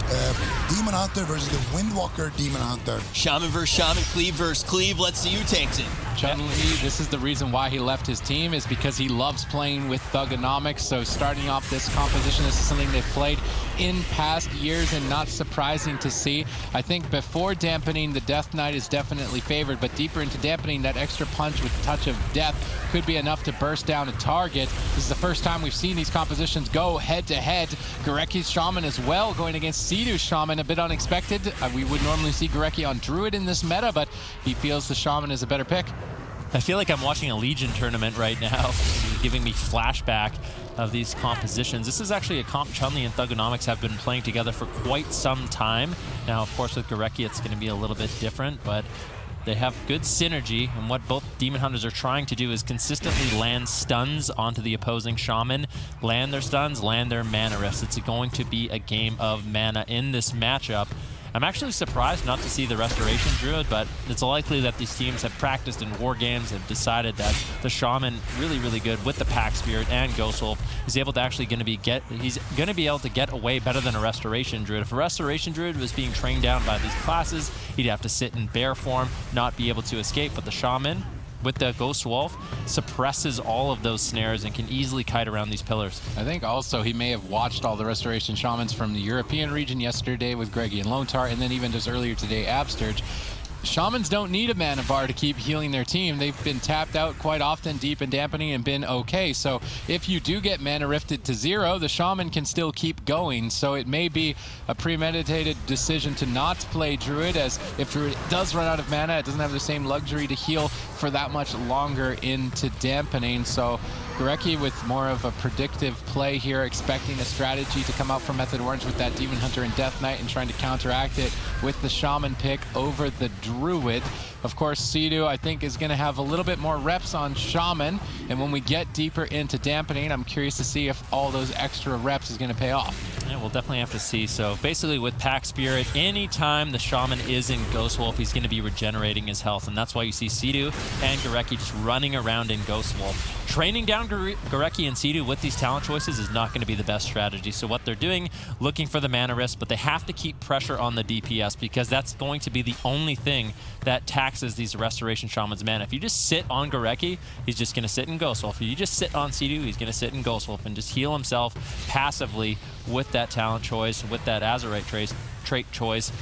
Demon Hunter versus the Windwalker Demon Hunter. Shaman versus Shaman, Cleave versus Cleave. Let's see who takes it. Chun-Li, this is the reason why he left his team, is because he loves playing with Thugonomics. So starting off this composition, this is something they've played in past years and not surprising to see. I think before Dampening, the Death Knight is definitely favored, but deeper into Dampening, that extra punch with touch of death could be enough to burst down a target. This is the first time we've seen these compositions go head-to-head. Goreki's Shaman as well, going against Sidu's Shaman, a bit unexpected. We would normally see Goreki on Druid in this meta, but he feels the Shaman is a better pick. I feel like I'm watching a Legion tournament right now, giving me flashback of these compositions. This is actually a comp Chun-Li and Thugonomics have been playing together for quite some time. Now, of course, with Goreki, it's going to be a little bit different, but they have good synergy, and what both Demon Hunters are trying to do is consistently land stuns onto the opposing Shaman, land their stuns, land their mana rifts. It's going to be a game of mana in this matchup. I'm actually surprised not to see the Restoration Druid, but it's likely that these teams have practiced in war games, have decided that the Shaman really, really good with the Pack Spirit and Ghost Wolf is able to actually he's going to be able to get away better than a Restoration Druid. If a Restoration Druid was being trained down by these classes, he'd have to sit in bear form, not be able to escape, but the Shaman with the Ghost Wolf suppresses all of those snares and can easily kite around these pillars. I think also he may have watched all the Restoration Shamans from the European region yesterday with Greggy and Lontar, and then even just earlier today, Absturge. Shamans don't need a mana bar to keep healing their team. They've been tapped out quite often deep in Dampening and been okay. So if you do get mana rifted to 0, the Shaman can still keep going. So it may be a premeditated decision to not play Druid, as if Druid does run out of mana, it doesn't have the same luxury to heal for that much longer into Dampening. So Goreki with more of a predictive play here, expecting a strategy to come out from Method Orange with that Demon Hunter and Death Knight and trying to counteract it with the Shaman pick over the Druid. Of course, Sidu, I think, is going to have a little bit more reps on Shaman, and when we get deeper into Dampening, I'm curious to see if all those extra reps is going to pay off. Yeah, we'll definitely have to see. So basically with Pack Spirit, anytime the Shaman is in Ghost Wolf, he's going to be regenerating his health, and that's why you see Sidu and Goreki just running around in Ghost Wolf. Training down Goreki and Sidu with these talent choices is not going to be the best strategy. So what they're doing, looking for the mana risk, but they have to keep pressure on the DPS, because that's going to be the only thing that taxes these Restoration Shamans' mana. If you just sit on Goreki, he's just going to sit in Ghost Wolf. If you just sit on Sidu, he's going to sit in Ghost Wolf and just heal himself passively with that talent choice, with that Azerite trait choice.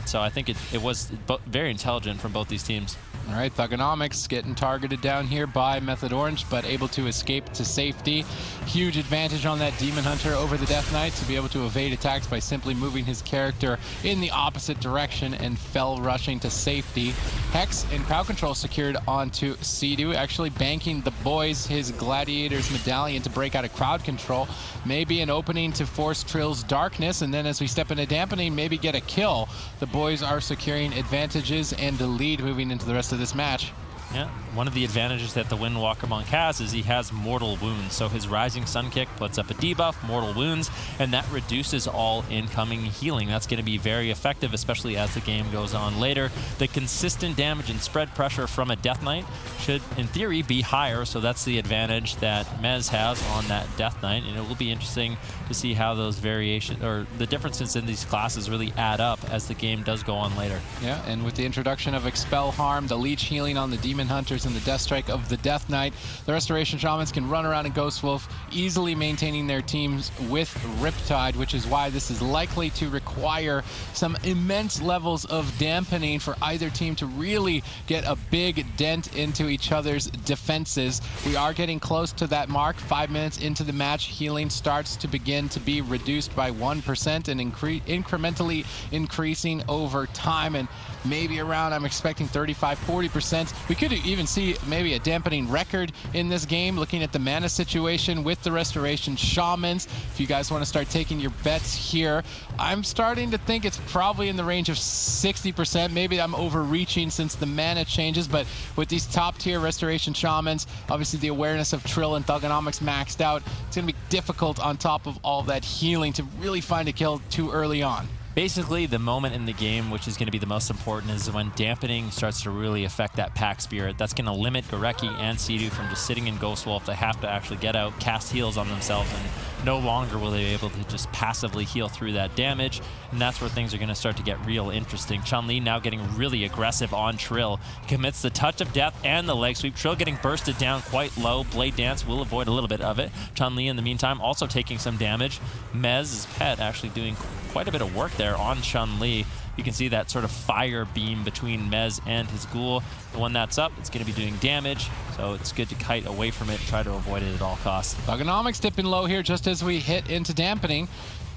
So I think it was very intelligent from both these teams. All right, Thugonomics getting targeted down here by Method Orange, but able to escape to safety. Huge advantage on that Demon Hunter over the Death Knight to be able to evade attacks by simply moving his character in the opposite direction and fell rushing to safety. Hex and crowd control secured onto Sidu, actually banking the boys his Gladiator's Medallion to break out of crowd control. Maybe an opening to force Trill's Darkness, and then as we step into Dampening, maybe get a kill. The boys are securing advantages and the lead moving into the rest of this match. Yeah, one of the advantages that the Windwalker Monk has is he has Mortal Wounds. So his Rising Sun Kick puts up a debuff, Mortal Wounds, and that reduces all incoming healing. That's going to be very effective, especially as the game goes on later. The consistent damage and spread pressure from a Death Knight should, in theory, be higher, so that's the advantage that Mez has on that Death Knight, and it will be interesting to see how those variations, or the differences in these classes really add up as the game does go on later. Yeah, and with the introduction of Expel Harm, the Leech Healing on the Demon Hunters, and the Death Strike of the Death Knight, the Restoration Shamans can run around in Ghost Wolf, easily maintaining their teams with Riptide, which is why this is likely to require some immense levels of dampening for either team to really get a big dent into each other's defenses. We are getting close to that mark. 5 minutes into the match, healing starts to begin to be reduced by 1% and incrementally increasing over time, and maybe around, I'm expecting 35-40%. We could even see maybe a dampening record in this game, looking at the mana situation with the Restoration Shamans. If you guys want to start taking your bets here, I'm starting to think it's probably in the range of 60%. Maybe I'm overreaching since the mana changes, but with these top tier Restoration Shamans, obviously the awareness of Trill and Thugonomics maxed out, it's going to be difficult on top of all that healing to really find a kill too early on. Basically, the moment in the game which is going to be the most important is when Dampening starts to really affect that pack spirit. That's going to limit Gorecki and Sea-Doo from just sitting in Ghost Wolf. They have to actually get out, cast heals on themselves, and no longer will they be able to just passively heal through that damage. And that's where things are going to start to get real interesting. Chun-Li now getting really aggressive on Trill. Commits the Touch of Death and the leg sweep. Trill getting bursted down quite low. Blade Dance will avoid a little bit of it. Chun-Li, in the meantime, also taking some damage. Mez's pet actually doing quite a bit of work there on Chun-Li. You can see that sort of fire beam between Mez and his ghoul. The one that's up, it's going to be doing damage, so it's good to kite away from it and try to avoid it at all costs. Thugonomics dipping low here just as we hit into Dampening.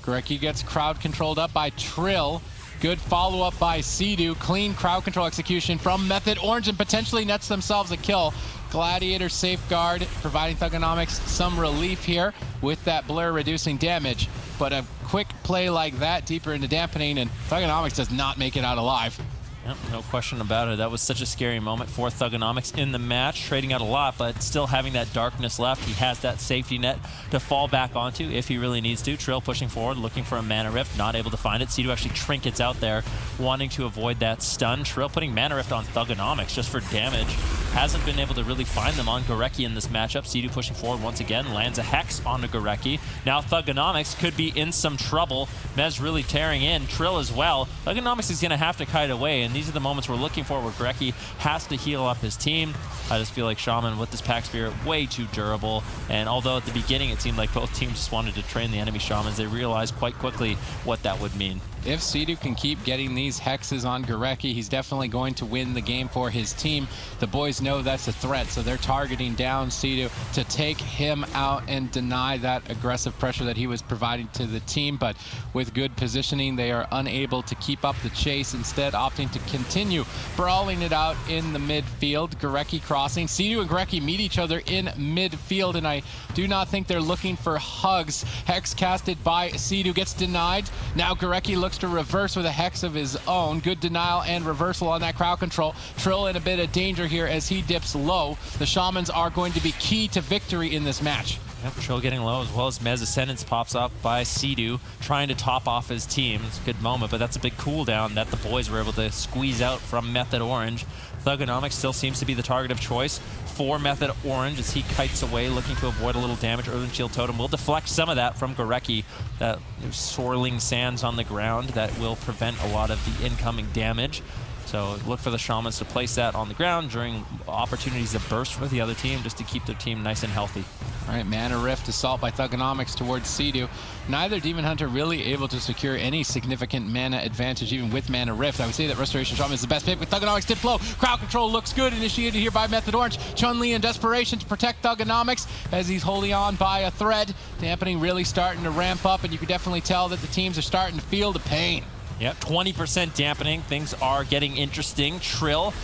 Gorecki gets crowd controlled up by Trill. Good follow-up by Sea-Doo. Clean crowd control execution from Method Orange and potentially nets themselves a kill. Gladiator Safeguard providing Thugonomics some relief here with that blur reducing damage. But a quick play like that deeper into Dampening, and Thugonomics does not make it out alive. Yep, no question about it. That was such a scary moment for Thugonomics in the match, trading out a lot, but still having that darkness left. He has that safety net to fall back onto if he really needs to. Trill pushing forward, looking for a Mana Rift, not able to find it. Sea-Doo actually trinkets out there, wanting to avoid that stun. Trill putting Mana Rift on Thugonomics just for damage. Hasn't been able to really find them on Gorecki in this matchup. Sea-Doo pushing forward once again, lands a Hex onto Gorecki. Now Thugonomics could be in some trouble. Mez really tearing in, Trill as well. Thugonomics is going to have to kite away, and these are the moments we're looking for where Gorecki has to heal up his team. I just feel like Shaman with this pack spirit way too durable, and although at the beginning it seemed like both teams just wanted to train the enemy Shamans, they realized quite quickly what that would mean. If Sea-Doo can keep getting these hexes on Gorecki, he's definitely going to win the game for his team. The boys know that's a threat, so they're targeting down Sea-Doo to take him out and deny that aggressive pressure that he was providing to the team. But with good positioning, they are unable to keep up the chase, instead opting to continue brawling it out in the midfield. Gorecki crossing. Sea-Doo and Gorecki meet each other in midfield, and I do not think they're looking for hugs. Hex casted by Sea-Doo gets denied. Now Gorecki looks to reverse with a Hex of his own. Good denial and reversal on that crowd control. Trill in a bit of danger here as he dips low. The Shamans are going to be key to victory in this match. Yep, Trill getting low as well as Mez Ascendance pops up by Sea-Doo, trying to top off his team. It's a good moment, but that's a big cooldown that the boys were able to squeeze out from Method Orange. Thugonomics still seems to be the target of choice for Method Orange as he kites away, looking to avoid a little damage. Earthen Shield Totem will deflect some of that from Gorecki. That swirling sands on the ground that will prevent a lot of the incoming damage. So look for the Shamans to place that on the ground during opportunities to burst for the other team, just to keep their team nice and healthy. All right, Mana Rift assault by Thugonomics towards Sea-Doo. Neither Demon Hunter really able to secure any significant mana advantage, even with Mana Rift. I would say that Restoration Shaman is the best pick, with Thugonomics dip low. Crowd control looks good, initiated here by Method Orange. Chun-Li in desperation to protect Thugonomics as he's holding on by a thread. Dampening really starting to ramp up, and you can definitely tell that the teams are starting to feel the pain. Yep, 20% dampening. Things are getting interesting. Trill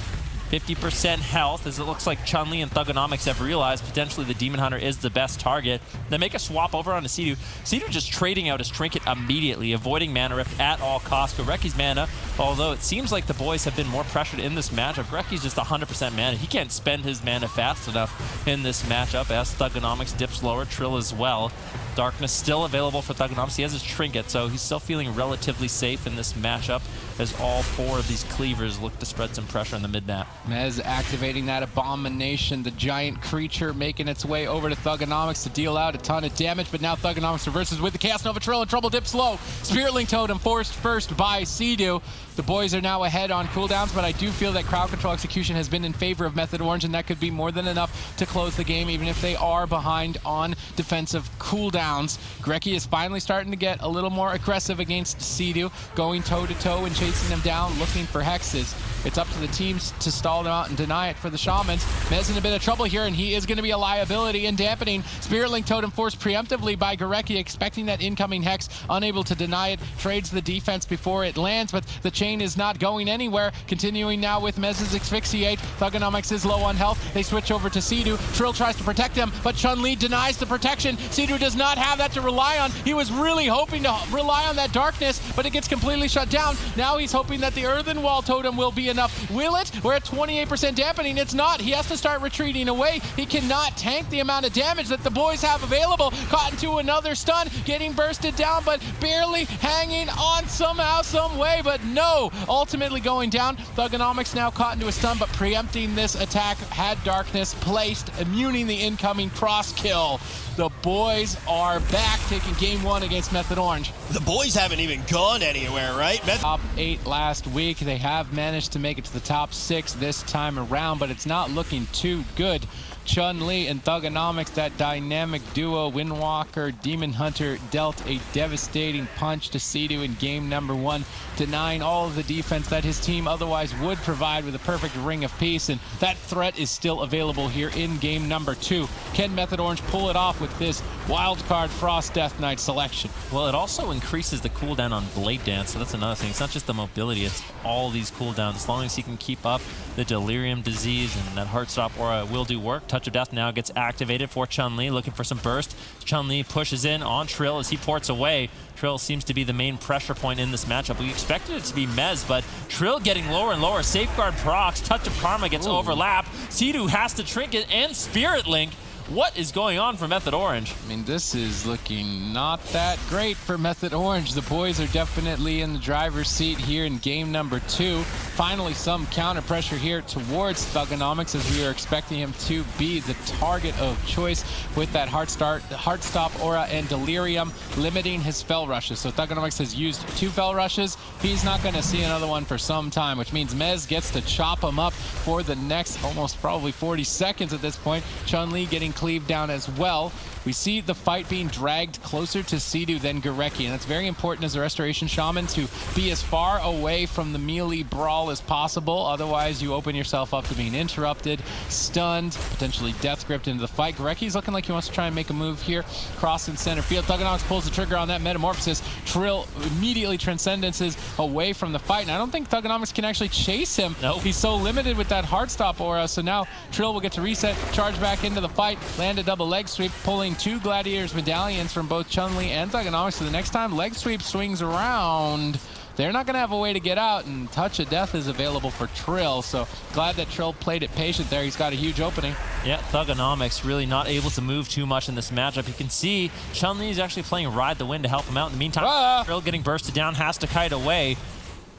50% health, as it looks like Chun-Li and Thugonomics have realized potentially the Demon Hunter is the best target. They make a swap over onto Sea-Doo. Sea-Doo just trading out his trinket immediately, avoiding Mana Rift at all costs. Goreki's mana, although it seems like the boys have been more pressured in this matchup, Goreki's just 100% mana. He can't spend his mana fast enough in this matchup as Thugonomics dips lower, Trill as well. Darkness still available for Thugonomics. He has his trinket, so he's still feeling relatively safe in this matchup as all 4 of these cleavers look to spread some pressure in the mid-map. Mez activating that abomination, the giant creature making its way over to Thugonomics to deal out a ton of damage, but now Thugonomics reverses with the Chaos Nova Trill and Trouble dips low. Spirit Link Totem forced first by Sea-Doo. The boys are now ahead on cooldowns, but I do feel that crowd control execution has been in favor of Method Orange, and that could be more than enough to close the game, even if they are behind on defensive cooldowns. Gorecki is finally starting to get a little more aggressive against Sea-Doo, going toe-to-toe and chasing them down, looking for hexes. It's up to the teams to stall them out and deny it for the Shamans. Mez in a bit of trouble here, and he is going to be a liability in Dampening. Spirit Link Totem forced preemptively by Gorecki, expecting that incoming hex, unable to deny it, trades the defense before it lands, but the chain is not going anywhere. Continuing now with Mez's Asphyxiate. Thugonomics is low on health. They switch over to Sea-Doo. Trill tries to protect him, but Chun-Li denies the protection. Sea-Doo does not have that to rely on. He was really hoping to rely on that darkness, but it gets completely shut down. Now he's hoping that the Earthen Wall Totem will be enough. Will it? We're at 28% dampening. It's not. He has to start retreating away. He cannot tank the amount of damage that the boys have available. Caught into another stun, getting bursted down, but barely hanging on somehow, some way, but no. Ultimately going down. Thugonomics now caught into a stun, but preempting this attack, had darkness placed, immuning the incoming cross kill. The boys are back, taking game 1 against Method Orange. The boys haven't even gone anywhere, right? Top 8 last week. They have managed to make it to the top 6 this time around, but it's not looking too good. Chun-Li and Thugonomics, that dynamic duo, Windwalker, Demon Hunter, dealt a devastating punch to Sea-Doo in game number 1, denying all of the defense that his team otherwise would provide with a perfect Ring of Peace, and that threat is still available here in game number 2. Can Method Orange pull it off with this wildcard Frost Death Knight selection? Well, it also increases the cooldown on Blade Dance, so that's another thing. It's not just the mobility, it's all these cooldowns. As long as he can keep up the Delirium Disease and that Heartstop Aura will do work. Touch of Death now gets activated for Chun-Li, looking for some burst. Chun-Li pushes in on Trill as he ports away. Trill seems to be the main pressure point in this matchup. We expected it to be Mez, but Trill getting lower and lower. Safeguard procs, Touch of Karma gets overlapped. Sea-Doo has to trinket and Spirit Link. What is going on for Method Orange? I mean, this is looking not that great for Method Orange. The boys are definitely in the driver's seat here in game number 2. Finally, some counter pressure here towards Thugonomics, as we are expecting him to be the target of choice with that Heartstop Aura and Delirium, limiting his Fel Rushes. So Thugonomics has used 2 Fel Rushes. He's not going to see another one for some time, which means Mez gets to chop him up for the next almost probably 40 seconds at this point. Chun-Li getting Cleave down as well. We see the fight being dragged closer to Sea-Doo than Gorecki, and it's very important as a Restoration Shaman to be as far away from the melee brawl as possible. Otherwise, you open yourself up to being interrupted, stunned, potentially death gripped into the fight. Gorecki's looking like he wants to try and make a move here. Cross in center field. Thugonomics pulls the trigger on that Metamorphosis. Trill immediately transcendences away from the fight, and I don't think Thugonomics can actually chase him. Nope. He's so limited with that Heartstop Aura, so now Trill will get to reset, charge back into the fight, land a double leg sweep, pulling 2 Gladiators medallions from both Chun-Li and Thugonomics. So the next time leg sweep swings around, they're not going to have a way to get out, and Touch of Death is available for Trill. So glad that Trill played it patient there. He's got a huge opening. Yeah, Thugonomics really not able to move too much in this matchup. You can see Chun-Li is actually playing Ride the Wind to help him out. In the meantime, Trill getting bursted down, has to kite away.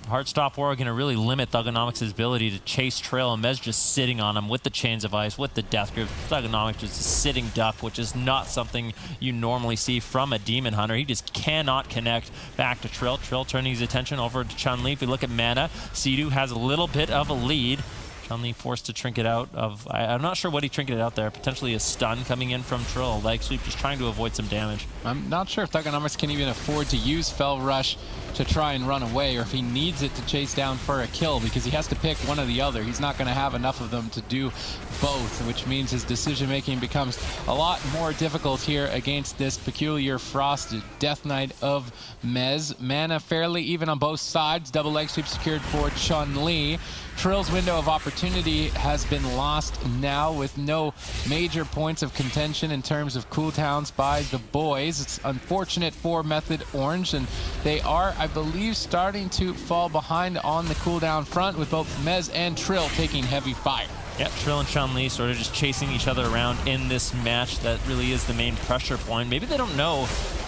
Heartstop Aura going to really limit Thugonomics' ability to chase Trill, and Mez just sitting on him with the Chains of Ice, with the Death Grip. Thugonomics just a sitting duck, which is not something you normally see from a Demon Hunter. He just cannot connect back to Trill. Trill turning his attention over to Chun-Li. If we look at mana, Sea-Doo has a little bit of a lead. Chun-Li forced to trinket out of, I'm not sure what he trinketed out there, potentially a stun coming in from Trill, leg sweep, just trying to avoid some damage. I'm not sure if Thugonomics can even afford to use Fel Rush to try and run away, or if he needs it to chase down for a kill, because he has to pick one or the other. He's not going to have enough of them to do both, which means his decision-making becomes a lot more difficult here against this peculiar Frosted Death Knight of Mez. Mana fairly even on both sides. Double leg sweep secured for Chun-Li. Trill's window of opportunity opportunity has been lost now with no major points of contention in terms of cooldowns by the boys. It's unfortunate for Method Orange, and they are, I believe, starting to fall behind on the cooldown front with both Mez and Trill taking heavy fire. Yeah, Trill and Chun-Li sort of just chasing each other around in this match. That really is the main pressure point. Maybe they don't know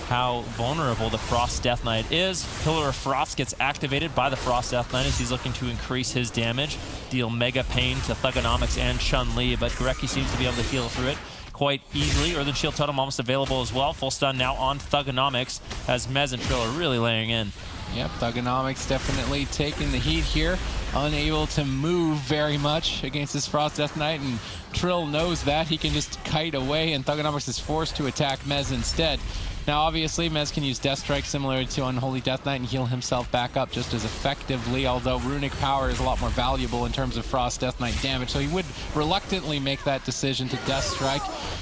how vulnerable the Frost Death Knight is. Pillar of Frost gets activated by the Frost Death Knight as he's looking to increase his damage, deal mega pain to Thugonomics and Chun-Li, but Gorecki seems to be able to heal through it quite easily. Earthen Shield Totem almost available as well. Full stun now on Thugonomics as Mez and Trill are really laying in. Yep, Thugonomics definitely taking the heat here. Unable to move very much against this Frost Death Knight, and Trill knows that. He can just kite away, and Thugonomics is forced to attack Mez instead. Now, obviously, Mez can use Death Strike similar to Unholy Death Knight and heal himself back up just as effectively, although Runic Power is a lot more valuable in terms of Frost Death Knight damage, so he would reluctantly make that decision to Death Strike.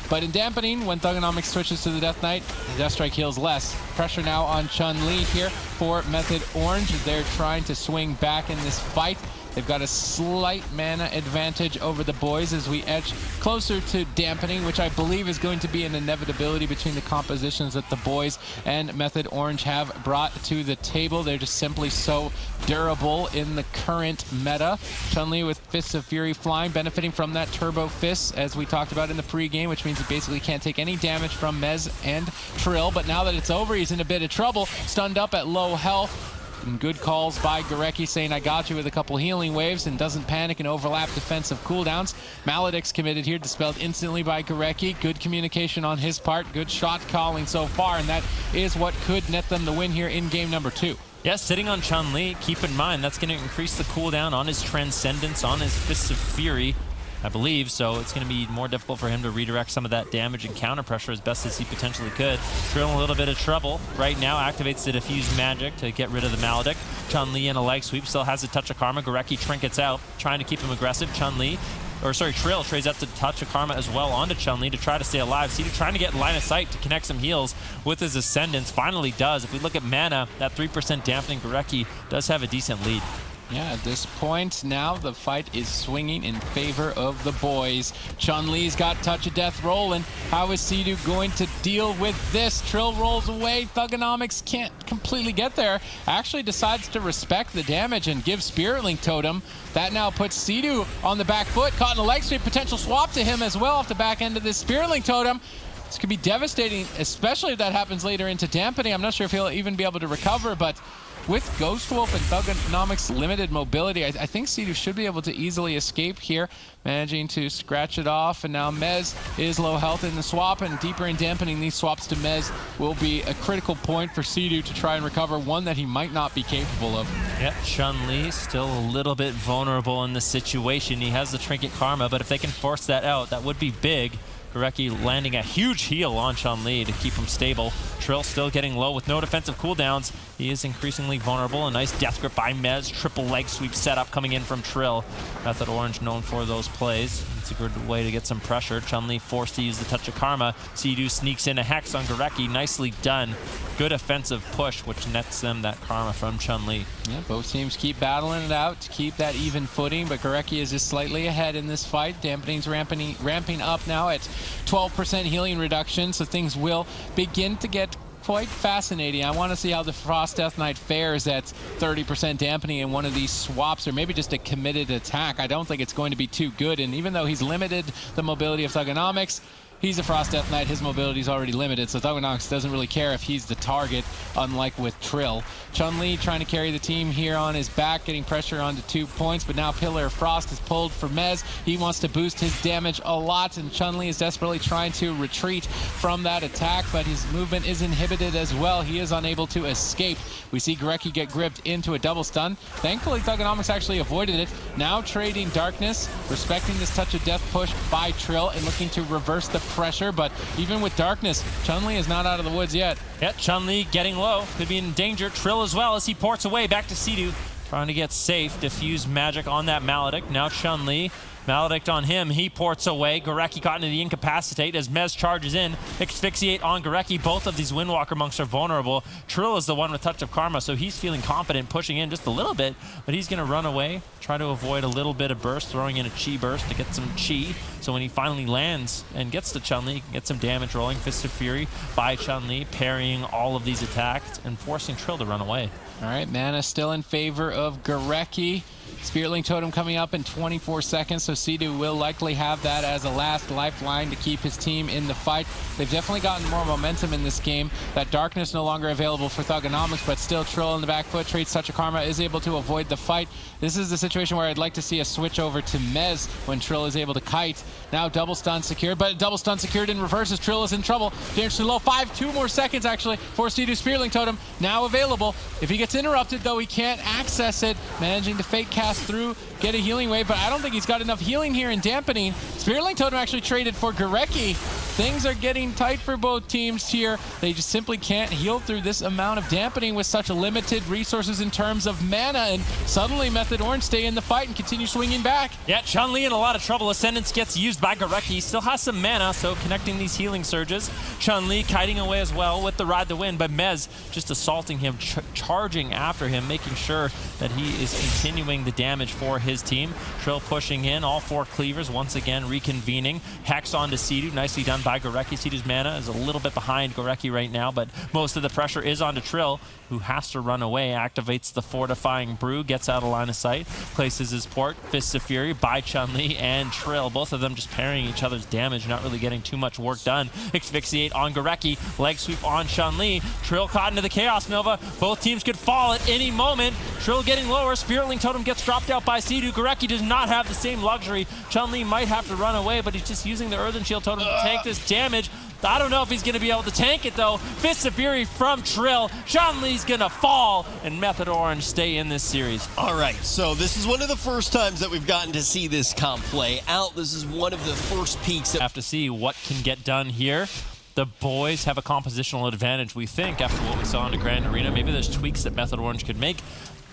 But in Dampening, when Thugonomics switches to the Death Knight, the Death Strike heals less. Pressure now on Chun-Li here for Method Orange. They're trying to swing back in this fight. They've got a slight mana advantage over the boys as we edge closer to Dampening, which I believe is going to be an inevitability between the compositions that the boys and Method Orange have brought to the table. They're just simply so durable in the current meta. Chun-Li with Fists of Fury flying, benefiting from that Turbo Fist, as we talked about in the pregame, which means he basically can't take any damage from Mez and Trill. But now that it's over, he's in a bit of trouble, stunned up at low health. And good calls by Gorecki saying, I got you with a couple healing waves, and doesn't panic and overlap defensive cooldowns. Maledict's committed here, dispelled instantly by Gorecki. Good communication on his part, good shot calling so far, and that is what could net them the win here in game number 2. Yeah, sitting on Chun-Li, keep in mind that's going to increase the cooldown on his Transcendence, on his Fists of Fury, I believe, so it's going to be more difficult for him to redirect some of that damage and counter pressure as best as he potentially could. Trill in a little bit of trouble right now, activates the Diffuse Magic to get rid of the Maledict. Chun-Li in a leg sweep, still has a Touch of Karma. Gorecki trinkets out, trying to keep him aggressive. Trill trades out to Touch of Karma as well onto Chun-Li to try to stay alive. Sidu trying to get line of sight to connect some heals with his Ascendance. Finally does. If we look at mana, that 3% dampening, Gorecki does have a decent lead. Yeah, at this point, now the fight is swinging in favor of the boys. Chun-Li's got Touch of Death rolling. How is Sidu going to deal with this? Trill rolls away. Thugonomics can't completely get there. Actually decides to respect the damage and give Spirit Link Totem. That now puts Sidu on the back foot. Caught in a leg sweep. Potential swap to him as well off the back end of this Spirit Link Totem. This could be devastating, especially if that happens later into Dampening. I'm not sure if he'll even be able to recover, but with Ghost Wolf and Thugonomics' limited mobility, I think Sidu should be able to easily escape here, managing to scratch it off. And now Mez is low health in the swap, and deeper in Dampening, these swaps to Mez will be a critical point for Sidu to try and recover one that he might not be capable of. Yep, Chun-Li still a little bit vulnerable in this situation. He has the Trinket Karma, but if they can force that out, that would be big. Gorecki landing a huge heal on Chun-Li to keep him stable. Trill still getting low with no defensive cooldowns. He is increasingly vulnerable. A nice death grip by Mez. Triple leg sweep setup coming in from Trill. Method Orange known for those plays. It's a good way to get some pressure. Chun-Li forced to use the Touch of Karma. Sidu sneaks in a Hex on Gorecki. Nicely done. Good offensive push, which nets them that Karma from Chun-Li. Yeah, both teams keep battling it out to keep that even footing, but Gorecki is just slightly ahead in this fight. Dampening's ramping up now at 12% healing reduction, so things will begin to get quite fascinating. I want to see how the Frost Death Knight fares at 30% dampening in one of these swaps, or maybe just a committed attack. I don't think it's going to be too good, and even though he's limited the mobility of Thugonomics, he's a Frost Death Knight. His mobility is already limited, so Thugonomics doesn't really care if he's the target, unlike with Trill. Chun-Li trying to carry the team here on his back, getting pressure onto 2 points, but now Pillar of Frost is pulled for Mez. He wants to boost his damage a lot, and Chun-Li is desperately trying to retreat from that attack, but his movement is inhibited as well. He is unable to escape. We see Gorecki get gripped into a double stun. Thankfully, Thugonomics actually avoided it. Now trading Darkness, respecting this Touch of Death push by Trill, and looking to reverse the pressure, but even with Darkness, Chun-Li is not out of the woods yet. Yeah, Chun-Li getting low, could be in danger. Trill as well as he ports away back to Sidu, trying to get safe. Diffuse Magic on that Maledict. Now Chun-Li Maledict on him, he ports away. Gorecki caught into the incapacitate as Mez charges in. Asphyxiate on Gorecki. Both of these Windwalker monks are vulnerable. Trill is the one with Touch of Karma, so he's feeling confident pushing in just a little bit, but he's going to run away, try to avoid a little bit of burst, throwing in a Chi burst to get some Chi. So when he finally lands and gets to Chun-Li, he can get some damage rolling. Fist of Fury by Chun-Li, parrying all of these attacks and forcing Trill to run away. All right, mana still in favor of Gorecki. Spiritling Totem coming up in 24 seconds, so Sea-Doo will likely have that as a last lifeline to keep his team in the fight. They've definitely gotten more momentum in this game. That Darkness no longer available for Thugonomics, but still Trill in the back foot, trades Touch of Karma, is able to avoid the fight. This is the situation where I'd like to see a switch over to Mez when Trill is able to kite. Now double stun secured, but double stun secured in reverse as Trill is in trouble. Dangerously low, 2 more seconds actually for Sea-Doo. Spiritling Totem now available. If he gets interrupted though, he can't access it. Managing to fake cast through, get a healing wave, but I don't think he's got enough healing here in Dampening. Spiritling Totem actually traded for Gorecki. Things are getting tight for both teams here. They just simply can't heal through this amount of Dampening with such limited resources in terms of mana, and suddenly Method Orange stay in the fight and continue swinging back. Yeah, Chun-Li in a lot of trouble. Ascendance gets used by Gorecki. He still has some mana, so connecting these healing surges. Chun-Li kiting away as well with the Ride the Wind, but Mez just assaulting him, charging after him, making sure that he is continuing the damage for his team. Trill pushing in, all 4 cleavers once again reconvening. Hex onto Sea-Doo, nicely done by Gorecki. Sea-Doo's mana is a little bit behind Gorecki right now, but most of the pressure is onto Trill, who has to run away, activates the Fortifying Brew, gets out of line of sight, places his port, Fists of Fury by Chun-Li and Trill. Both of them just parrying each other's damage, not really getting too much work done. Asphyxiate on Gorecki, leg sweep on Chun-Li. Trill caught into the Chaos Nova. Both teams could fall at any moment. Trill getting lower, Spiritling Totem gets dropped out by Sea-Doo. Gorecki does not have the same luxury. Chun-Li might have to run away, but he's just using the Earthen Shield Totem to tank this damage. I don't know if he's going to be able to tank it, though. Fist of Fury from Trill. Chun-Li's going to fall, and Method Orange stay in this series. All right, so this is one of the first times that we've gotten to see this comp play out. This is one of the first peaks. Have to see what can get done here. The boys have a compositional advantage, we think, after what we saw in the Grand Arena. Maybe there's tweaks that Method Orange could make.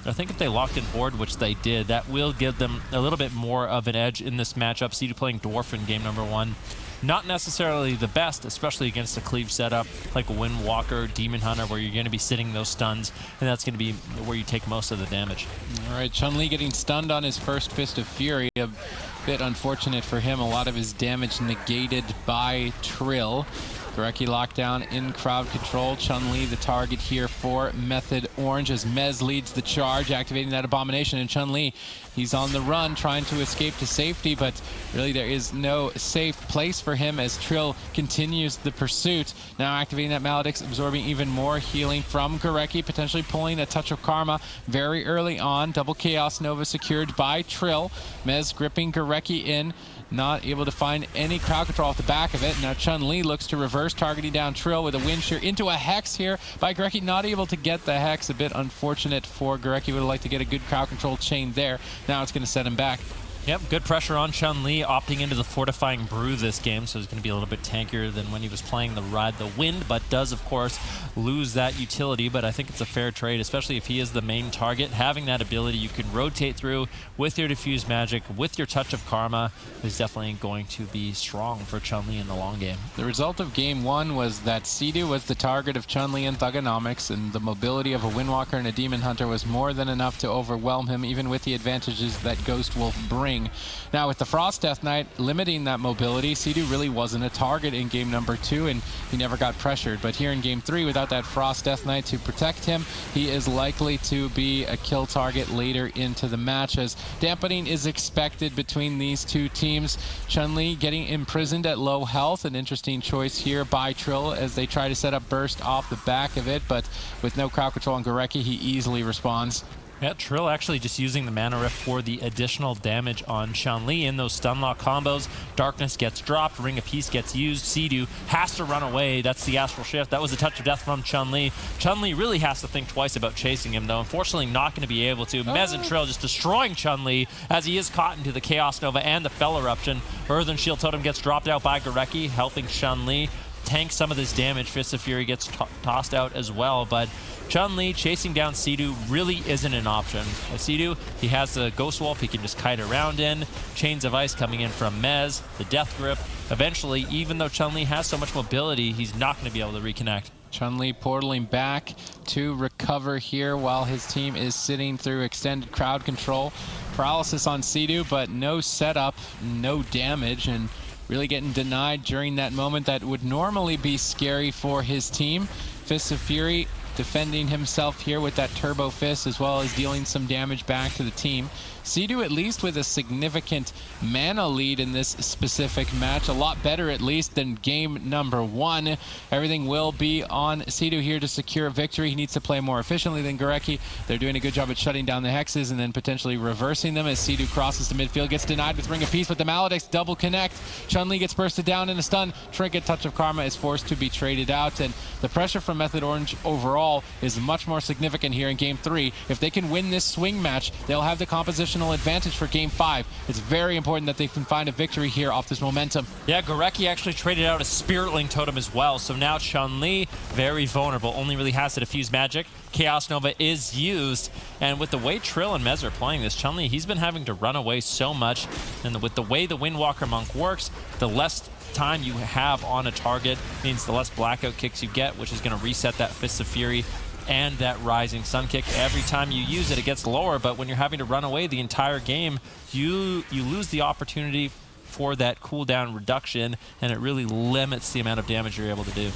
I think if they locked in board, which they did, that will give them a little bit more of an edge in this matchup. Sea-Doo playing Dwarf in game number 1. Not necessarily the best, especially against a Cleave setup like Windwalker, Demon Hunter, where you're going to be sitting those stuns, and that's going to be where you take most of the damage. All right, Chun-Li getting stunned on his first Fist of Fury. A bit unfortunate for him. A lot of his damage negated by Trill. Gorecki lockdown in crowd control. Chun-Li the target here for Method Orange as Mez leads the charge, activating that Abomination, and Chun-Li, he's on the run trying to escape to safety, but really there is no safe place for him as Trill continues the pursuit. Now activating that Maledict, absorbing even more healing from Gorecki, potentially pulling a Touch of Karma very early on. Double Chaos Nova secured by Trill. Mez gripping Gorecki in, not able to find any crowd control off the back of it. Now Chun-Li looks to reverse, targeting down Trill with a Wind Shear into a Hex here by Gorecki. Not able to get the Hex, a bit unfortunate for Gorecki. Would have liked to get a good crowd control chain there. Now it's going to set him back. Yep, good pressure on Chun-Li, opting into the Fortifying Brew this game, so he's going to be a little bit tankier than when he was playing the Ride the Wind, but does, of course, lose that utility. But I think it's a fair trade, especially if he is the main target. Having that ability you can rotate through with your Diffuse Magic, with your Touch of Karma, is definitely going to be strong for Chun-Li in the long game. The result of Game 1 was that Sea-Doo was the target of Chun-Li and Thugonomics, and the mobility of a Windwalker and a Demon Hunter was more than enough to overwhelm him, even with the advantages that Ghost Wolf bring. Now with the Frost Death Knight limiting that mobility, Sea-Doo really wasn't a target in game number 2, and he never got pressured. But here in game 3, without that Frost Death Knight to protect him, he is likely to be a kill target later into the match, as Dampening is expected between these two teams. Chun-Li getting imprisoned at low health, an interesting choice here by Trill as they try to set up Burst off the back of it, but with no crowd control on Gorecki, he easily responds. Yeah, Trill actually just using the mana rift for the additional damage on Chun-Li in those stun lock combos. Darkness gets dropped, Ring of Peace gets used. Sea-Doo has to run away. That's the Astral Shift. That was a Touch of Death from Chun-Li. Chun-Li really has to think twice about chasing him, though. Unfortunately, not going to be able to. Mez and Trill just destroying Chun-Li as he is caught into the Chaos Nova and the Fell Eruption. Earthen Shield Totem gets dropped out by Gorecki, helping Chun-Li. tank some of this damage. Fist of Fury gets tossed out as well, but Chun-Li chasing down Sea-Doo really isn't an option. With Sea-Doo, he has the Ghost Wolf he can just kite around in. Chains of Ice coming in from Mez, the Death Grip. Eventually, even though Chun-Li has so much mobility, he's not going to be able to reconnect. Chun-Li portaling back to recover here while his team is sitting through extended crowd control. Paralysis on Sea-Doo, but no setup, no damage, and really getting denied during that moment that would normally be scary for his team. Fist of Fury defending himself here with that Turbo Fist, as well as dealing some damage back to the team. Sea-Doo at least with a significant mana lead in this specific match. A lot better at least than game number 1. Everything will be on Sea-Doo here to secure victory. He needs to play more efficiently than Gorecki. They're doing a good job at shutting down the hexes and then potentially reversing them as Sea-Doo crosses to midfield. Gets denied with Ring of Peace, but the Maledicts double connect. Chun-Li gets bursted down in a stun. Trinket Touch of Karma is forced to be traded out, and the pressure from Method Orange overall is much more significant here in game 3. If they can win this swing match, they'll have the compositional advantage for game 5. It's very important that they can find a victory here off this momentum. Yeah, Gorecki actually traded out a Spiritling Totem as well, so now Chun-Li, very vulnerable, only really has to diffuse magic. Chaos Nova is used, and with the way Trill and Mez are playing this, Chun-Li, he's been having to run away so much, and with the way the Windwalker Monk works, the less time you have on a target means the less blackout kicks you get, which is going to reset that Fist of Fury and that Rising Sun Kick. Every time you use it, it gets lower, but when you're having to run away the entire game, you lose the opportunity for that cooldown reduction, and it really limits the amount of damage you're able to do.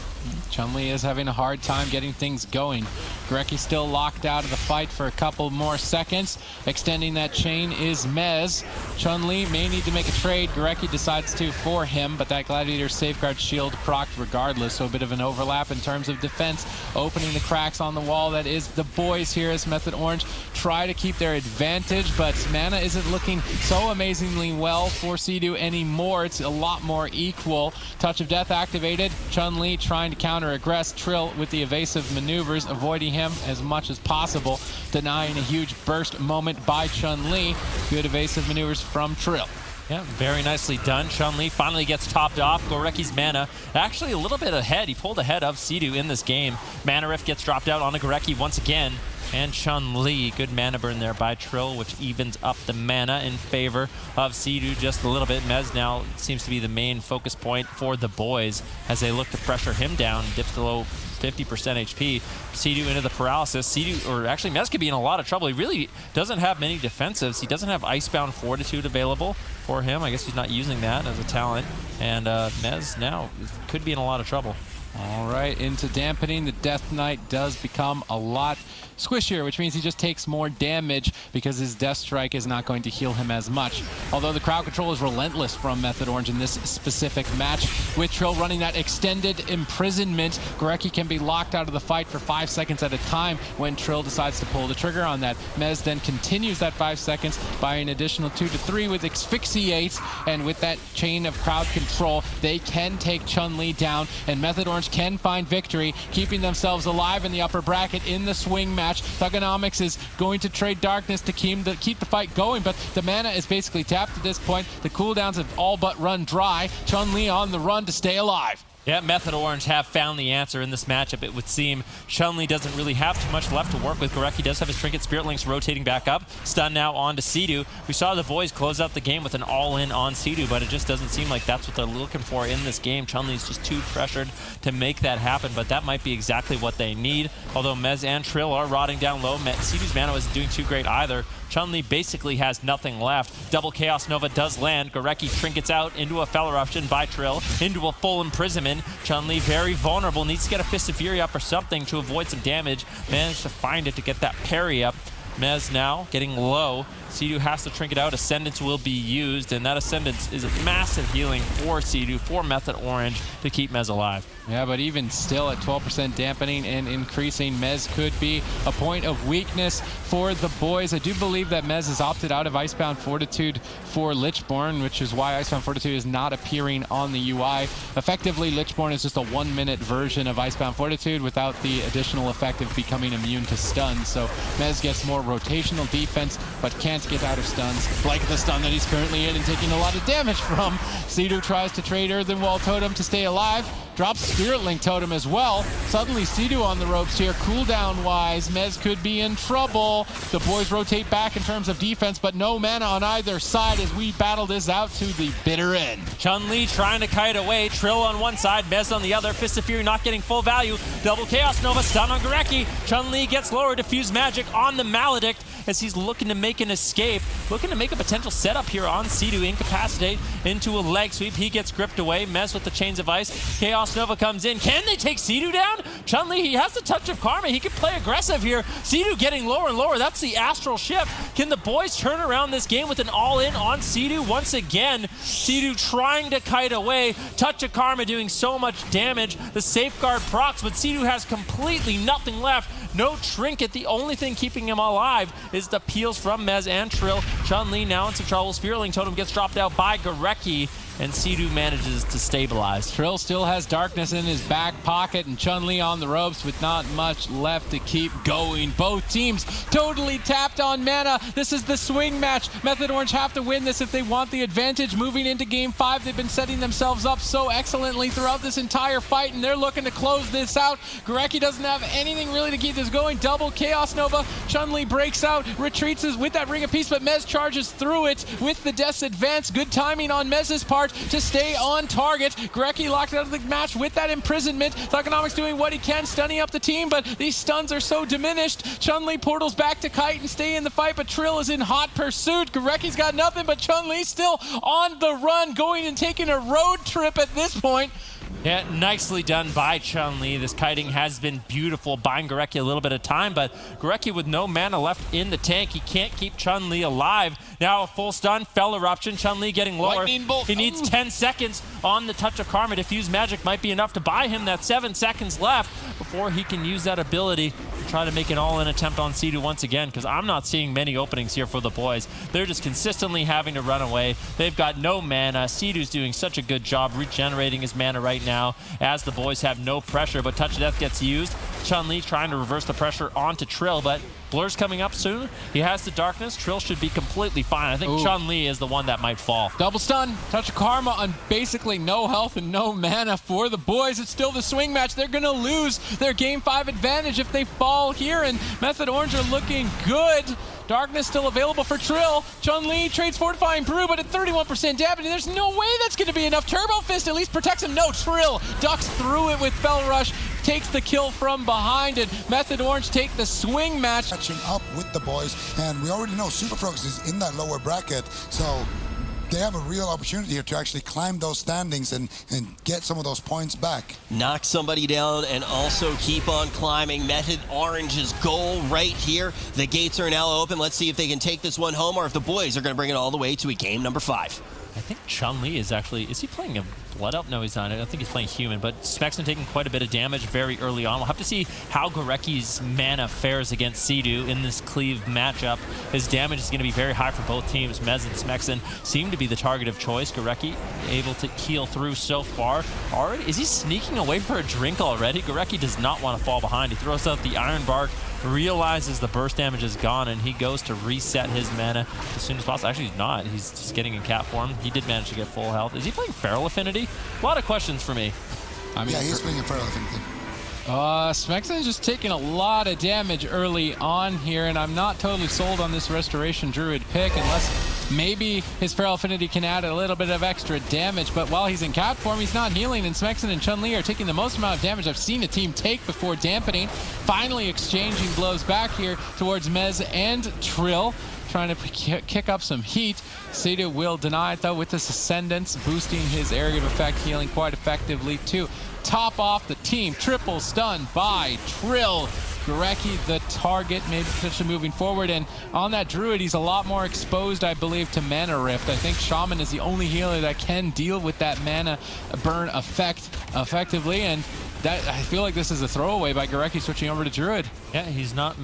Chun-Li is having a hard time getting things going. Gorecki still locked out of the fight for a couple more seconds. Extending that chain is Mez. Chun-Li may need to make a trade. Gorecki decides to for him, but that Gladiator Safeguard Shield procced regardless, so a bit of an overlap in terms of defense, opening the cracks on the wall. That is the boys here as Method Orange try to keep their advantage, but mana isn't looking so amazingly well for Sea-Doo anymore. It's a lot more equal. Touch of Death activated. Chun-Li trying to counter-aggress. Trill with the evasive maneuvers, avoiding him as much as possible, denying a huge burst moment by Chun-Li. Good evasive maneuvers from Trill. Yeah, very nicely done. Chun-Li finally gets topped off. Gorecki's mana actually a little bit ahead. He pulled ahead of Sea-Doo in this game. Mana Rift gets dropped out onto Gorecki once again. And Chun-Li, good mana burn there by Trill, which evens up the mana in favor of Sea-Doo just a little bit. Mez now seems to be the main focus point for the boys as they look to pressure him down, dips below 50% HP. Sea-Doo into the paralysis. Sea-Doo, or actually Mez could be in a lot of trouble. He really doesn't have many defensives. He doesn't have Icebound Fortitude available for him. I guess he's not using that as a talent. And Mez now could be in a lot of trouble. All right, into Dampening. The Death Knight does become a lot squishier, which means he just takes more damage because his Death Strike is not going to heal him as much. Although the crowd control is relentless from Method Orange in this specific match. With Trill running that extended imprisonment, Gorecki can be locked out of the fight for 5 seconds at a time when Trill decides to pull the trigger on that. Mez then continues that 5 seconds by an additional 2 to 3 with Asphyxiate, and with that chain of crowd control, they can take Chun-Li down, and Method Orange can find victory, keeping themselves alive in the upper bracket in the swing match. Thugonomics is going to trade Darkness to keep the fight going, but the mana is basically tapped at this point. The cooldowns have all but run dry. Chun-Li on the run to stay alive. Yeah, Method Orange have found the answer in this matchup, it would seem. Chun-Li doesn't really have too much left to work with. Gorecki does have his Trinket Spirit Links rotating back up. Stun now on to Sea-Doo. We saw the boys close out the game with an all-in on Sea-Doo, but it just doesn't seem like that's what they're looking for in this game. Chun-Li's just too pressured to make that happen, but that might be exactly what they need. Although Mez and Trill are rotting down low, Sea-Doo's mana isn't doing too great either. Chun-Li basically has nothing left. Double Chaos Nova does land. Gorecki trinkets out into a Fell Eruption by Trill, into a full imprisonment. Chun-Li very vulnerable, needs to get a Fist of Fury up or something to avoid some damage. Managed to find it to get that parry up. Mez now getting low. Sea-Doo has to trinket out. Ascendance will be used, and that Ascendance is a massive healing for Sea-Doo, for Method Orange, to keep Mez alive. Yeah, but even still at 12% dampening and increasing, Mez could be a point of weakness for the boys. I do believe that Mez has opted out of Icebound Fortitude for Lichborn, which is why Icebound Fortitude is not appearing on the UI. Effectively, Lichborn is just a 1-minute version of Icebound Fortitude without the additional effect of becoming immune to stuns. So Mez gets more rotational defense, but can't get out of stuns, like the stun that he's currently in and taking a lot of damage from. Sea-Doo tries to trade Earthen Wall Totem to stay alive. drops Spirit Link Totem as well. Suddenly Sea-Doo on the ropes here. Cooldown-wise, Mez could be in trouble. The boys rotate back in terms of defense, but no mana on either side as we battle this out to the bitter end. Chun-Li trying to kite away. Trill on one side, Mez on the other. Fist of Fury not getting full value. Double Chaos Nova, stun on Gorecki. Chun-Li gets lower, Diffuse Magic on the Maledict as he's looking to make an escape. Looking to make a potential setup here on Sea-Doo. Incapacitate into a leg sweep. He gets gripped away. Mez with the Chains of Ice. Chaos Nova comes in. Can they take Sea-Doo down? Chun-Li, he has the touch of karma. He can play aggressive here. Sea-Doo getting lower and lower. That's the Astral Shift. Can the boys turn around this game with an all-in on Sea-Doo once again? Sea-Doo trying to kite away. Touch of karma doing so much damage. The Safeguard procs, but Sea-Doo has completely nothing left. No trinket. The only thing keeping him alive is the peels from Mez and Trill. Chun-Li now in some trouble. Spirit Link Totem gets dropped out by Gorecki, and Sea-Doo manages to stabilize. Trill still has darkness in his back pocket, and Chun-Li on the ropes with not much left to keep going. Both teams totally tapped on mana. This is the swing match. Method Orange have to win this if they want the advantage moving into Game 5. They've been setting themselves up so excellently throughout this entire fight, and they're looking to close this out. Gorecki doesn't have anything really to keep this going. Double Chaos Nova. Chun-Li breaks out, retreats with that Ring of Peace, but Mez charges through it with the Death's Advance. Good timing on Mez's part to stay on target. Gorecki locked out of the match with that imprisonment. Thugonomics doing what he can, stunning up the team, but these stuns are so diminished. Chun-Li portals back to kite and stay in the fight, but Trill is in hot pursuit. Gorecki's got nothing, but Chun-Li still on the run, going and taking a road trip at this point. Yeah, nicely done by Chun-Li. This kiting has been beautiful, buying Gorecki a little bit of time, but Gorecki with no mana left in the tank. He can't keep Chun-Li alive. Now a full stun, Fell Eruption, Chun-Li getting lower. He needs 10 seconds on the Touch of Karma. Diffuse Magic might be enough to buy him that 7 seconds left before he can use that ability to try to make an all-in attempt on Sea-Doo once again, because I'm not seeing many openings here for the boys. They're just consistently having to run away. They've got no mana. Sea-Doo's doing such a good job regenerating his mana right now as the boys have no pressure, but Touch of Death gets used. Chun-Li trying to reverse the pressure onto Trill, but Blur's coming up soon. He has the darkness. Trill should be completely fine. I think Chun-Li is the one that might fall. Double stun, Touch of Karma on basically no health and no mana for the boys. It's still the swing match. They're going to lose their Game 5 advantage if they fall here, and Method Orange are looking good. Darkness still available for Trill. Chun-Li trades Fortifying Brew, but at 31% damage, there's no way that's going to be enough. Turbo Fist at least protects him. No, Trill ducks through it with Fell Rush, takes the kill from behind, and Method Orange take the swing match. Catching up with the boys, and we already know Super Frogs is in that lower bracket, so they have a real opportunity here to actually climb those standings and get some of those points back. Knock somebody down and also keep on climbing. Method Orange's goal right here. The gates are now open. Let's see if they can take this one home or if the boys are going to bring it all the way to a game number 5. I think Chun-Li is actually, is he playing a Blood Elf? No, he's not. I don't think he's playing Human, but Smexton taking quite a bit of damage very early on. We'll have to see how Gorecki's mana fares against Sea-Doo in this Cleave matchup. His damage is going to be very high for both teams. Mez and Smexton seem to be the target of choice. Gorecki able to heal through so far. Already, is he sneaking away for a drink already? Gorecki does not want to fall behind. He throws out the Iron Bark, realizes the burst damage is gone, and he goes to reset his mana as soon as possible. Actually, he's not. He's just getting in cat form. He did manage to get full health. Is he playing Feral Affinity? A lot of questions for me. I mean, yeah, he's playing Feral Affinity. Smexton's just taking a lot of damage early on here, and I'm not totally sold on this Restoration Druid pick unless maybe his Feral Affinity can add a little bit of extra damage, but while he's in cat form, he's not healing, and Smexton and Chun-Li are taking the most amount of damage I've seen a team take before Dampening. Finally exchanging blows back here towards Mez and Trill, trying to kick up some heat. Sea-Doo will deny it though with this Ascendance, boosting his area of effect, healing quite effectively too. Top off the team, triple stun by Trill. Gorecki the target, maybe potentially moving forward, and on that Druid, he's a lot more exposed, I believe, to Mana Rift. I think Shaman is the only healer that can deal with that mana burn effect effectively, and that, I feel like this is a throwaway by Gorecki switching over to Druid. Yeah, he's not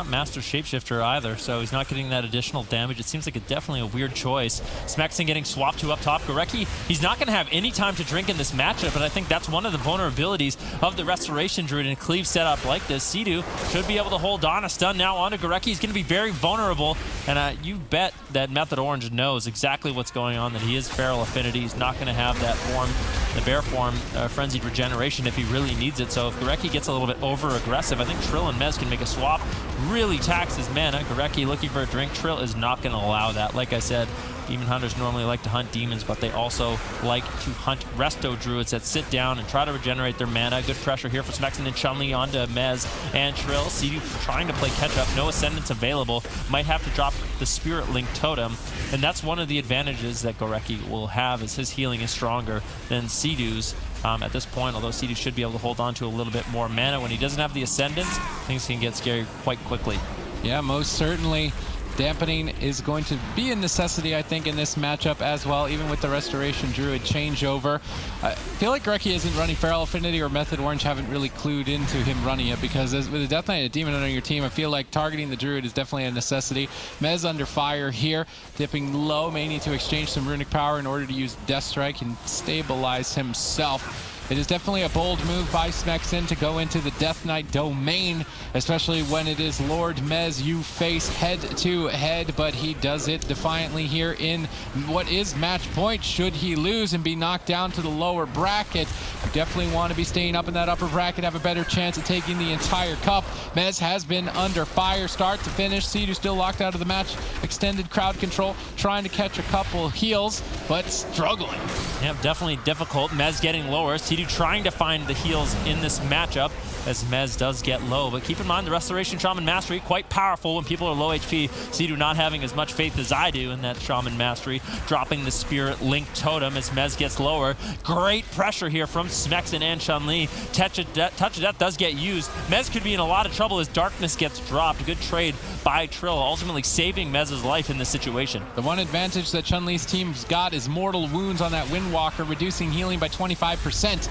Master Shapeshifter either, so he's not getting that additional damage. It seems like definitely a weird choice. Smexton getting swapped to up top. Gorecki, he's not going to have any time to drink in this matchup, but I think that's one of the vulnerabilities of the Restoration Druid in a Cleave setup like this. Sea-Doo should be able to hold on. A stun now onto Gorecki. He's going to be very vulnerable, and you bet that Method Orange knows exactly what's going on, that he is Feral Affinity. He's not going to have that form the bear form, frenzied regeneration if he really needs it. So if Gorecki gets a little bit over-aggressive, I think Trill and Mez can make a swap, really tax his mana. Gorecki looking for a drink. Trill is not going to allow that. Like I said, Demon Hunters normally like to hunt demons, but they also like to hunt Resto Druids that sit down and try to regenerate their mana. Good pressure here for Smexen and Chun-Li onto Mez and Trill. CD trying to play catch-up. No Ascendants available. Might have to drop the Spirit Link Totem. And that's one of the advantages that Gorecki will have, is his healing is stronger than Sidu's at this point, although Sidu should be able to hold on to a little bit more mana. When he doesn't have the Ascendants, things can get scary quite quickly. Yeah, most certainly. Dampening is going to be a necessity, I think, in this matchup as well, even with the Restoration Druid changeover. I feel like Gorecki isn't running Feral Affinity, or Method Orange haven't really clued into him running it, because with a Death Knight and a Demon on your team, I feel like targeting the Druid is definitely a necessity. Mez under fire here, dipping low, may need to exchange some Runic Power in order to use Death Strike and stabilize himself. It is definitely a bold move by Smexen to go into the Death Knight domain, especially when it is Lord Mez you face head-to-head, but he does it defiantly here in what is match point. Should he lose and be knocked down to the lower bracket, you definitely want to be staying up in that upper bracket, have a better chance at taking the entire cup. Mez has been under fire start to finish. Sidu still locked out of the match. Extended crowd control, trying to catch a couple heals, but struggling. Yep, definitely difficult. Mez getting lower. Sidu trying to find the heals in this matchup as Mez does get low. But keep in mind, the Restoration Shaman Mastery, quite powerful when people are low HP. Sidu not having as much faith as I do in that Shaman Mastery. Dropping the Spirit Link Totem as Mez gets lower. Great pressure here from Smexen and Chun-Li. Touch of Death does get used. Mez could be in a lot of trouble as Darkness gets dropped. Good trade by Trill, ultimately saving Mez's life in this situation. The one advantage that Chun-Li's team's got is Mortal Wounds on that Windwalker, reducing healing by 25%.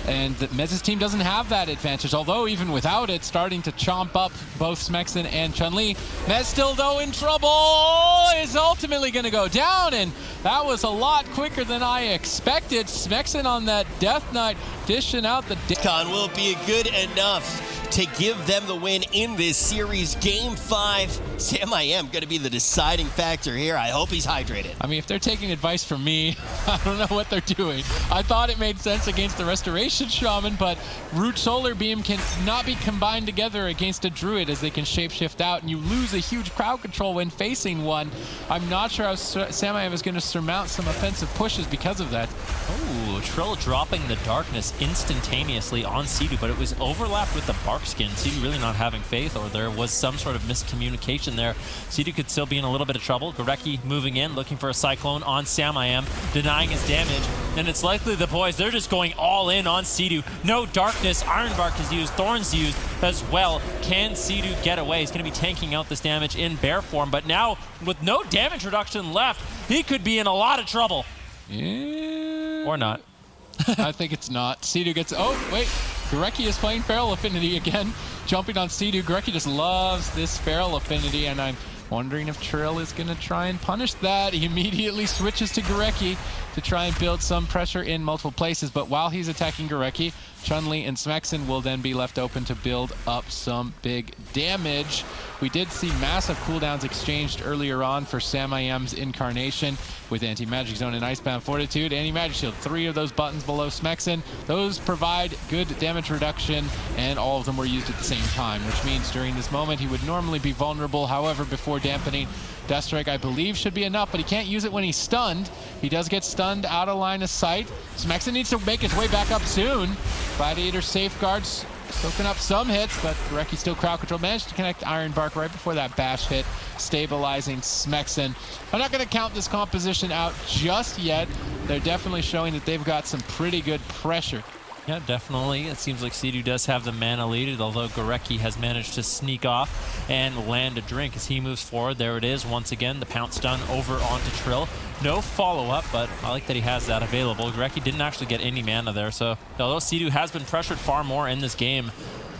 And Mez's team doesn't have that advantage, although even without it, starting to chomp up both Smexen and Chun-Li. Mez still, though, in trouble, is ultimately going to go down, and that was a lot quicker than I expected. Smexen on that Death Knight, dishing out the... Con will be good enough to give them the win in this series. Game 5, Sam I am going to be the deciding factor here. I hope he's hydrated. I mean, if they're taking advice from me, I don't know what they're doing. I thought it made sense against the Restoration Shaman, but Root Solar Beam can not be combined together against a Druid, as they can shapeshift out, and you lose a huge crowd control when facing one. I'm not sure how Samayam is going to surmount some offensive pushes because of that. Oh, Trill dropping the Darkness instantaneously on Sidu, but it was overlapped with the Bark Skin. Sidu really not having faith, or there was some sort of miscommunication there. Sidu could still be in a little bit of trouble. Gorecki moving in, looking for a Cyclone on Samayam, denying his damage. And it's likely the boys, they're just going all in on Sidu. No Darkness, Ironbark is used, Thorns used as well. Can Sidu get away? He's going to be tanking out this damage in bear form, but now with no damage reduction left, he could be in a lot of trouble. Yeah. Or not. I think it's not. Sidu gets... Oh, wait. Gorecki is playing Feral Affinity again. Jumping on Sidu. Gorecki just loves this Feral Affinity, and I'm wondering if Trill is going to try and punish that. He immediately switches to Gorecki to try and build some pressure in multiple places, but while he's attacking Gorecki, Chun-Li and Smexen will then be left open to build up some big damage. We did see massive cooldowns exchanged earlier on for Samayam's Incarnation with Anti-Magic Zone and Icebound Fortitude. Anti-Magic Shield, 3 of those buttons below Smexen. Those provide good damage reduction, and all of them were used at the same time, which means during this moment he would normally be vulnerable. However, before Dampening, Death Strike, I believe, should be enough, but he can't use it when he's stunned. He does get stunned out of line of sight. Smexen needs to make his way back up soon. Gladiator safeguards, soaking up some hits, but Gorecki still crowd control. Managed to connect Ironbark right before that bash hit, stabilizing Smexen. I'm not going to count this composition out just yet. They're definitely showing that they've got some pretty good pressure. Yeah, definitely. It seems like Sidu does have the mana lead, although Gorecki has managed to sneak off and land a drink as he moves forward. There it is, once again, the pounce stun over onto Trill. No follow-up, but I like that he has that available. Gorecki didn't actually get any mana there, so although Sidu has been pressured far more in this game,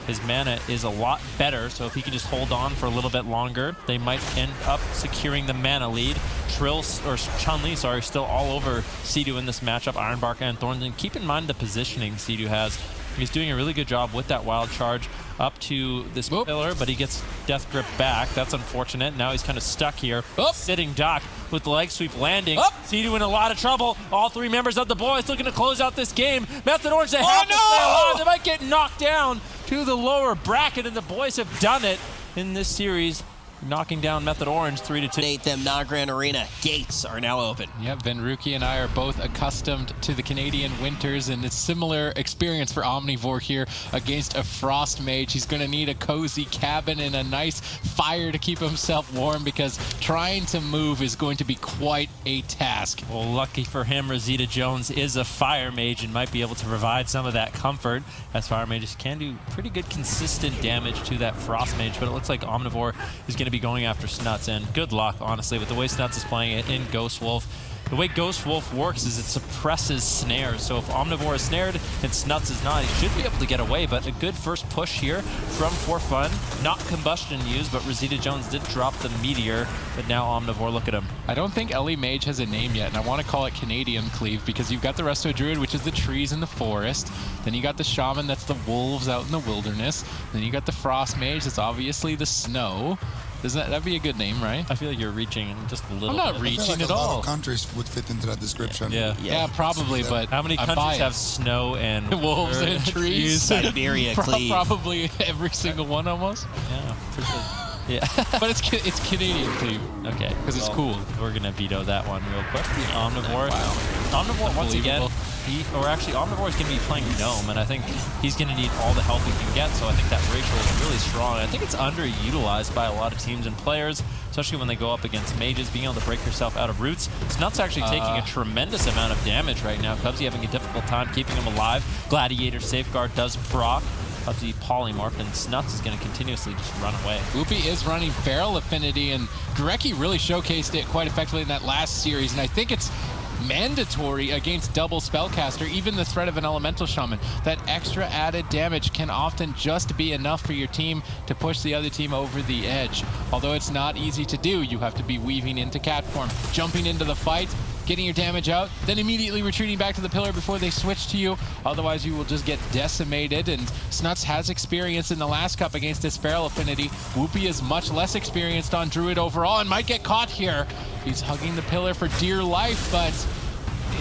his mana is a lot better, so if he can just hold on for a little bit longer, they might end up securing the mana lead. Trill, or Chun-Li, sorry, still all over Sidu in this matchup, Ironbark and Thorns. And keep in mind the positioning Sidu has. He's doing a really good job with that wild charge up to this pillar, but he gets Death Grip back. That's unfortunate. Now he's kind of stuck here. Sitting duck with the leg sweep landing. Sidu in a lot of trouble. All three members of the boys looking to close out this game. Method Orange, they have to stay alive. They might get knocked down to the lower bracket, and the boys have done it in this series, knocking down Method Orange 3-2. Them Nagran Arena gates are now open. Yep, Venruki and I are both accustomed to the Canadian winters, and it's similar experience for Omnivore here against a Frost Mage. He's going to need a cozy cabin and a nice fire to keep himself warm, because trying to move is going to be quite a task. Well, lucky for him, Rosita Jones is a Fire Mage and might be able to provide some of that comfort, as Fire Mages can do pretty good consistent damage to that Frost Mage, but it looks like Omnivore is going to be going after Snuts, and good luck, honestly, with the way Snuts is playing it in Ghost Wolf. The way Ghost Wolf works is it suppresses snares, so if Omnivore is snared and Snuts is not, he should be able to get away, but a good first push here from For Fun. Not Combustion used, but Rosita Jones did drop the Meteor, but now Omnivore, look at him. I don't think Ellie Mage has a name yet, and I want to call it Canadian Cleave, because you've got the Resto Druid, which is the trees in the forest. Then you got the Shaman, that's the wolves out in the wilderness. Then you got the Frost Mage, that's obviously the snow. That'd be a good name, right? I feel like you're reaching just a little bit. I'm not reaching at a lot all. of countries would fit into that description. Yeah, probably, but how many countries have snow and wolves and trees? Siberia Cleave. Probably every single one almost. Yeah, for sure. Yeah. But it's Canadian Cleave. Okay. Because it's cool. We're going to veto that one real quick. Omnivore. Wow. Omnivore, once again, Omnivore is going to be playing Gnome, and I think he's going to need all the help he can get, so I think that ratio is really strong. I think it's underutilized by a lot of teams and players, especially when they go up against mages, being able to break yourself out of roots. Snuts actually taking a tremendous amount of damage right now. Cubsy having a difficult time keeping him alive. Gladiator Safeguard does proc. Cubsy polymorph, and Snuts is going to continuously just run away. Whoopi is running Feral Affinity, and Gurecki really showcased it quite effectively in that last series, and I think it's mandatory against double spellcaster, even the threat of an elemental shaman. That extra added damage can often just be enough for your team to push the other team over the edge. Although it's not easy to do, you have to be weaving into cat form, jumping into the fight, getting your damage out, then immediately retreating back to the pillar before they switch to you. Otherwise, you will just get decimated. And Snuts has experience in the last cup against this Feral Affinity. Whoopi is much less experienced on Druid overall and might get caught here. He's hugging the pillar for dear life, but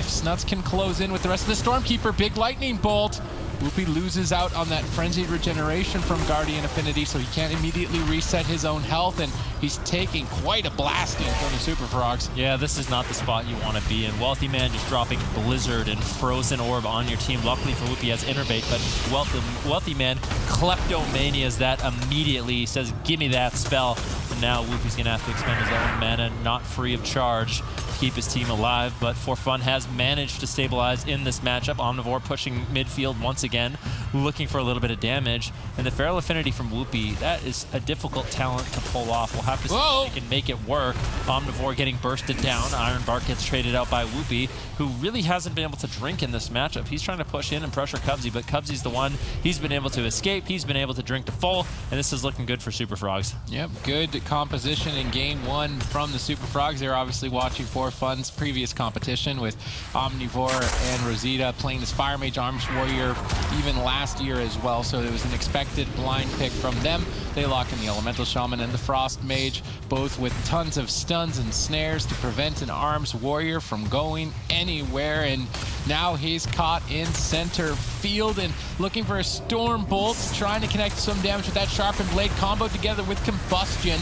if Snuts can close in with the rest of the Stormkeeper, big lightning bolt. Whoopi loses out on that frenzied regeneration from Guardian Affinity, so he can't immediately reset his own health, and he's taking quite a blasting from the Super Frogs. Yeah, this is not the spot you want to be in. Wealthy Man just dropping Blizzard and Frozen Orb on your team. Luckily for Whoopi, he has Innervate, but Wealthy Man kleptomanias that immediately. He says, give me that spell. And now Whoopi's going to have to expend his own mana, not free of charge, to keep his team alive. But For Fun has managed to stabilize in this matchup. Omnivore pushing midfield once again, looking for a little bit of damage. And the Feral Affinity from Whoopi, that is a difficult talent to pull off. We'll have to see if they can make it work. Omnivore getting bursted down. Iron Bark gets traded out by Whoopi, who really hasn't been able to drink in this matchup. He's trying to push in and pressure Cubsy, but Cubsy's the one. He's been able to escape. He's been able to drink to full, and this is looking good for Super Frogs. Yep, good composition in game one from the Super Frogs. They're obviously watching For Fun's previous competition with Omnivore and Rosita playing this Fire Mage Arms Warrior even last year as well, so it was an expected blind pick from them. They lock in the Elemental Shaman and the Frost Mage, both with tons of stuns and snares to prevent an Arms Warrior from going anywhere, and now he's caught in center field and looking for a Storm Bolt, trying to connect some damage with that Sharpened Blade combo together with Combustion.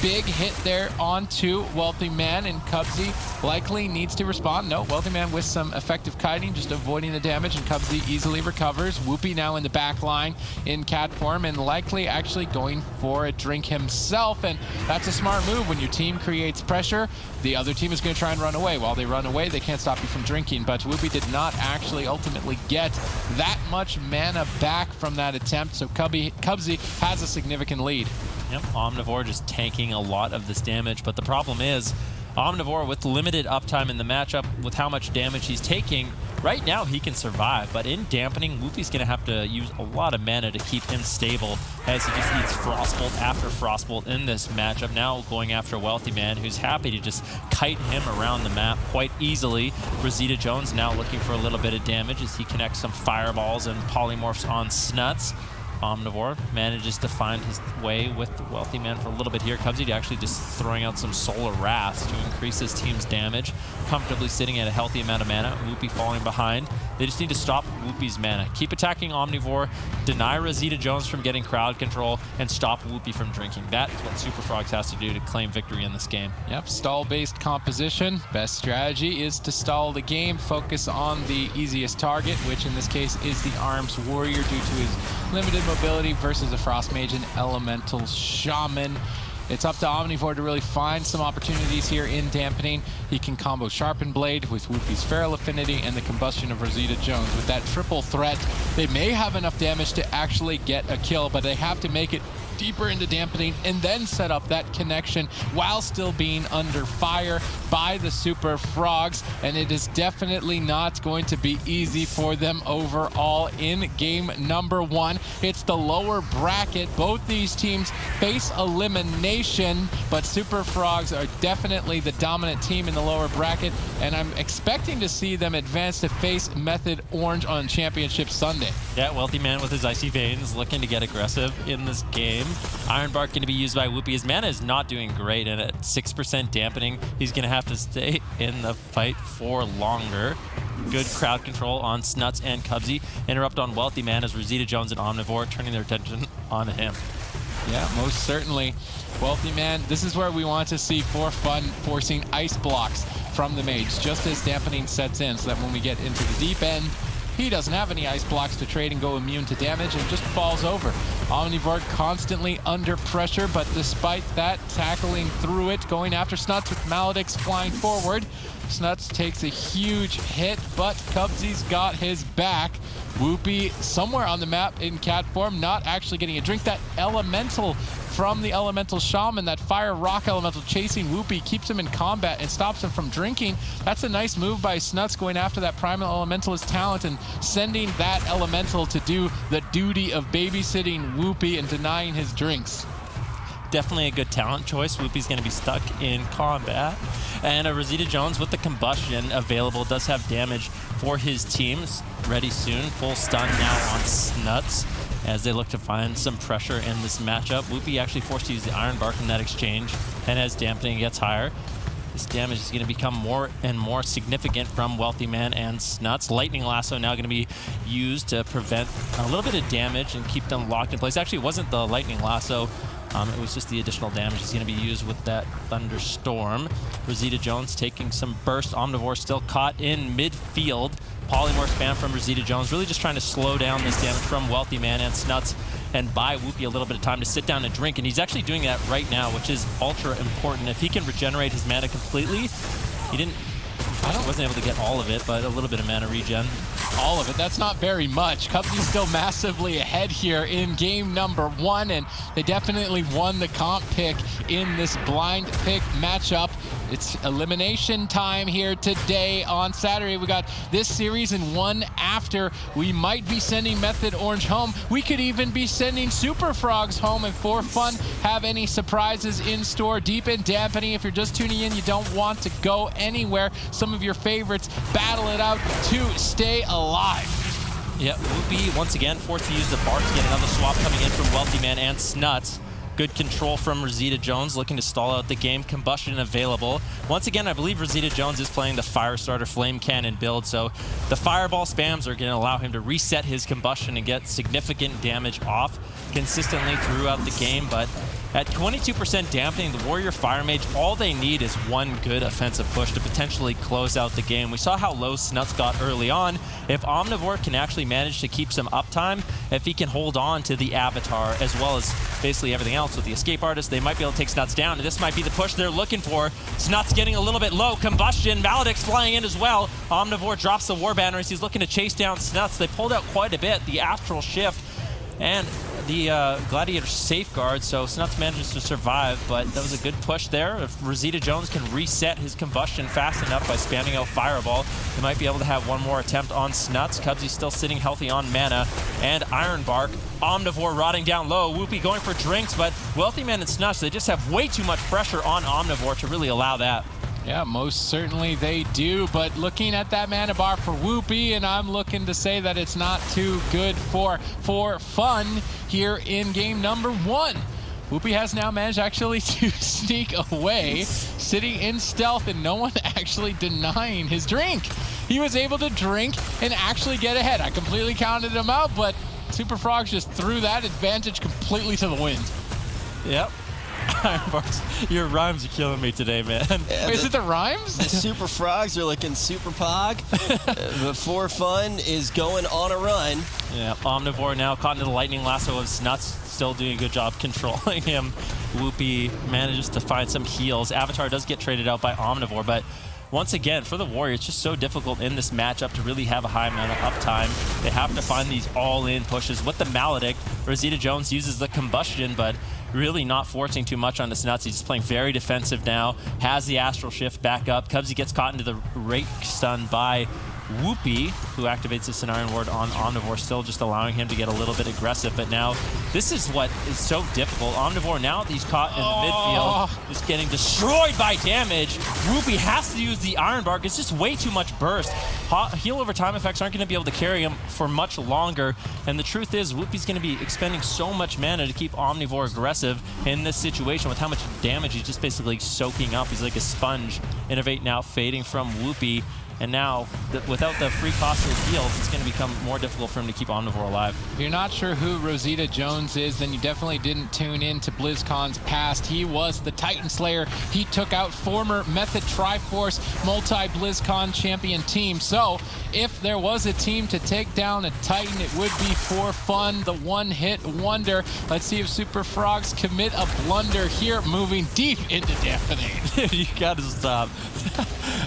Big hit there onto Wealthy Man, and Cubsy likely needs to respond. No, Wealthy Man with some effective kiting, just avoiding the damage, and Cubsy easily recovers. Whoopi now in the back line in cat form, and likely actually going for a drink himself, and that's a smart move. When your team creates pressure, the other team is going to try and run away. While they run away, they can't stop you from drinking, but Whoopi did not actually ultimately get that much mana back from that attempt, so Cubsy has a significant lead. Yep, Omnivore just tanking a lot of this damage, but the problem is Omnivore with limited uptime in the matchup, with how much damage he's taking, right now he can survive, but in Dampening, Whoopi's going to have to use a lot of mana to keep him stable as he just needs Frostbolt after Frostbolt in this matchup. Now going after Wealthy Man, who's happy to just kite him around the map quite easily. Rosita Jones now looking for a little bit of damage as he connects some fireballs and polymorphs on Snuts. Omnivore manages to find his way with the Wealthy Man for a little bit here. Cubsy actually just throwing out some Solar Wraths to increase his team's damage. Comfortably sitting at a healthy amount of mana. Whoopie falling behind. They just need to stop Whoopie's mana. Keep attacking Omnivore, deny Rosita Jones from getting crowd control, and stop Whoopie from drinking. That is what Super Frogs has to do to claim victory in this game. Yep, stall-based composition. Best strategy is to stall the game, focus on the easiest target, which in this case is the Arms Warrior due to his limited mobility versus a Frost Mage and Elemental Shaman. It's up to Omnivore to really find some opportunities here in Dampening. He can combo Sharpened Blade with Whoopie's Feral Affinity and the Combustion of Rosita Jones. With that triple threat, they may have enough damage to actually get a kill, but they have to make it deeper into Dampening and then set up that connection while still being under fire by the Super Frogs, and it is definitely not going to be easy for them overall in game number 1. It's the lower bracket. Both these teams face elimination, but Super Frogs are definitely the dominant team in the lower bracket, and I'm expecting to see them advance to face Method Orange on Championship Sunday. Yeah, Wealthy Man with his Icy Veins looking to get aggressive in this game. Iron Bark going to be used by Whoopie. His mana is not doing great, and at 6% Dampening, he's going to have to stay in the fight for longer. Good crowd control on Snuts and Cubsy. Interrupt on Wealthy Man as Rosita Jones and Omnivore turning their attention on him. Yeah, most certainly. Wealthy Man, this is where we want to see for fun forcing ice blocks from the Mage, just as Dampening sets in, so that when we get into the deep end, he doesn't have any ice blocks to trade and go immune to damage and just falls over. Omnivore constantly under pressure, but despite that, tackling through it, going after Snuts with Maledicts flying forward. Snuts takes a huge hit, but Cubsy's got his back. Whoopie somewhere on the map in cat form, not actually getting a drink. That elemental from the Elemental Shaman, that Fire Rock Elemental chasing Whoopie, keeps him in combat and stops him from drinking. That's a nice move by Snuts going after that Primal Elementalist talent and sending that Elemental to do the duty of babysitting Whoopie and denying his drinks. Definitely a good talent choice. Whoopie's going to be stuck in combat. And a Rosita Jones with the Combustion available does have damage for his team. Ready soon. Full stun now on Snuts as they look to find some pressure in this matchup. Whoopie actually forced to use the Iron Bark in that exchange, and as Dampening gets higher, this damage is going to become more and more significant from Wealthy Man and Snuts. Lightning Lasso now going to be used to prevent a little bit of damage and keep them locked in place. Actually, it wasn't the Lightning Lasso. It was just the additional damage is going to be used with that Thunderstorm. Rosita Jones taking some burst. Omnivore still caught in midfield. Polymorph spam from Rosita Jones, really just trying to slow down this damage from Wealthy Man and Snuts and buy Whoopie a little bit of time to sit down and drink. And he's actually doing that right now, which is ultra important. If he can regenerate his mana completely, wasn't able to get all of it, but a little bit of mana regen. All of it. That's not very much. Cubsy's still massively ahead here in game number 1, and they definitely won the comp pick in this blind pick matchup. It's elimination time here today on Saturday. We got this series and one after. We might be sending Method Orange home. We could even be sending Super Frogs home, and for fun, have any surprises in store. Deep in Dampening, if you're just tuning in, you don't want to go anywhere. Some of your favorites battle it out to stay alive. Yeah, Whoopie once again forced to use the Bark to get another swap coming in from Wealthy Man and Snuts. Good control from Rosita Jones, looking to stall out the game. Combustion available. Once again, I believe Rosita Jones is playing the Firestarter Flame Cannon build, so the Fireball spams are going to allow him to reset his Combustion and get significant damage off consistently throughout the game. But at 22% Dampening, the Warrior Fire Mage, all they need is one good offensive push to potentially close out the game. We saw how low Snuts got early on. If Omnivore can actually manage to keep some uptime, if he can hold on to the Avatar as well as basically everything else with the Escape Artist, they might be able to take Snuts down, and this might be the push they're looking for. Snuts getting a little bit low. Combustion, Maledicts flying in as well. Omnivore drops the War Banner as he's looking to chase down Snuts. They pulled out quite a bit. The Astral Shift And the Gladiator safeguard, so Snuts manages to survive, but that was a good push there. If Rosita Jones can reset his combustion fast enough by spamming out Fireball, they might be able to have one more attempt on Snuts. Cubsy still sitting healthy on mana, and Iron Bark. Omnivore rotting down low. Whoopie going for drinks, but Wealthy Man and Snuts, they just have way too much pressure on Omnivore to really allow that. Yeah, most certainly they do, but looking at that mana bar for Whoopie, and I'm looking to say that it's not too good for fun here in game number 1. Whoopie has now managed actually to sneak away, sitting in stealth, and no one actually denying his drink. He was able to drink and actually get ahead. I completely counted him out, but Super Frogs just threw that advantage completely to the wind. Yep. Your rhymes are killing me today, man. Yeah, is it the rhymes? The Super Frogs are looking super pog. But For Fun is going on a run. Yeah, Omnivore now caught into the lightning lasso of Snuts, still doing a good job controlling him. Whoopie manages to find some heals. Avatar does get traded out by Omnivore, but once again, for the Warrior, it's just so difficult in this matchup to really have a high amount of uptime. They have to find these all-in pushes. With the Maledict, Rosita Jones uses the Combustion, but really not forcing too much on the Snuts. He's just playing very defensive now, has the Astral Shift back up. Cubsy gets caught into the rake stun by Whoopie, who activates the Cenarian Ward on Omnivore, still just allowing him to get a little bit aggressive. But now, this is what is so difficult. Omnivore, now that he's caught in the midfield, is getting destroyed by damage. Whoopie has to use the Iron Bark. It's just way too much burst. Heal over time effects aren't going to be able to carry him for much longer. And the truth is, Whoopie's going to be expending so much mana to keep Omnivore aggressive in this situation with how much damage he's just basically soaking up. He's like a sponge. Innovate now fading from Whoopie. And now, without the free cost of heals, it's going to become more difficult for him to keep Omnivore alive. If you're not sure who Rosita Jones is, then you definitely didn't tune in to BlizzCon's past. He was the Titan Slayer. He took out former Method Triforce multi-BlizzCon champion team. So, if there was a team to take down a Titan, it would be For Fun, the one-hit wonder. Let's see if Super Frogs commit a blunder here, moving deep into Dampening. You gotta stop.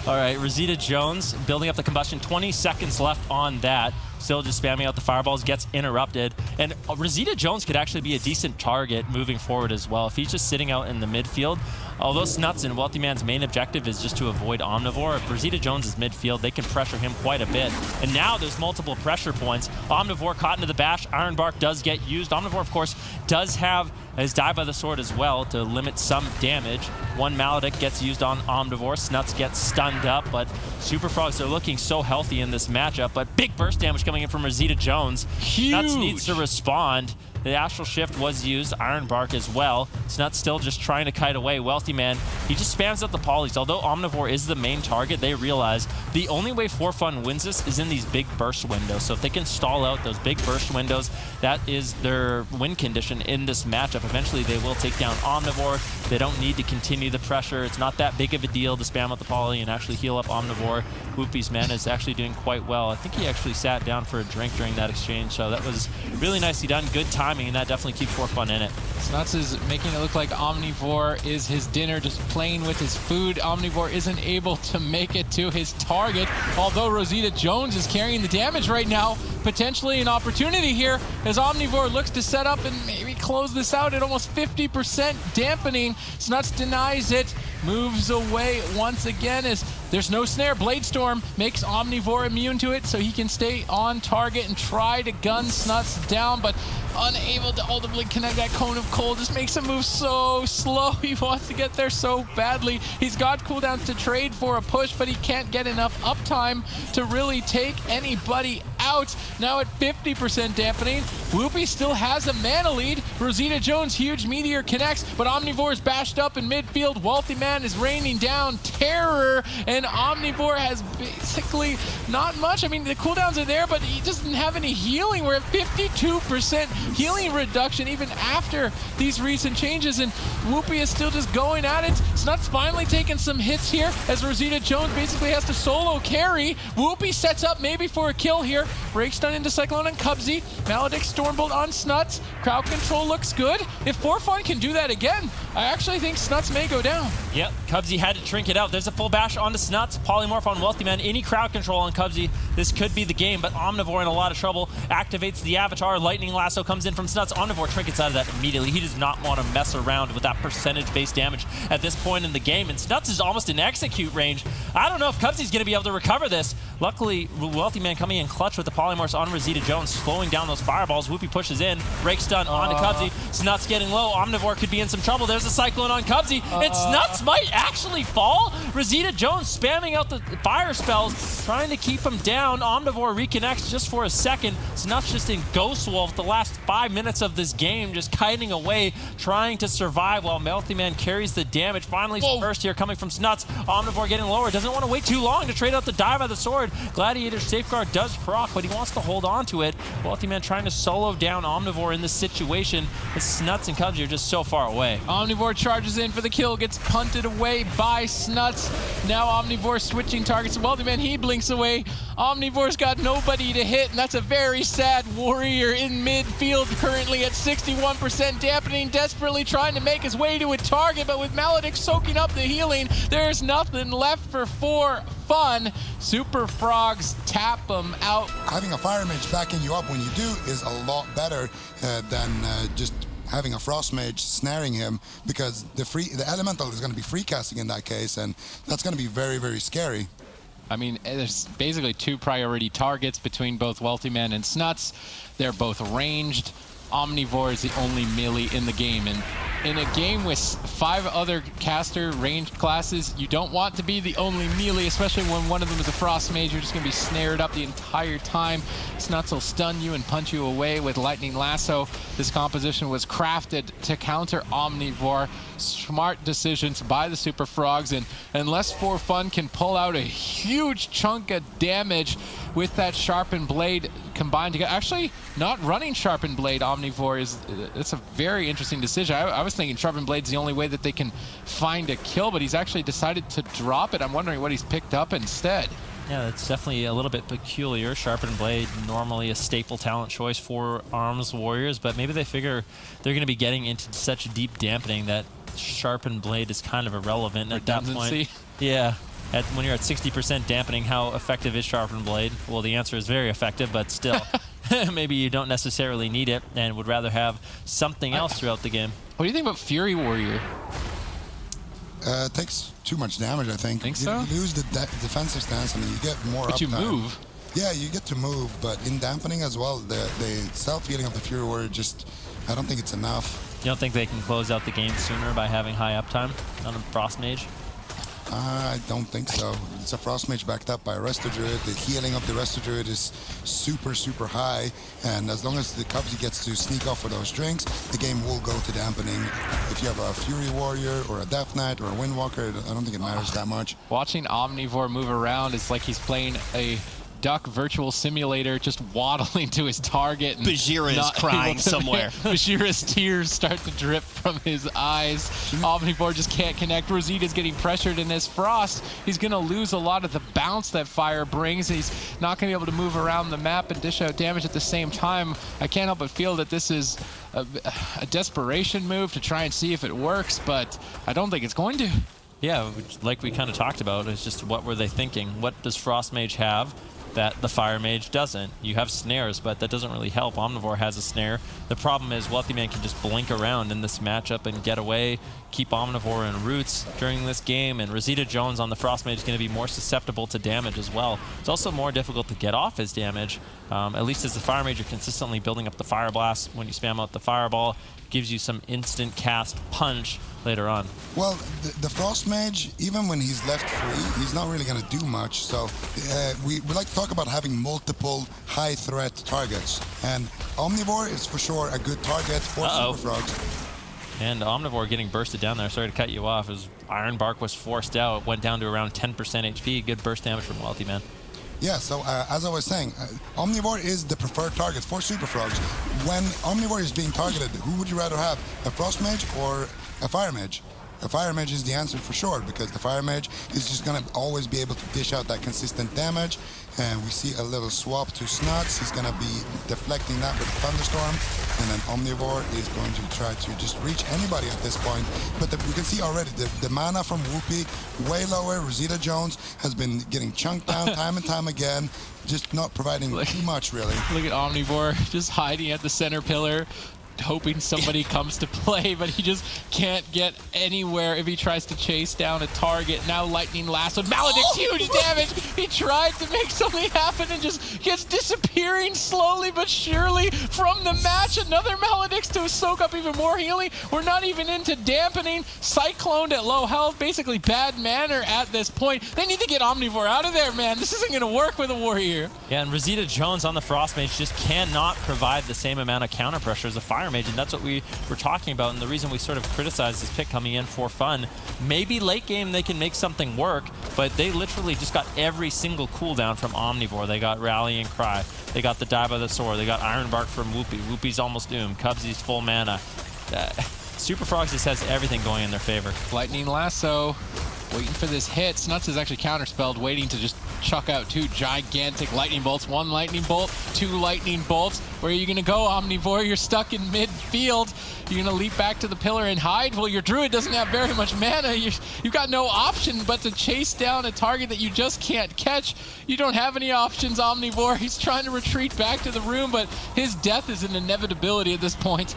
All right, Rosita Jones building up the combustion. 20 seconds left on that. Still just spamming out the fireballs, gets interrupted. And Rosita Jones could actually be a decent target moving forward as well. If he's just sitting out in the midfield, although Snuts and Wealthy Man's main objective is just to avoid Omnivore, if Rosita Jones is midfield, they can pressure him quite a bit. And now there's multiple pressure points. Omnivore caught into the bash. Iron Bark does get used. Omnivore, of course, does have his Die by the Sword as well to limit some damage. One Maledict gets used on Omnivore. Snuts gets stunned up, but Super Frogs are looking so healthy in this matchup. But big burst damage coming in from Rosita Jones. Huge. Snuts needs to respond. The Astral Shift was used, Iron Bark as well. Snuts still just trying to kite away. Wealthy Man, he just spams out the polys. Although Omnivore is the main target, they realize the only way For Fun wins this is in these big burst windows. So if they can stall out those big burst windows, that is their win condition in this matchup. Eventually they will take down Omnivore. They don't need to continue the pressure. It's not that big of a deal to spam out the poly and actually heal up Omnivore. Whoopie's mana is actually doing quite well. I think he actually sat down for a drink during that exchange, so that was really nicely done. Good timing, and that definitely keeps For Fun in it. Snuts is making it look like Omnivore is his dinner, just playing with his food. Omnivore isn't able to make it to his target, although Rosita Jones is carrying the damage right now. Potentially an opportunity here as Omnivore looks to set up and maybe close this out at almost 50% Dampening. Snuts denies it, moves away once again as there's no snare. Blade Storm makes Omnivore immune to it so he can stay on target and try to gun Snuts down, but unable to ultimately connect that Cone of Cold. Just makes him move so slow. He wants to get there so badly. He's got cooldowns to trade for a push, but he can't get enough uptime to really take anybody out. Now at 50% Dampening, Whoopie still has a mana lead. Rosita Jones' huge meteor connects, but Omnivore is bashed up in midfield. Wealthy Man is raining down terror, and Omnivore has basically not much. I mean, the cooldowns are there, but he doesn't have any healing. We're at 52% healing reduction even after these recent changes, and Whoopi is still just going at it. Snuts finally taking some hits here as Rosita Jones basically has to solo carry. Whoopi sets up maybe for a kill here. Rake stun into Cyclone and Cubsy. Maledict Stormbolt on Snuts. Crowd control looks good. If Forfun can do that again, I actually think Snuts may go down. Yep, Cubsy had to trinket out. There's a full bash onto Snuts. Polymorph on Wealthy Man. Any crowd control on Cubsy. This could be the game, but Omnivore in a lot of trouble. Activates the Avatar. Lightning Lasso comes in from Snuts. Omnivore trinkets out of that immediately. He does not want to mess around with that percentage-based damage at this point in the game, and Snuts is almost in execute range. I don't know if Cubsy's going to be able to recover this. Luckily, Wealthy Man coming in clutch with the Polymorphs on Rosita Jones, slowing down those fireballs. Whoopi pushes in. Rake stun onto Cubsy. Snuts getting low. Omnivore could be in some trouble. There's a Cyclone on Cubsy, and Snuts might actually fall. Rosita Jones spamming out the fire spells, trying to keep him down. Omnivore reconnects just for a second. Snuts just in Ghost Wolf the last 5 minutes of this game, just kiting away, trying to survive while Wealthy Man carries the damage. Finally, first here coming from Snuts. Omnivore getting lower. Doesn't want to wait too long to trade out the dive by the sword. Gladiator's Safeguard does proc, but he wants to hold on to it. Wealthy Man trying to solo down Omnivore in this situation. The Snuts and Cubsy are just so far away. Omnivore charges in for the kill, gets punted away by Snuts. Now Omnivore switching targets. Wealthy Man, he blinks away. Omnivore's got nobody to hit, and that's a very sad warrior in midfield, currently at 61%. Dampening, desperately trying to make his way to a target, but with Maledict soaking up the healing, there's nothing left for Forfun. Super Frogs tap him out. Having a Fire Mage backing you up when you do is a lot better than just having a Frost Mage snaring him, because the Elemental is going to be free casting in that case, and that's going to be very, very scary. I mean, there's basically two priority targets between both Wealthy Man and Snuts. They're both ranged. Omnivore is the only melee in the game, and in a game with 5 other caster ranged classes, you don't want to be the only melee, especially when one of them is a Frost Mage. You're just going to be snared up the entire time. Snuts will stun you and punch you away with Lightning Lasso. This composition was crafted to counter Omnivore. Smart decisions by the Super Frogs, and unless Forfun can pull out a huge chunk of damage with that Sharpened Blade combined together. Actually, not running Sharpened Blade, Omnivore it's a very interesting decision. I was thinking Sharpened Blade's the only way that they can find a kill, but he's actually decided to drop it. I'm wondering what he's picked up instead. Yeah, it's definitely a little bit peculiar. Sharpened Blade, normally a staple talent choice for Arms Warriors, but maybe they figure they're going to be getting into such deep dampening that Sharpened Blade is kind of irrelevant at that point. Yeah. When you're at 60% dampening, how effective is Sharpened Blade? Well, the answer is very effective, but still, maybe you don't necessarily need it and would rather have something else throughout the game. What do you think about Fury Warrior? It takes too much damage, I think. Think so? You lose the defensive stance. I mean, you get more But uptime. you move. Yeah, you get to move, but in dampening as well, the self-healing of the Fury Warrior just, I don't think it's enough. You don't think they can close out the game sooner by having high uptime on a Frost Mage? I don't think so. It's a Frost Mage backed up by a Resto Druid. The healing of the Resto Druid is super, super high, and as long as the Cubsy gets to sneak off for those drinks, the game will go to dampening. If you have a Fury Warrior or a Death Knight or a Windwalker, I don't think it matters that much. Watching Omnivore move around is like he's playing a Duck Virtual Simulator, just waddling to his target. And Bajheera is crying somewhere. Bajheera's tears start to drip from his eyes. Omnivore just can't connect. Rosita's getting pressured in this Frost. He's going to lose a lot of the bounce that fire brings. He's not going to be able to move around the map and dish out damage at the same time. I can't help but feel that this is a desperation move to try and see if it works, but I don't think it's going to. Yeah, like we kind of talked about, it's just what were they thinking? What does Frost Mage have that the Fire Mage doesn't? You have snares, but that doesn't really help. Omnivore has a snare. The problem is Wealthy Man can just blink around in this matchup and get away, keep Omnivore in roots during this game, and Rosita Jones on the Frost Mage is going to be more susceptible to damage as well. It's also more difficult to get off his damage, at least as the Fire Mage, you're consistently building up the Fire Blast. When you spam out the Fireball, gives you some instant cast punch later on. Well, the Frost Mage, even when he's left free, he's not really going to do much. So we like to talk about having multiple high threat targets. And Omnivore is for sure a good target for Super Frogs. And Omnivore getting bursted down there. Sorry to cut you off. As Iron Bark was forced out, went down to around 10% HP. Good burst damage from Wealthy Man. Yeah, so as I was saying, Omnivore is the preferred target for Super Frogs. When Omnivore is being targeted, who would you rather have, a Frost Mage or a Fire Mage. A Fire Mage is the answer for sure, because the Fire Mage is just going to always be able to dish out that consistent damage. And we see a little swap to Snuts. He's going to be deflecting that with a Thunderstorm. And then Omnivore is going to try to just reach anybody at this point. But we can see already the mana from Whoopi way lower. Rosita Jones has been getting chunked down time and time again, just not providing too much, really. Look at Omnivore just hiding at the center pillar, hoping somebody comes to play, but he just can't get anywhere if he tries to chase down a target. Now Lightning Lasso. Maledict's huge damage. He tried to make something happen and just gets disappearing slowly but surely from the match. Another Maledict's to soak up even more healing. We're not even into dampening. Cycloned at low health, basically bad manner at this point. They need to get Omnivore out of there, man. This isn't going to work with a Warrior. Yeah, and Rosita Jones on the Frost Mage just cannot provide the same amount of counter pressure as a Fire Mage, and that's what we were talking about, and the reason we sort of criticized this pick coming in for fun. Maybe late game they can make something work, but they literally just got every single cooldown from Omnivore. They got Rallying Cry, they got the Die by the Sword, they got Ironbark from Whoopi. Whoopi's almost doomed, Cubsy's full mana. Super Frogs just has everything going in their favor. Lightning Lasso, waiting for this hit. Snuts is actually counterspelled, waiting to just chuck out two gigantic lightning bolts. One lightning bolt, two lightning bolts. Where are you going to go, Omnivore? You're stuck in midfield. You're going to leap back to the pillar and hide? Well, your Druid doesn't have very much mana. You've got no option but to chase down a target that you just can't catch. You don't have any options, Omnivore. He's trying to retreat back to the room, but his death is an inevitability at this point.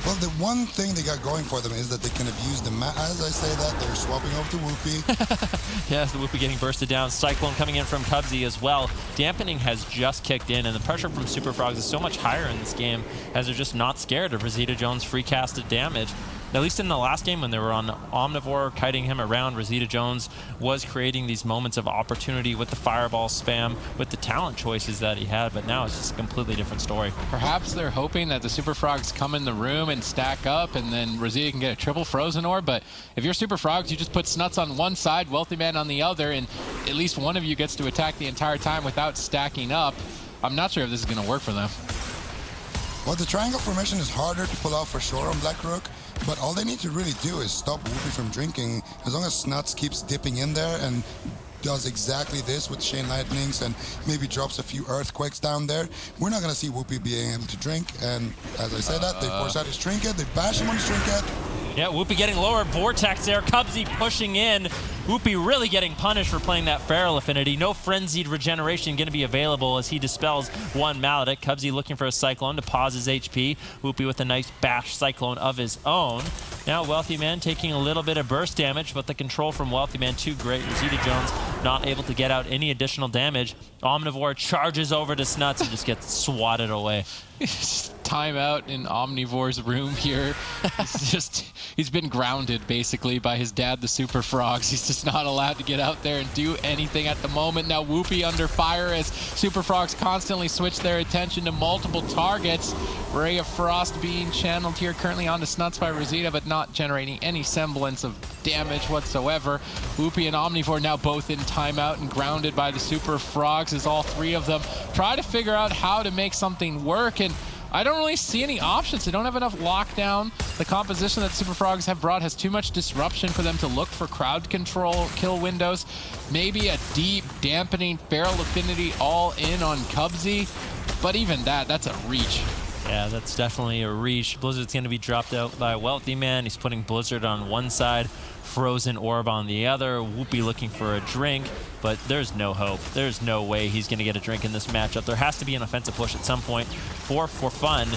Well, the one thing they got going for them is that they can abuse the as I say that, they're swapping over to Whoopi. Yes, the Whoopi getting bursted down. Cyclone coming in from Cubsy as well. Dampening has just kicked in, and the pressure from Super Frogs is so much higher in this game as they're just not scared of Rosita Jones' free casted damage. At least in the last game when they were on Omnivore, kiting him around, Rosita Jones was creating these moments of opportunity with the fireball spam, with the talent choices that he had, but now it's just a completely different story. Perhaps they're hoping that the Super Frogs come in the room and stack up, and then Rosita can get a triple Frozen Orb, but if you're Super Frogs, you just put Snuts on one side, Wealthy Man on the other, and at least one of you gets to attack the entire time without stacking up. I'm not sure if this is going to work for them. Well, the triangle formation is harder to pull off for sure on Black Rook, but all they need to really do is stop Whoopi from drinking. As long as Snuts keeps dipping in there and does exactly this with Chain Lightnings and maybe drops a few Earthquakes down there, we're not going to see Whoopi being able to drink. And as I say that, they force out his Trinket, they bash him on his Trinket. Yeah, Whoopi getting lower, Vortex there, Cubsy pushing in. Whoopi really getting punished for playing that Feral Affinity. No Frenzied Regeneration going to be available as he dispels one Maledict. Cubsy looking for a Cyclone to pause his HP. Whoopi with a nice bash Cyclone of his own. Now Wealthy Man taking a little bit of burst damage, but the control from Wealthy Man too great. Rosita Jones not able to get out any additional damage. Omnivore charges over to Snuts and just gets swatted away. Timeout in Omnivore's room here. He's been grounded basically by his dad, the Super Frogs. He's just not allowed to get out there and do anything at the moment. Now Whoopi under fire as Super Frogs constantly switch their attention to multiple targets. Ray of Frost being channeled here currently onto Snuts by Rosita, but not generating any semblance of damage whatsoever. Whoopi and Omnivore now both in timeout and grounded by the Super Frogs as all three of them try to figure out how to make something work, and I don't really see any options. They don't have enough lockdown. The composition that Super Frogs have brought has too much disruption for them to look for crowd control kill windows. Maybe a deep dampening Feral Affinity all in on Cubsy, but even that's a reach. Yeah, that's definitely a reach. Blizzard's going to be dropped out by Wealthy Man. He's putting Blizzard on one side, Frozen Orb on the other. Whoopi looking for a drink, but there's no hope. There's no way he's going to get a drink in this matchup. There has to be an offensive push at some point for fun.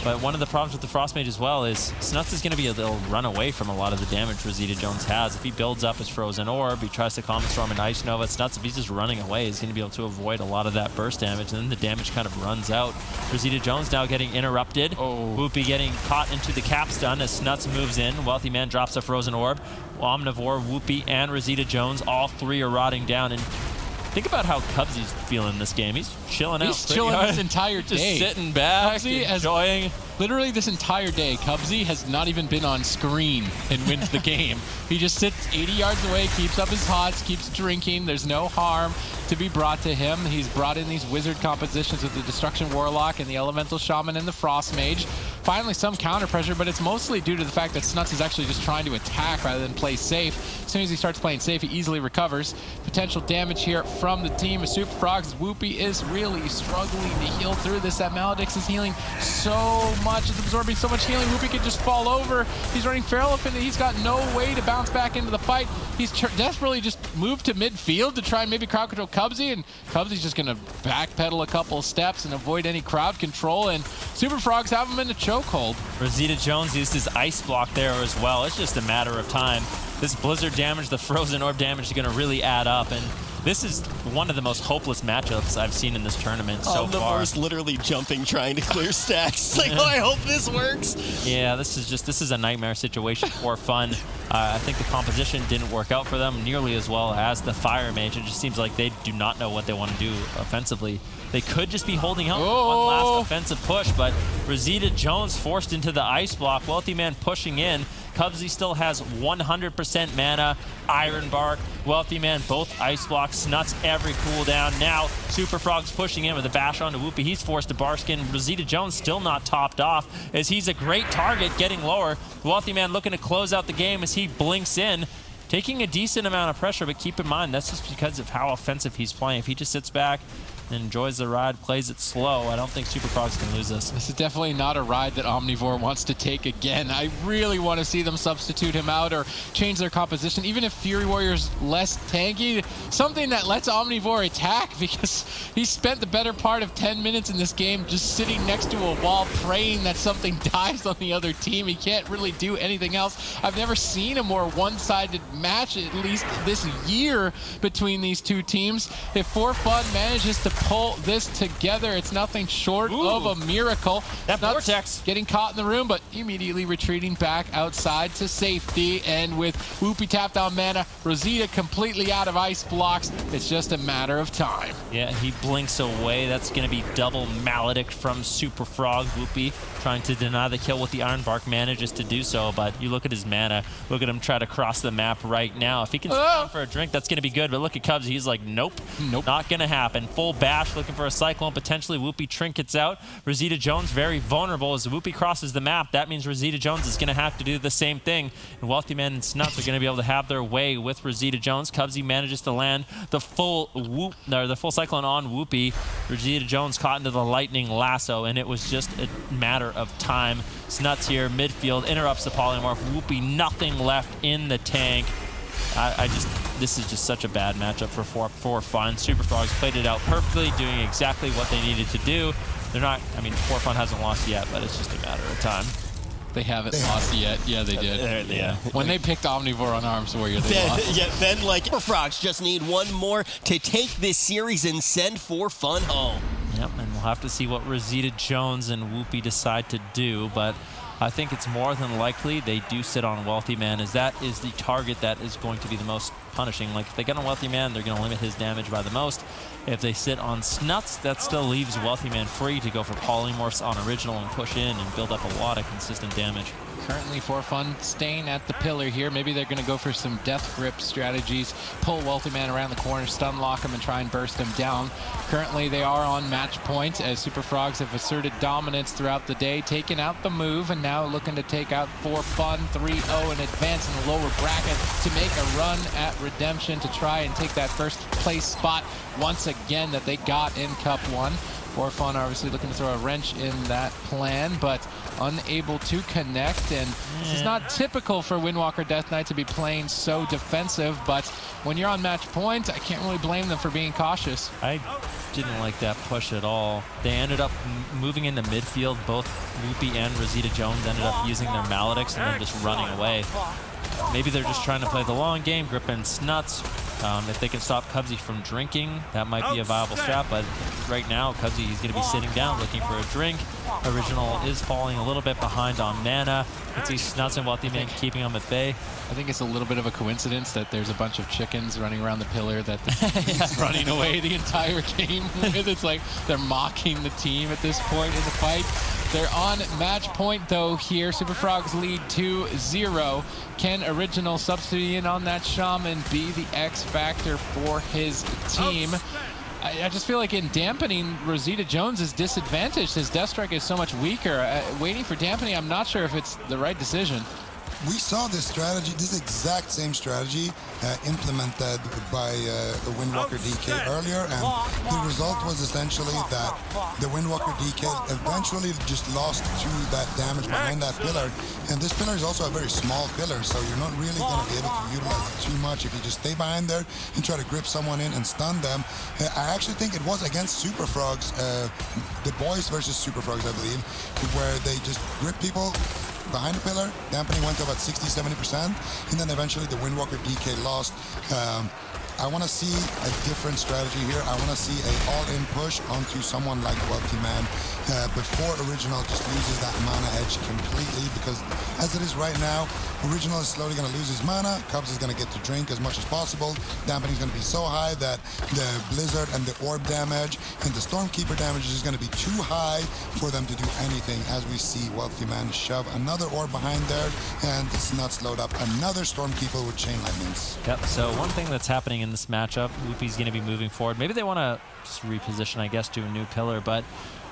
But one of the problems with the Frost Mage as well is Snuts is going to be a little run away from a lot of the damage Rosita Jones has. If he builds up his Frozen Orb, he tries to Common Storm and Ice Nova, Snuts, if he's just running away, he's going to be able to avoid a lot of that burst damage, and then the damage kind of runs out. Rosita Jones now getting interrupted. Whoopi getting caught into the cap stun as Snuts moves in. Wealthy Man drops a Frozen Orb. Omnivore, Whoopi, and Rosita Jones, all three are rotting down, and think about how Cubsy's feeling this game. He's chilling out. He's chilling this entire day. Just sitting back, enjoying. Literally this entire day, Cubsy has not even been on screen and wins the game. He just sits 80 yards away, keeps up his hots, keeps drinking. There's no harm to be brought to him. He's brought in these wizard compositions with the Destruction Warlock and the Elemental Shaman and the Frost Mage. finally some counter pressure, but it's mostly due to the fact that Snuts is actually just trying to attack rather than play safe. As soon as he starts playing safe, he easily recovers. Potential damage here from the team of Super Frogs. Whoopi is really struggling to heal through this. That Maledix is healing so much. It's absorbing so much healing. Whoopi could just fall over. He's running Feral Elephant, and he's got no way to bounce back into the fight. He's desperately just moved to midfield to try and maybe crowd control Cubsy, and Cubsy's just going to backpedal a couple of steps and avoid any crowd control, and Super Frogs have him in a chokehold. Rosita Jones used his ice block there as well. It's just a matter of time. This blizzard damage, the frozen orb damage is going to really add up, and this is one of the most hopeless matchups I've seen in this tournament so far. Omnivore's literally jumping, trying to clear stacks. It's like, oh, I hope this works. Yeah, this is a nightmare situation for fun. I think the composition didn't work out for them nearly as well as the Fire Mage. It just seems like they do not know what they want to do offensively. They could just be holding out one last offensive push, but Rosita Jones forced into the ice block. Wealthy Man pushing in. Cubsy still has 100% mana. Iron Bark, Wealthy Man, both ice blocks. Snuts every cooldown. Now, Super Frog's pushing in with a bash onto Whoopi. He's forced to Barskin. Rosita Jones still not topped off, as he's a great target getting lower. Wealthy Man looking to close out the game as he blinks in, taking a decent amount of pressure, but keep in mind, that's just because of how offensive he's playing. If he just sits back and enjoys the ride, plays it slow, I don't think Super Frogs can lose this. This is definitely not a ride that Omnivore wants to take again. I really want to see them substitute him out or change their composition, even if Fury Warrior's less tanky, something that lets Omnivore attack, because he spent the better part of 10 minutes in this game just sitting next to a wall praying that something dies on the other team. He can't really do anything else. I've never seen a more one-sided match, at least this year, between these two teams. If For Fun manages to pull this together, it's nothing short of a miracle. That Snuts Vortex getting caught in the room, but immediately retreating back outside to safety. And with Whoopi tapped on mana, Rosita completely out of ice blocks, it's just a matter of time. Yeah, he blinks away. That's going to be double Maledict from Super Frog. Whoopi trying to deny the kill with the Iron Bark, manages to do so, but you look at his mana, look at him try to cross the map right now. If he can sit down for a drink, that's going to be good, but look at Cubs, he's like, nope, not going to happen. Full bash, looking for a Cyclone, potentially Whoopi trinkets out. Rosita Jones very vulnerable as Whoopi crosses the map. That means Rosita Jones is going to have to do the same thing, and Wealthy Man and Snuts are going to be able to have their way with Rosita Jones. Cubsy manages to land the full Cyclone on Whoopi. Rosita Jones caught into the lightning lasso, and it was just a matter of time. Snuts here, midfield, interrupts the polymorph. Whoopi, nothing left in the tank. This is just such a bad matchup for Fun. Super Frogs played it out perfectly, doing exactly what they needed to do. They're not, I mean, For Fun hasn't lost yet, but it's just a matter of time. They haven't lost yet. Yeah, they did. Yeah. When they picked Omnivore on Arms Warrior, they lost. Yeah, then like Super Frogs just need one more to take this series and send For Fun home. Yep, and we'll have to see what Rosita Jones and Whoopi decide to do, but I think it's more than likely they do sit on Wealthy Man, as that is the target that is going to be the most punishing. Like, if they get on Wealthy Man, they're going to limit his damage by the most. If they sit on Snuts, that still leaves Wealthy Man free to go for polymorphs on Original and push in and build up a lot of consistent damage. Currently, For Fun staying at the pillar here. Maybe they're going to go for some death grip strategies, pull Wealthy Man around the corner, stun lock him, and try and burst him down. Currently, they are on match point, as Super Frogs have asserted dominance throughout the day, taking out the move, and now looking to take out For Fun 3-0 and advance in the lower bracket to make a run at redemption to try and take that first place spot once again that they got in Cup 1. For Fun obviously looking to throw a wrench in that plan, but unable to connect. And this is not typical for Windwalker Death Knight to be playing so defensive, but when you're on match point, I can't really blame them for being cautious. I didn't like that push at all. They ended up moving into midfield. Both Whoopi and Rosita Jones ended up using their Maledicts and then just running away. Maybe they're just trying to play the long game, gripping Snuts. If they can stop Cubsy from drinking, that might be a viable strat, but right now, Cubsy is going to be sitting down looking for a drink. Original is falling a little bit behind on mana. You can see Snuts and Wealthy Man keeping him at bay. I think it's a little bit of a coincidence that there's a bunch of chickens running around the pillar that he's running away the entire game with. It's like they're mocking the team at this point in the fight. They're on match point, though, here. Super Frogs lead 2-0. Can Original substitute in on that Shaman be the X factor for his team? I just feel like in dampening, Rosita Jones is disadvantaged. His Death Strike is so much weaker. Waiting for dampening, I'm not sure if it's the right decision. We saw this strategy, this exact same strategy implemented by the Windwalker DK earlier, and the result was essentially that the Windwalker DK eventually just lost to that damage behind that pillar, and this pillar is also a very small pillar, so you're not really going to be able to utilize it too much if you just stay behind there and try to grip someone in and stun them. I actually think it was against Super Frogs, the boys versus Super Frogs, I believe, where they just grip people behind the pillar. Dampening went to about 60-70%, and then eventually the Windwalker DK lost. I want to see a different strategy here. I want to see a all-in push onto someone like Wealthy Man before Original just loses that mana edge completely, because as it is right now, Original is slowly going to lose his mana. Cubs is going to get to drink as much as possible. Dampening is going to be so high that the Blizzard and the Orb damage and the Stormkeeper damage is going to be too high for them to do anything, as we see Wealthy Man shove another Orb behind there, and it's not slowed up. Another Stormkeeper with Chain Lightnings. Yep, so one thing that's happening in this matchup, Whoopi's going to be moving forward. Maybe they want to just reposition, I guess, to a new pillar, but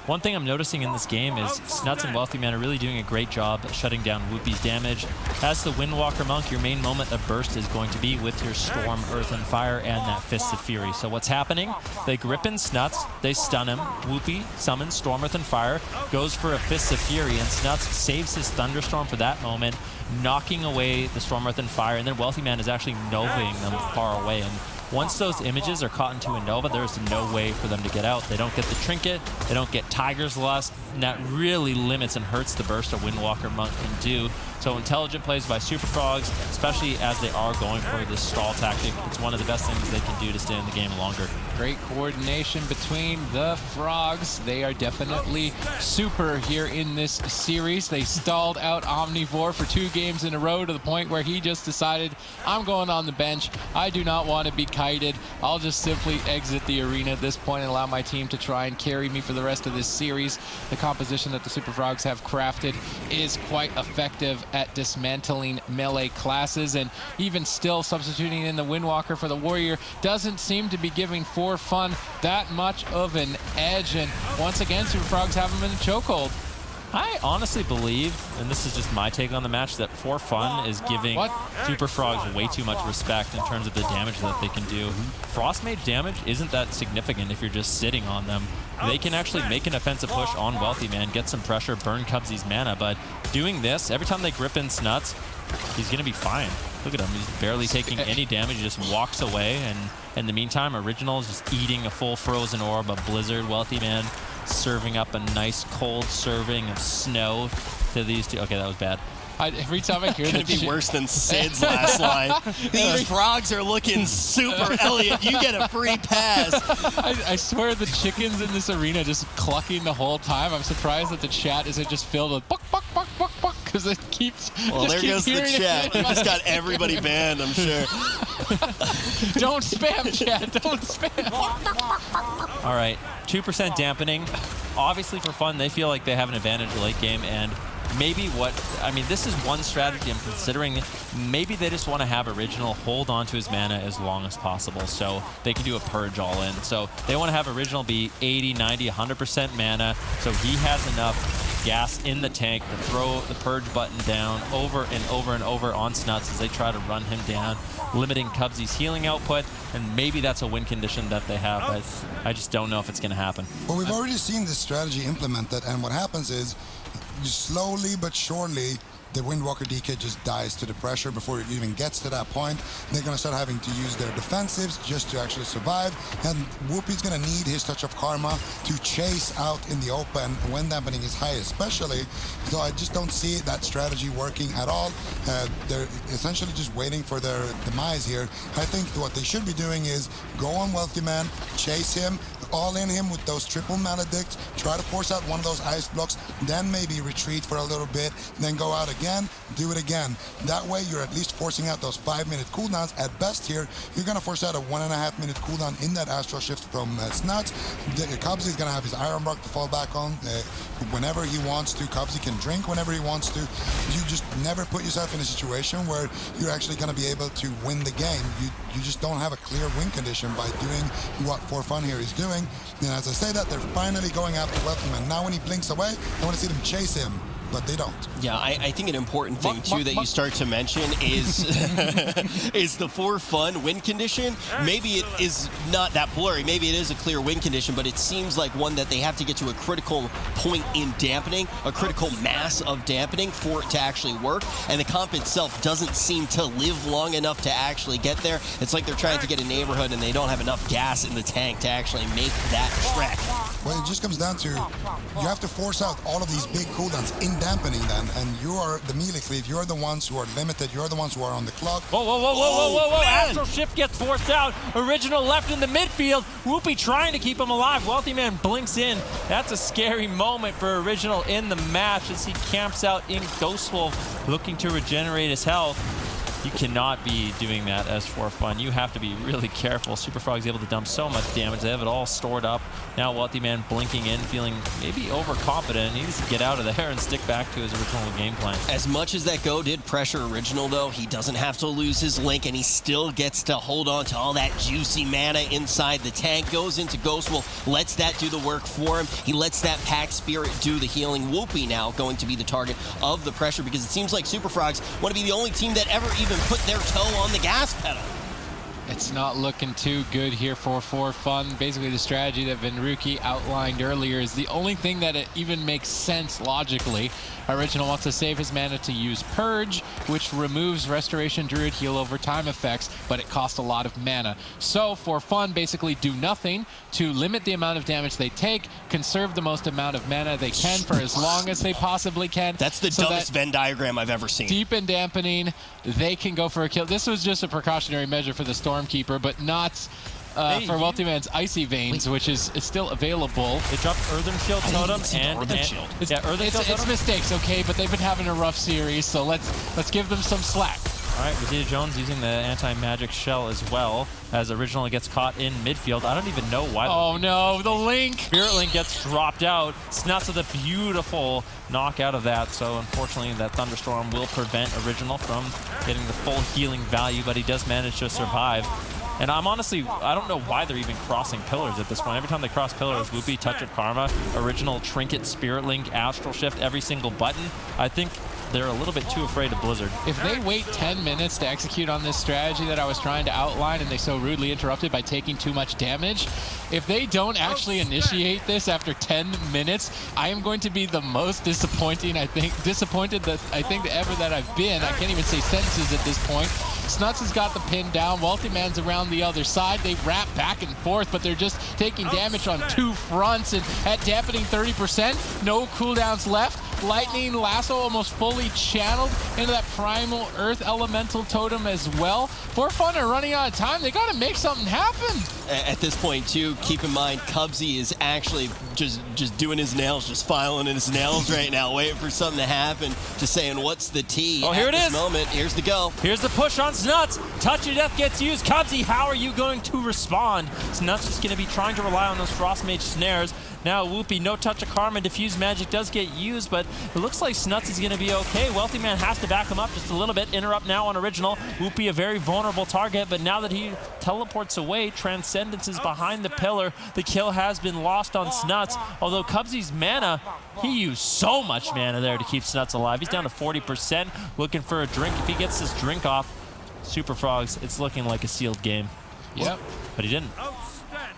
one thing I'm noticing in this game is Snuts and Wealthy Man are really doing a great job at shutting down Whoopi's damage. As the Windwalker Monk, your main moment of burst is going to be with your Storm, Earth, and Fire and that Fist of Fury. So what's happening? They grip in Snuts, they stun him. Whoopie summons Storm, Earth, and Fire, goes for a Fist of Fury, and Snuts saves his Thunderstorm for that moment, knocking away the Storm, Earth, and Fire, and then Wealthy Man is actually novaing them far away. And once those images are caught into a Nova, there's no way for them to get out. They don't get the Trinket, they don't get Tiger's Lust, and that really limits and hurts the burst a Windwalker Monk can do. So intelligent plays by Super Frogs, especially as they are going for this stall tactic. It's one of the best things they can do to stay in the game longer. Great coordination between the Frogs. They are definitely super here in this series. They stalled out Omnivore for 2 games in a row to the point where he just decided, I'm going on the bench. I do not want to be kited. I'll just simply exit the arena at this point and allow my team to try and carry me for the rest of this series. The composition that the Super Frogs have crafted is quite effective at dismantling melee classes, and even still substituting in the Windwalker for the Warrior doesn't seem to be giving For Fun that much of an edge, and once again Super Frogs have him in a chokehold. I honestly believe, and this is just my take on the match, that For Fun is giving Super Frogs way too much respect in terms of the damage that they can do. Frost Mage damage isn't that significant if you're just sitting on them. They can actually make an offensive push on Wealthy Man, get some pressure, burn Cubsy's mana, but doing this, every time they grip in Snuts, he's going to be fine. Look at him, he's barely taking any damage, he just walks away, and in the meantime, Original is just eating a full frozen orb of Blizzard. Wealthy Man serving up a nice cold serving of snow to these two. Okay, that was bad. Every time I hear Could be worse than Sid's last line. These Frogs are looking super. Elliot, you get a free pass. I swear the chickens in this arena just clucking the whole time. I'm surprised that the chat isn't just filled with buck, buck, buck, buck, buck, because it keeps. Well, there goes the chat. You just got everybody banned, I'm sure. Don't spam, chat. Don't spam. All right, 2% dampening. Obviously, for fun, they feel like they have an advantage late game, and maybe this is one strategy I'm considering. Maybe they just want to have Original hold on to his mana as long as possible so they can do a purge all in. So they want to have Original be 80, 90, 100% mana so he has enough gas in the tank to throw the purge button down over and over and over on Snuts as they try to run him down, limiting Cubsy's healing output, and maybe that's a win condition that they have, but I just don't know if it's going to happen. Well, we've already seen this strategy implemented, and what happens is slowly but surely the Windwalker DK just dies to the pressure before it even gets to that point. They're going to start having to use their defensives just to actually survive, and Whoopi's going to need his Touch of Karma to chase out in the open when dampening is high especially. So I just don't see that strategy working at all. They're essentially just waiting for their demise here. I think what they should be doing is go on Wealthy Man, chase him, all in him with those triple maledicts, try to force out one of those ice blocks, then maybe retreat for a little bit, then go out again, do it again. That way you're at least forcing out those 5-minute cooldowns. At best here, you're going to force out a 1.5-minute cooldown in that astral shift from Snuts. Cubsy is going to have his Iron Rock to fall back on whenever he wants to. Cubsy can drink whenever he wants to. You just never put yourself in a situation where you're actually going to be able to win the game. You just don't have a clear win condition by doing what For Fun here is doing. And as I say that, they're finally going after Welcome, and now when he blinks away, I want to see them chase him. But they don't. Yeah, I think an important thing too that you start to mention is is the For Fun win condition. Maybe it is not that blurry. Maybe it is a clear win condition, but it seems like one that they have to get to a critical point in dampening, a critical mass of dampening for it to actually work. And the comp itself doesn't seem to live long enough to actually get there. It's like they're trying to get a neighborhood and they don't have enough gas in the tank to actually make that trek. Well, it just comes down to you have to force out all of these big cooldowns in dampening then, and you are the melee cleave, you're the ones who are limited, you're the ones who are on the clock. Whoa. Astral Shift gets forced out. Original left in the midfield. Whoopi trying to keep him alive. Wealthy Man blinks in. That's a scary moment for Original in the match as he camps out in Ghost Wolf looking to regenerate his health. You cannot be doing that as For Fun. You have to be really careful. Superfrog's able to dump so much damage. They have it all stored up. Now Wealthy Man blinking in, feeling maybe overconfident. He needs to get out of there and stick back to his original game plan. As much as that Go did pressure Original, though, he doesn't have to lose his Link, and he still gets to hold on to all that juicy mana inside the tank. Goes into Ghost Wolf, lets that do the work for him. He lets that Pack Spirit do the healing. Whoopi now going to be the target of the pressure because it seems like Superfrogs want to be the only team that ever even put their toe on the gas pedal. It's not looking too good here for Fun. Basically, the strategy that Venruki outlined earlier is the only thing that it even makes sense logically. Original wants to save his mana to use Purge, which removes Restoration, Druid, Heal over time effects, but it costs a lot of mana. So For Fun basically do nothing to limit the amount of damage they take, conserve the most amount of mana they can for as long as they possibly can. That's the dumbest Venn diagram I've ever seen. Deep in dampening, they can go for a kill. This was just a precautionary measure for the Stormkeeper, but not for Wealthy Man's Icy Veins, which is still available. They dropped Earthen Shield Totem and Earthen Shield. It's mistakes, okay, but they've been having a rough series, so let's give them some slack. All right, Rosita Jones using the anti-magic shell as well, as Original gets caught in midfield. I don't even know why. Oh no, the Link! Spirit Link gets dropped out. Snuts with a beautiful knock out of that, so unfortunately that Thunderstorm will prevent Original from getting the full healing value, but he does manage to survive. And I'm honestly, I don't know why they're even crossing pillars at this point. Every time they cross pillars, Whoopi, Touch of Karma, Original, Trinket, Spirit Link, Astral Shift, every single button. I think they're a little bit too afraid of Blizzard. If they wait 10 minutes to execute on this strategy that I was trying to outline and they so rudely interrupted by taking too much damage, if they don't actually initiate this after 10 minutes, I am going to be the most disappointed ever that I've been. I can't even say sentences at this point. Snuts has got the pin down. Wealthy Man's around the other side. They wrap back and forth, but they're just taking damage on two fronts. And at dampening 30%, no cooldowns left. Lightning Lasso almost fully channeled into that Primal Earth Elemental Totem as well. For Fun are running out of time. They got to make something happen. At this point, too, keep in mind, Cubsy is actually just doing his nails, just filing in his nails right now, waiting for something to happen, just saying, what's the T? Oh, here it is. Moment. Here's the go. Here's the push on Snuts. Touch of Death gets used. Cubsy, how are you going to respond? Snuts just going to be trying to rely on those Frost Mage snares. Now Whoopi, no Touch of Karma, Diffuse Magic does get used, but it looks like Snuts is going to be okay. Wealthy Man has to back him up just a little bit. Interrupt now on Original. Whoopi, a very vulnerable target, but now that he teleports away, Transcendence is behind the pillar. The kill has been lost on Snuts, although Cubsy's mana, he used so much mana there to keep Snuts alive. He's down to 40%, looking for a drink. If he gets this drink off, Superfrogs, it's looking like a sealed game. Yep. But he didn't.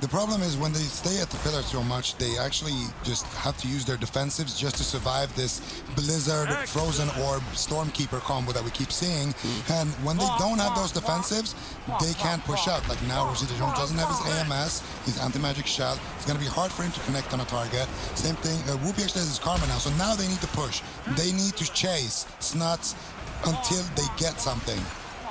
The problem is when they stay at the pillar so much, they actually just have to use their defensives just to survive this Blizzard, Frozen Orb, Stormkeeper combo that we keep seeing. And when they don't have those defensives, they can't push out. Like now, Rosita Jones doesn't have his AMS, his anti-magic shell. It's going to be hard for him to connect on a target. Same thing, Whoopi actually has his Karma now, so now they need to push. They need to chase Snuts until they get something.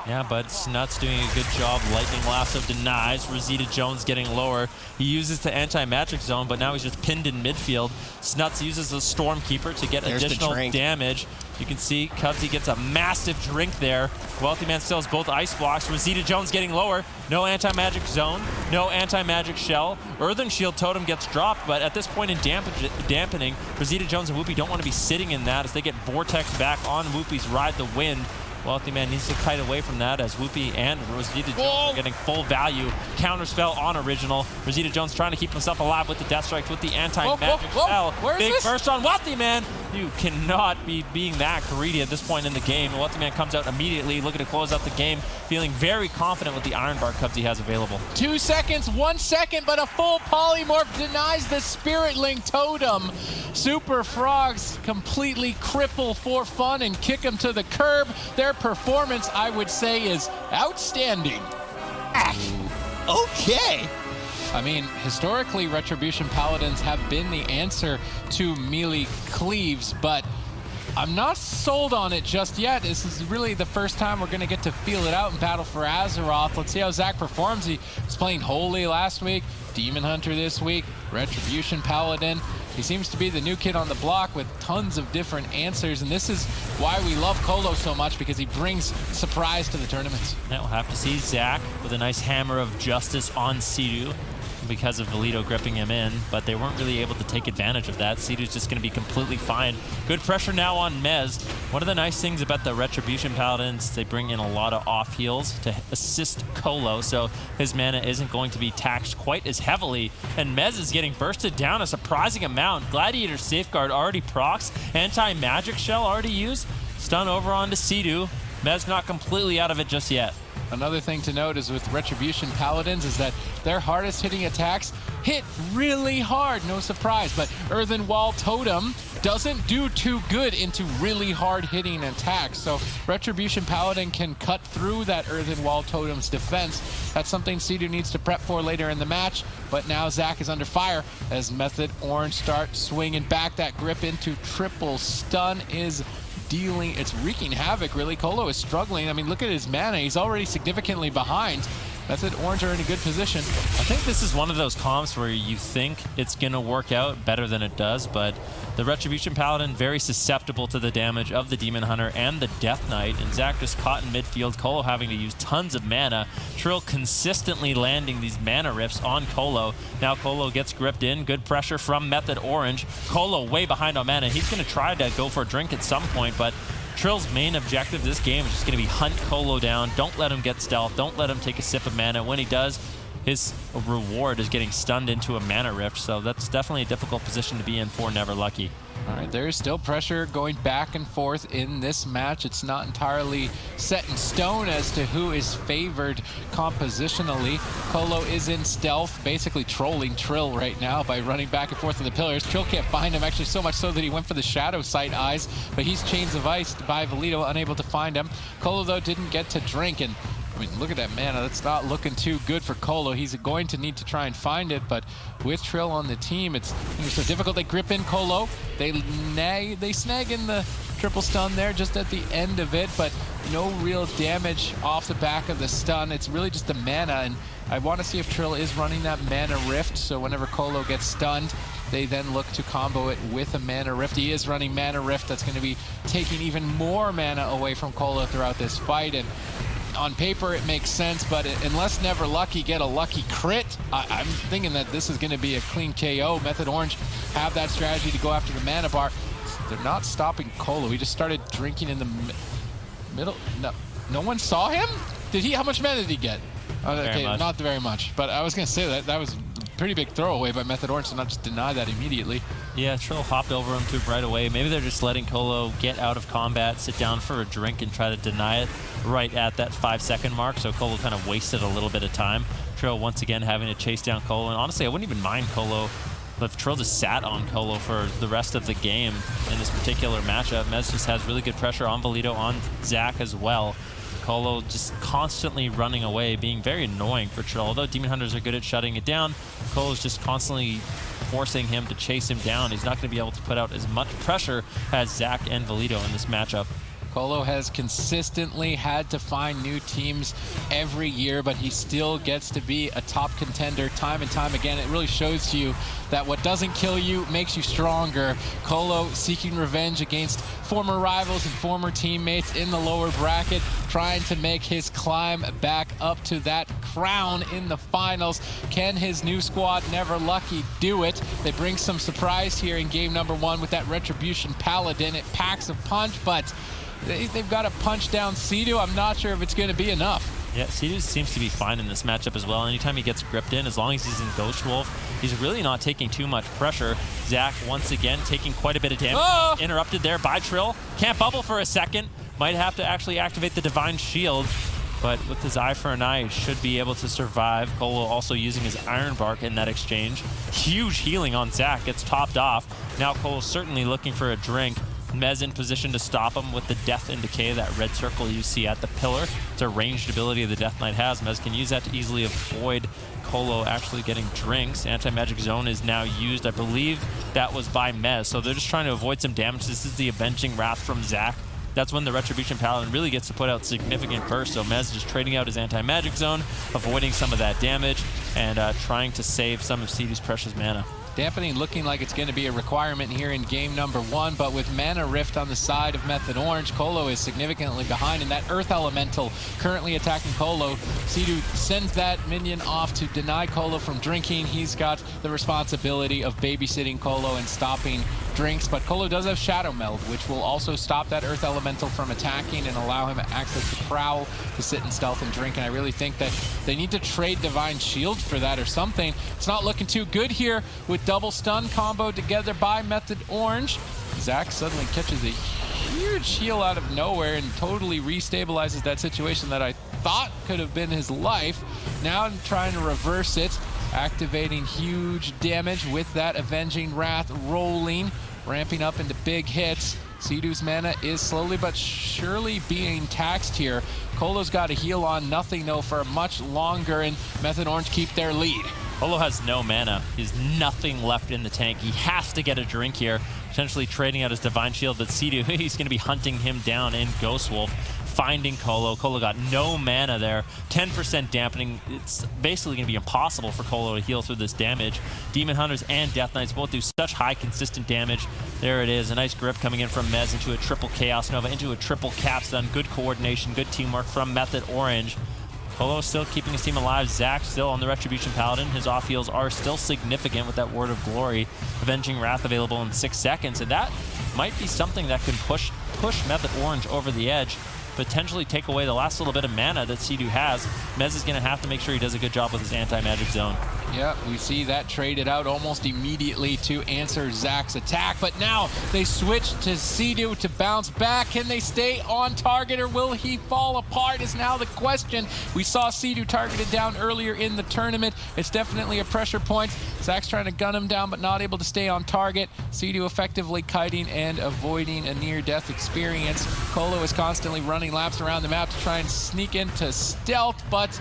Yeah, but Snut's doing a good job. Lightning Lasso denies. Rosita Jones getting lower. He uses the anti-magic zone, but now he's just pinned in midfield. Snuts uses the Stormkeeper to get additional damage. You can see Cubsy gets a massive drink there. Wealthy Man still has both ice blocks. Rosita Jones getting lower. No anti-magic zone. No anti-magic shell. Earthen Shield Totem gets dropped, but at this point in dampening, Rosita Jones and Whoopi don't want to be sitting in that as they get Vortex back on Whoopi's Ride the Wind. Wealthy Man needs to kite away from that as Whoopi and Rosita Jones are getting full value. Counterspell on Original. Rosita Jones trying to keep himself alive with the Death Strikes with the anti-magic spell. Big burst on Wealthy Man. You cannot be being that greedy at this point in the game. Wealthy Man comes out immediately, looking to close out the game, feeling very confident with the Iron Bar Cubs he has available. 2 seconds, 1 second, but a full polymorph denies the Spirit Link Totem. Super Frogs completely cripple for fun and kick him to the curb. Their performance, I would say, is outstanding. Okay. I mean, historically, Retribution Paladins have been the answer to melee cleaves, but I'm not sold on it just yet. This is really the first time we're going to get to feel it out in Battle for Azeroth. Let's see how Zach performs. He was playing Holy last week, Demon Hunter this week, Retribution Paladin. He seems to be the new kid on the block with tons of different answers, and this is why we love Colo so much, because he brings surprise to the tournaments. Now we'll have to see Zach with a nice Hammer of Justice on Sidu because of Valido gripping him in, but they weren't really able to take advantage of that. Sidu's just going to be completely fine. Good pressure now on Mez. One of the nice things about the Retribution Paladins, they bring in a lot of off heals to assist Colo, so his mana isn't going to be taxed quite as heavily, and Mez is getting bursted down a surprising amount. Gladiator Safeguard already procs, anti-magic shell already used, stun over onto Sidu. Mez not completely out of it just yet. Another thing to note is with Retribution Paladins is that their hardest hitting attacks hit really hard, no surprise, but Earthen Wall Totem doesn't do too good into really hard hitting attacks, so Retribution Paladin can cut through that Earthen Wall Totem's defense. That's something Sidu needs to prep for later in the match, but now Zach is under fire as Method Orange starts swinging back. That grip into triple stun is dealing, it's wreaking havoc really. Colo is struggling. I mean, look at his mana. He's already significantly behind. Method Orange are in a good position. I think this is one of those comps where you think it's going to work out better than it does, but the Retribution Paladin very susceptible to the damage of the Demon Hunter and the Death Knight, and Zach just caught in midfield. Colo having to use tons of mana. Trill consistently landing these mana rifts on Colo. Now Colo gets gripped in. Good pressure from Method Orange. Colo way behind on mana. He's going to try to go for a drink at some point, but Trill's main objective this game is just going to be hunt Colo down. Don't let him get stealth. Don't let him take a sip of mana. When he does, his reward is getting stunned into a mana rift, so that's definitely a difficult position to be in for Never Lucky. All right, there's still pressure going back and forth in this match. It's not entirely set in stone as to who is favored compositionally. Colo is in stealth, basically trolling Trill right now by running back and forth to the pillars. Trill can't find him, actually so much so that he went for the Shadow Sight Eyes, but he's Chains of Ice by Valido, unable to find him. Colo, though, didn't get to drink, and I mean, look at that mana. That's not looking too good for Colo. He's going to need to try and find it, but with Trill on the team, it's so difficult. They grip in Colo. They snag in the triple stun there just at the end of it, but no real damage off the back of the stun. It's really just the mana, and I want to see if Trill is running that mana rift, so whenever Colo gets stunned, they then look to combo it with a mana rift. He is running mana rift. That's going to be taking even more mana away from Colo throughout this fight, and on paper it makes sense, but unless Never Lucky get a lucky crit, I'm thinking that this is going to be a clean KO. Method Orange have that strategy to go after the mana bar. They're not stopping Colo. He just started drinking in the middle. No one saw him? Did he? How much mana did he get? Okay, not very much. But I was going to say that was a pretty big throwaway by Method Orange to not just deny that immediately. Yeah, Trill hopped over him to right away. Maybe they're just letting Colo get out of combat, sit down for a drink, and try to deny it right at that 5-second mark, so Colo kind of wasted a little bit of time. Trill once again having to chase down Colo, and honestly, I wouldn't even mind Colo, but if Trill just sat on Colo for the rest of the game in this particular matchup. Mez just has really good pressure on Valido, on Zach as well. Colo just constantly running away, being very annoying for Trill. Although Demon Hunters are good at shutting it down, Colo's just constantly forcing him to chase him down. He's not going to be able to put out as much pressure as Zach and Valido in this matchup. Colo has consistently had to find new teams every year, but he still gets to be a top contender time and time again. It really shows you that what doesn't kill you makes you stronger. Colo seeking revenge against former rivals and former teammates in the lower bracket, trying to make his climb back up to that crown in the finals. Can his new squad, Never Lucky, do it? They bring some surprise here in game number 1 with that Retribution Paladin. It packs a punch, but they've got to punch down Sea-Doo. I'm not sure if it's going to be enough. Yeah, Sea-Doo seems to be fine in this matchup as well. Anytime he gets gripped in, as long as he's in Ghost Wolf, he's really not taking too much pressure. Zach, once again, taking quite a bit of damage. Oh! Interrupted there by Trill. Can't bubble for a second. Might have to actually activate the Divine Shield. But with his eye for an eye, he should be able to survive. Colo also using his Iron Bark in that exchange. Huge healing on Zach, gets topped off. Now Colo's certainly looking for a drink. Mez in position to stop him with the Death and Decay, that red circle you see at the pillar. It's a ranged ability the Death Knight has. Mez can use that to easily avoid Colo actually getting drinks. Anti-Magic Zone is now used. I believe that was by Mez, so they're just trying to avoid some damage. This is the Avenging Wrath from Zach. That's when the Retribution Paladin really gets to put out significant burst. So Mez just trading out his Anti-Magic Zone, avoiding some of that damage, and trying to save some of Sea-Doo's precious mana. Dampening looking like it's going to be a requirement here in game number 1, but with Mana Rift on the side of Method Orange, Colo is significantly behind, and that Earth Elemental currently attacking Colo. Sea-Doo sends that minion off to deny Colo from drinking. He's got the responsibility of babysitting Colo and stopping drinks, but Colo does have Shadow Meld, which will also stop that Earth Elemental from attacking and allow him access to Prowl to sit in stealth and drink, and I really think that they need to trade Divine Shield for that or something. It's not looking too good here with double stun combo together by Method Orange. Zach suddenly catches a huge heal out of nowhere and totally restabilizes that situation that I thought could have been his life. Now I'm trying to reverse it, activating huge damage with that Avenging Wrath rolling, ramping up into big hits. Sea-Doo's mana is slowly but surely being taxed here. Colo's got a heal on, nothing though for much longer, and Method Orange keep their lead. Colo has no mana. He's nothing left in the tank. He has to get a drink here, potentially trading out his Divine Shield, but Sea-Doo, he's going to be hunting him down in Ghost Wolf, finding Colo. Colo got no mana there. 10% dampening. It's basically going to be impossible for Colo to heal through this damage. Demon Hunters and Death Knights both do such high consistent damage. There it is. A nice grip coming in from Mez into a triple Chaos Nova, into a triple Cap Stun. Good coordination, good teamwork from Method Orange. Colo still keeping his team alive. Zach still on the Retribution Paladin. His off heals are still significant with that Word of Glory. Avenging Wrath available in 6 seconds, and that might be something that can push Method Orange over the edge, potentially take away the last little bit of mana that Sea-Doo has. Mez is going to have to make sure he does a good job with his Anti-Magic Zone. Yeah, we see that traded out almost immediately to answer Zach's attack, but now they switch to Sea-Doo to bounce back. Can they stay on target, or will he fall apart is now the question. We saw Sea-Doo targeted down earlier in the tournament. It's definitely a pressure point. Zach's trying to gun him down, but not able to stay on target. Sea-Doo effectively kiting and avoiding a near-death experience. Colo is constantly running laps around the map to try and sneak into stealth, but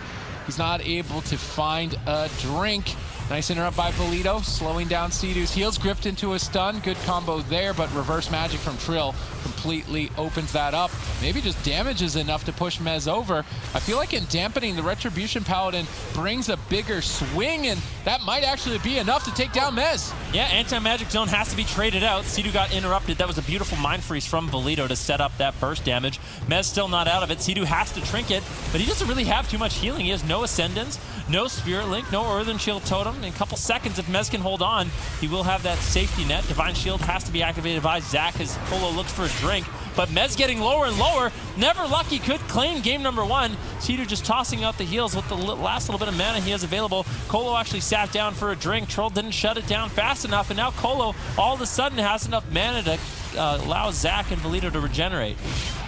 he's not able to find a drink. Nice interrupt by Valito, slowing down Sea-Doo's heals, gripped into a stun. Good combo there, but reverse magic from Trill completely opens that up. Maybe just damages enough to push Mez over. I feel like in Dampening, the Retribution Paladin brings a bigger swing, and that might actually be enough to take down Mez. Yeah, Anti-Magic Zone has to be traded out. Sea-Doo got interrupted. That was a beautiful Mind Freeze from Valito to set up that burst damage. Mez still not out of it. Sea-Doo has to trinket, but he doesn't really have too much healing. He has no Ascendance, no Spirit Link, no Earthen Shield Totem. In a couple seconds, if Mez can hold on, he will have that safety net. Divine Shield has to be activated by Zach as Colo looks for a drink, but Mez getting lower and lower. Never Lucky could claim game number 1. Sea-Doo just tossing out the heals with the last little bit of mana he has available. Colo actually sat down for a drink. Troll didn't shut it down fast enough, and now Colo all of a sudden has enough mana to allow Zach and Valito to regenerate.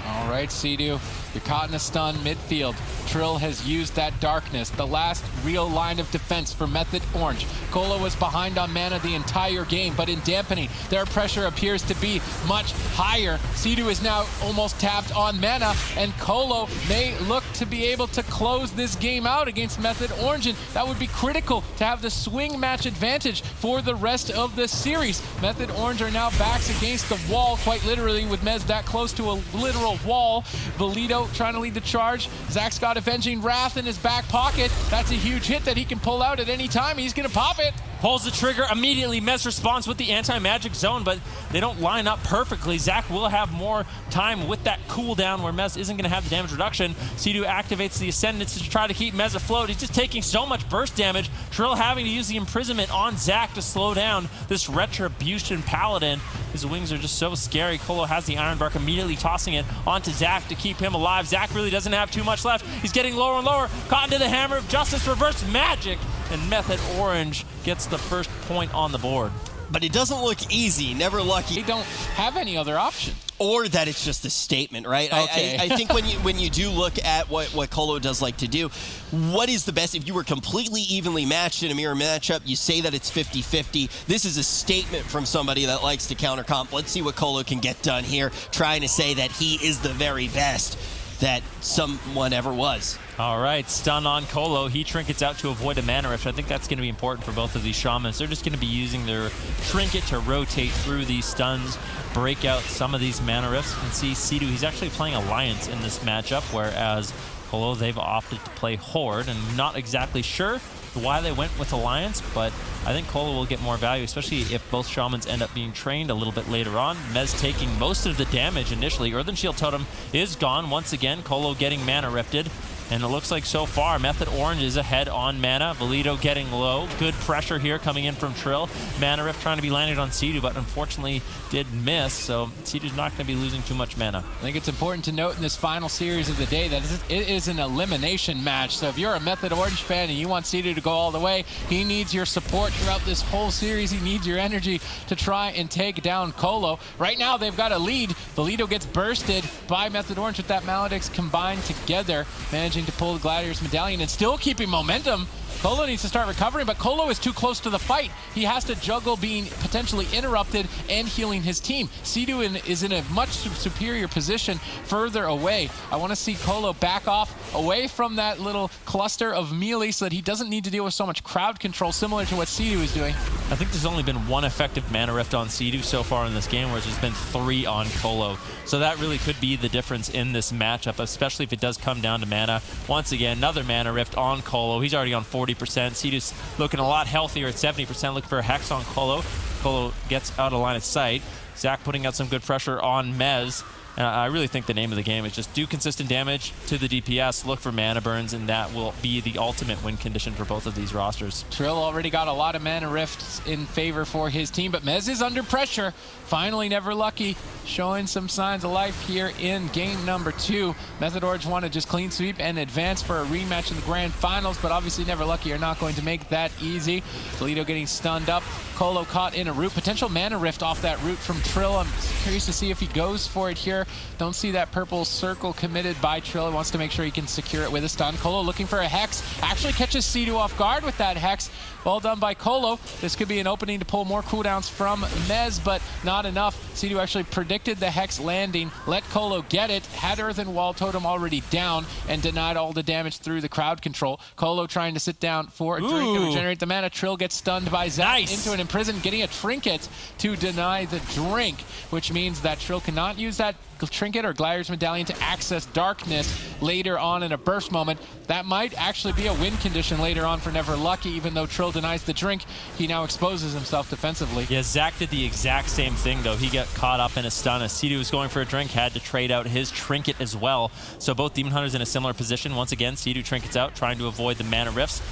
All right, Sea-Doo You're caught in a stun midfield. Trill has used that darkness, the last real line of defense for Method Orange. Colo was behind on mana the entire game, but in Dampening, their pressure appears to be much higher. Sea-Doo is now almost tapped on mana, and Colo may look to be able to close this game out against Method Orange, and that would be critical to have the swing match advantage for the rest of the series. Method Orange are now backs against the wall, quite literally, with Mez that close to a literal wall. Valido trying to lead the charge. Zach's got Avenging Wrath in his back pocket. That's a huge hit that he can pull out at any time. He's gonna pop it. Pulls the trigger immediately. Mez responds with the anti-magic zone, but they don't line up perfectly. Zach will have more time with that cooldown where Mez isn't going to have the damage reduction. Sea-Doo activates the Ascendance to try to keep Mez afloat. He's just taking so much burst damage. Trill having to use the imprisonment on Zach to slow down this Retribution Paladin. His wings are just so scary. Colo has the Iron Bark, immediately tossing it onto Zach to keep him alive. Zach really doesn't have too much left. He's getting lower and lower. Caught into the Hammer of Justice, reverse magic, and Method Orange gets the first point on the board. But it doesn't look easy, never lucky. They don't have any other option. Or that it's just a statement, right? Okay. I think when you do look at what Colo does like to do, what is the best? If you were completely evenly matched in a mirror matchup, you say that it's 50-50. This is a statement from somebody that likes to counter comp. Let's see what Colo can get done here, trying to say that he is the very best that someone ever was. All right, stun on Colo. He trinkets out to avoid a mana rift. I think that's going to be important for both of these shamans. They're just going to be using their trinket to rotate through these stuns, break out some of these mana rifts. And see Sea-Doo, he's actually playing Alliance in this matchup, whereas Colo, they've opted to play Horde, and not exactly sure why they went with Alliance, but I think Colo will get more value, especially if both shamans end up being trained a little bit later on. Mez taking most of the damage initially. Earthen Shield Totem is gone once again. Colo getting mana rifted. And it looks like so far, Method Orange is ahead on mana. Valido getting low. Good pressure here coming in from Trill. Mana Rift trying to be landed on Sea-Doo, but unfortunately did miss, so Sea-Doo's not going to be losing too much mana. I think it's important to note in this final series of the day that it is an elimination match. So if you're a Method Orange fan and you want Sea-Doo to go all the way, he needs your support throughout this whole series. He needs your energy to try and take down Colo. Right now, they've got a lead. Valido gets bursted by Method Orange with that Maledicts combined together, managing to pull the Gladiator's Medallion and still keeping momentum. Colo needs to start recovering, but Colo is too close to the fight. He has to juggle being potentially interrupted and healing his team. Sea-Doo is in a much superior position further away. I want to see Colo back off away from that little cluster of melee so that he doesn't need to deal with so much crowd control, similar to what Sea-Doo is doing. I think there's only been one effective mana rift on Sea-Doo so far in this game, whereas there's been 3 on Colo. So that really could be the difference in this matchup, especially if it does come down to mana. Once again, another mana rift on Colo. He's already on 40%. Sea-Doo's looking a lot healthier at 70%. Looking for a Hex on Colo. Colo gets out of line of sight. Zach putting out some good pressure on Mez. I really think the name of the game is just do consistent damage to the DPS, look for mana burns, and that will be the ultimate win condition for both of these rosters. Trill already got a lot of mana rifts in favor for his team, but Mez is under pressure. Finally, Never Lucky showing some signs of life here in game number 2. Method Orange want to just clean sweep and advance for a rematch in the grand finals, but obviously Never Lucky are not going to make that easy. Toledo getting stunned up. Colo caught in a root. Potential mana rift off that root from Trill. I'm curious to see if he goes for it here. Don't see that purple circle committed by Trill. He wants to make sure he can secure it with a stun. Colo looking for a Hex. Actually catches Sea-Doo off guard with that Hex. Well done by Colo. This could be an opening to pull more cooldowns from Mez, but not enough. Sea-Doo actually predicted the Hex landing, let Colo get it, had Earthen Wall Totem already down, and denied all the damage through the crowd control. Colo trying to sit down for a drink to regenerate the mana. Trill gets stunned by Zach into an imprison, getting a trinket to deny the drink, which means that Trill cannot use that trinket or Gladiator's Medallion to access darkness later on in a burst moment. That might actually be a win condition later on for Never Lucky. Even though Trill denies the drink, he now exposes himself defensively. Yeah, Zach did the exact same thing though. He got caught up in a stun. As Sea-Doo was going for a drink, had to trade out his trinket as well. So both Demon Hunters in a similar position. Once again, Sea-Doo trinkets out, trying to avoid the mana rifts.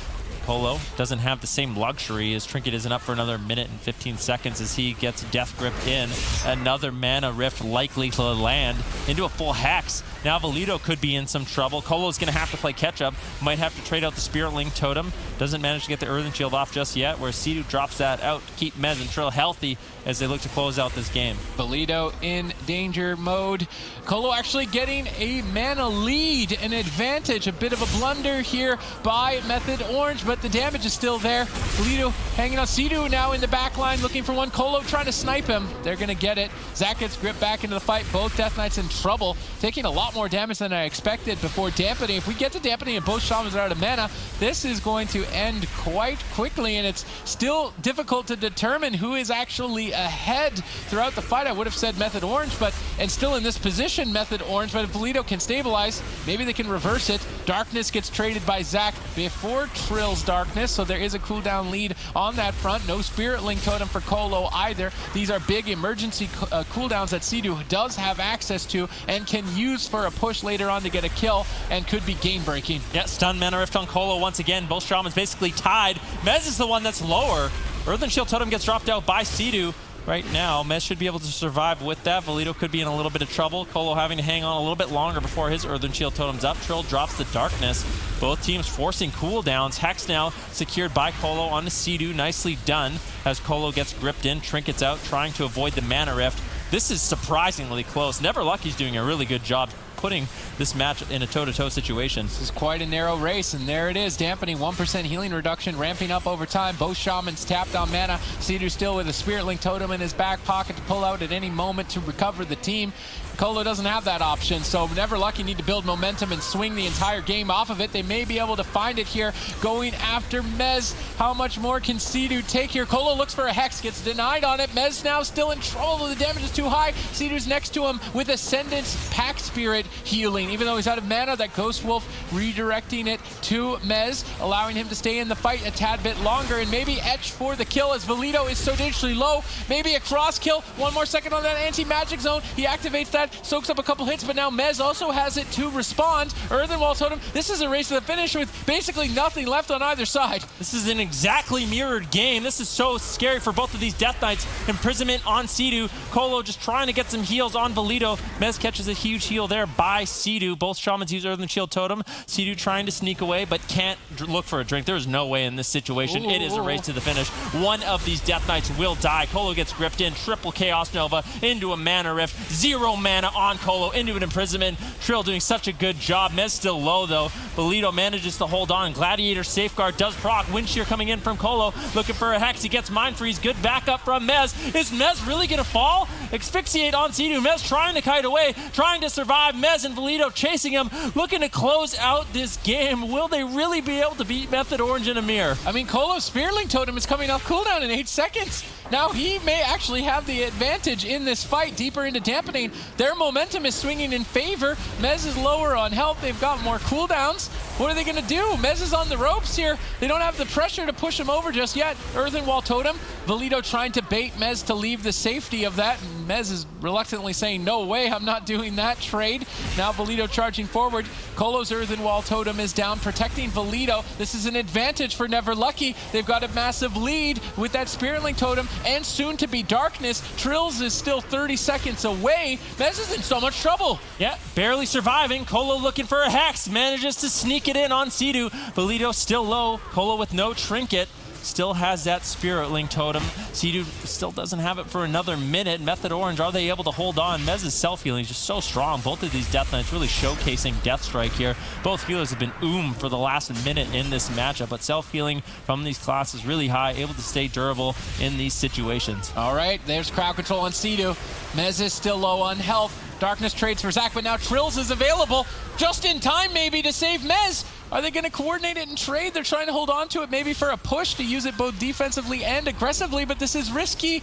Colo doesn't have the same luxury. His trinket isn't up for another minute and 15 seconds as he gets Death Gripped in. Another mana rift likely to land into a full Hex. Now Valido could be in some trouble. Colo's going to have to play catch up. Might have to trade out the Spirit Link Totem. Doesn't manage to get the Earthen Shield off just yet, where Sea-Doo drops that out to keep Mez and Trill healthy as they look to close out this game. Valido in danger mode. Colo actually getting a mana lead, an advantage. A bit of a blunder here by Method Orange, but the damage is still there. Valido hanging on. Sea-Doo now in the back line looking for one. Colo trying to snipe him. They're going to get it. Zach gets gripped back into the fight. Both Death Knights in trouble, taking a lot more damage than I expected before Dampening. If we get to Dampening and both Shamans are out of mana, this is going to end quite quickly, and it's still difficult to determine who is actually ahead throughout the fight. I would have said Method Orange, and still in this position, Method Orange, but if Valido can stabilize, maybe they can reverse it. Darkness gets traded by Zach before Trill's Darkness, so there is a cooldown lead on that front. No Spirit Link Totem for Colo either. These are big emergency cooldowns that Sea-Doo does have access to and can use for a push later on to get a kill, and could be game breaking. Yeah, stun mana rift on Colo once again. Both Shamans basically tied. Mez is the one that's lower. Earth and Shield Totem gets dropped out by Sea-Doo. Right now, Mez should be able to survive with that. Valido could be in a little bit of trouble. Colo having to hang on a little bit longer before his Earthen Shield Totem's up. Trill drops the Darkness. Both teams forcing cooldowns. Hex now secured by Colo onto Sea-Doo. Nicely done as Colo gets gripped in. Trinkets out, trying to avoid the Mana Rift. This is surprisingly close. Never Lucky's doing a really good job putting this match in a toe-to-toe situation. This is quite a narrow race, and there it is. Dampening, 1% healing reduction, ramping up over time. Both Shamans tapped on mana. Sea-Doo still with a Spirit Link Totem in his back pocket to pull out at any moment to recover the team. Colo doesn't have that option, so Never Lucky need to build momentum and swing the entire game off of it. They may be able to find it here, going after Mez. How much more can Sea-Doo take here? Colo looks for a Hex, gets denied on it. Mez now still in trouble. The damage is too high. Sea-Doo's next to him with Ascendant's Pack Spirit healing. Even though he's out of mana, that Ghost Wolf redirecting it to Mez, allowing him to stay in the fight a tad bit longer, and maybe Etch for the kill as Valido is so dangerously low. Maybe a cross kill. One more second on that anti-magic zone. He activates that, soaks up a couple hits, but now Mez also has it to respond. Earthen Wall Totem. This is a race to the finish with basically nothing left on either side. This is an exactly mirrored game. This is so scary for both of these Death Knights. Imprisonment on Sea-Doo. Colo just trying to get some heals on Valido. Mez catches a huge heal there by Sea-Doo. Both Shamans use Earthen Shield Totem. Sea-Doo trying to sneak away, but can't look for a drink. There is no way in this situation. It is a race to the finish. One of these Death Knights will die. Colo gets gripped in. Triple Chaos Nova into a Mana Rift. 0 mana on Colo into an imprisonment. Trill doing such a good job. Mez still low though. Valido manages to hold on. Gladiator Safeguard does proc. Wind Shear coming in from Colo. Looking for a Hex. He gets Mind Freeze. Good backup from Mez. Is Mez really going to fall? Asphyxiate on Sea-Doo. Mez trying to kite away. Trying to survive. Mez and Valido chasing him. Looking to close out this game. Will they really be able to beat Method Orange and Amir? I mean, Colo's Spirit Link Totem is coming off cooldown in 8 seconds. Now he may actually have the advantage in this fight deeper into Dampening. Their momentum is swinging in favor. Mez is lower on health. They've got more cooldowns. What are they going to do? Mez is on the ropes here. They don't have the pressure to push him over just yet. Earthen Wall Totem. Valido trying to bait Mez to leave the safety of that. And Mez is reluctantly saying, no way, I'm not doing that trade. Now Valido charging forward. Colo's Earthen Wall Totem is down, protecting Valido. This is an advantage for Never Lucky. They've got a massive lead with that Spirit Link Totem and soon to be Darkness. Trills is still 30 seconds away. Mez is in so much trouble. Yeah, barely surviving. Colo looking for a Hex. Manages to sneak it in on Sea-Doo. Valido still low. Colo with no trinket. Still has that Spirit Link Totem. Sea-Doo still doesn't have it for another minute. Method Orange, are they able to hold on? Mez's self-healing is just so strong. Both of these Death Knights really showcasing Death Strike here. Both healers have been for the last minute in this matchup, but self-healing from these classes really high, able to stay durable in these situations. All right, there's crowd control on Sea-Doo. Mez is still low on health. Darkness trades for Zach, but now Trills is available just in time maybe to save Mez. Are they going to coordinate it and trade? They're trying to hold on to it maybe for a push to use it both defensively and aggressively, but this is risky.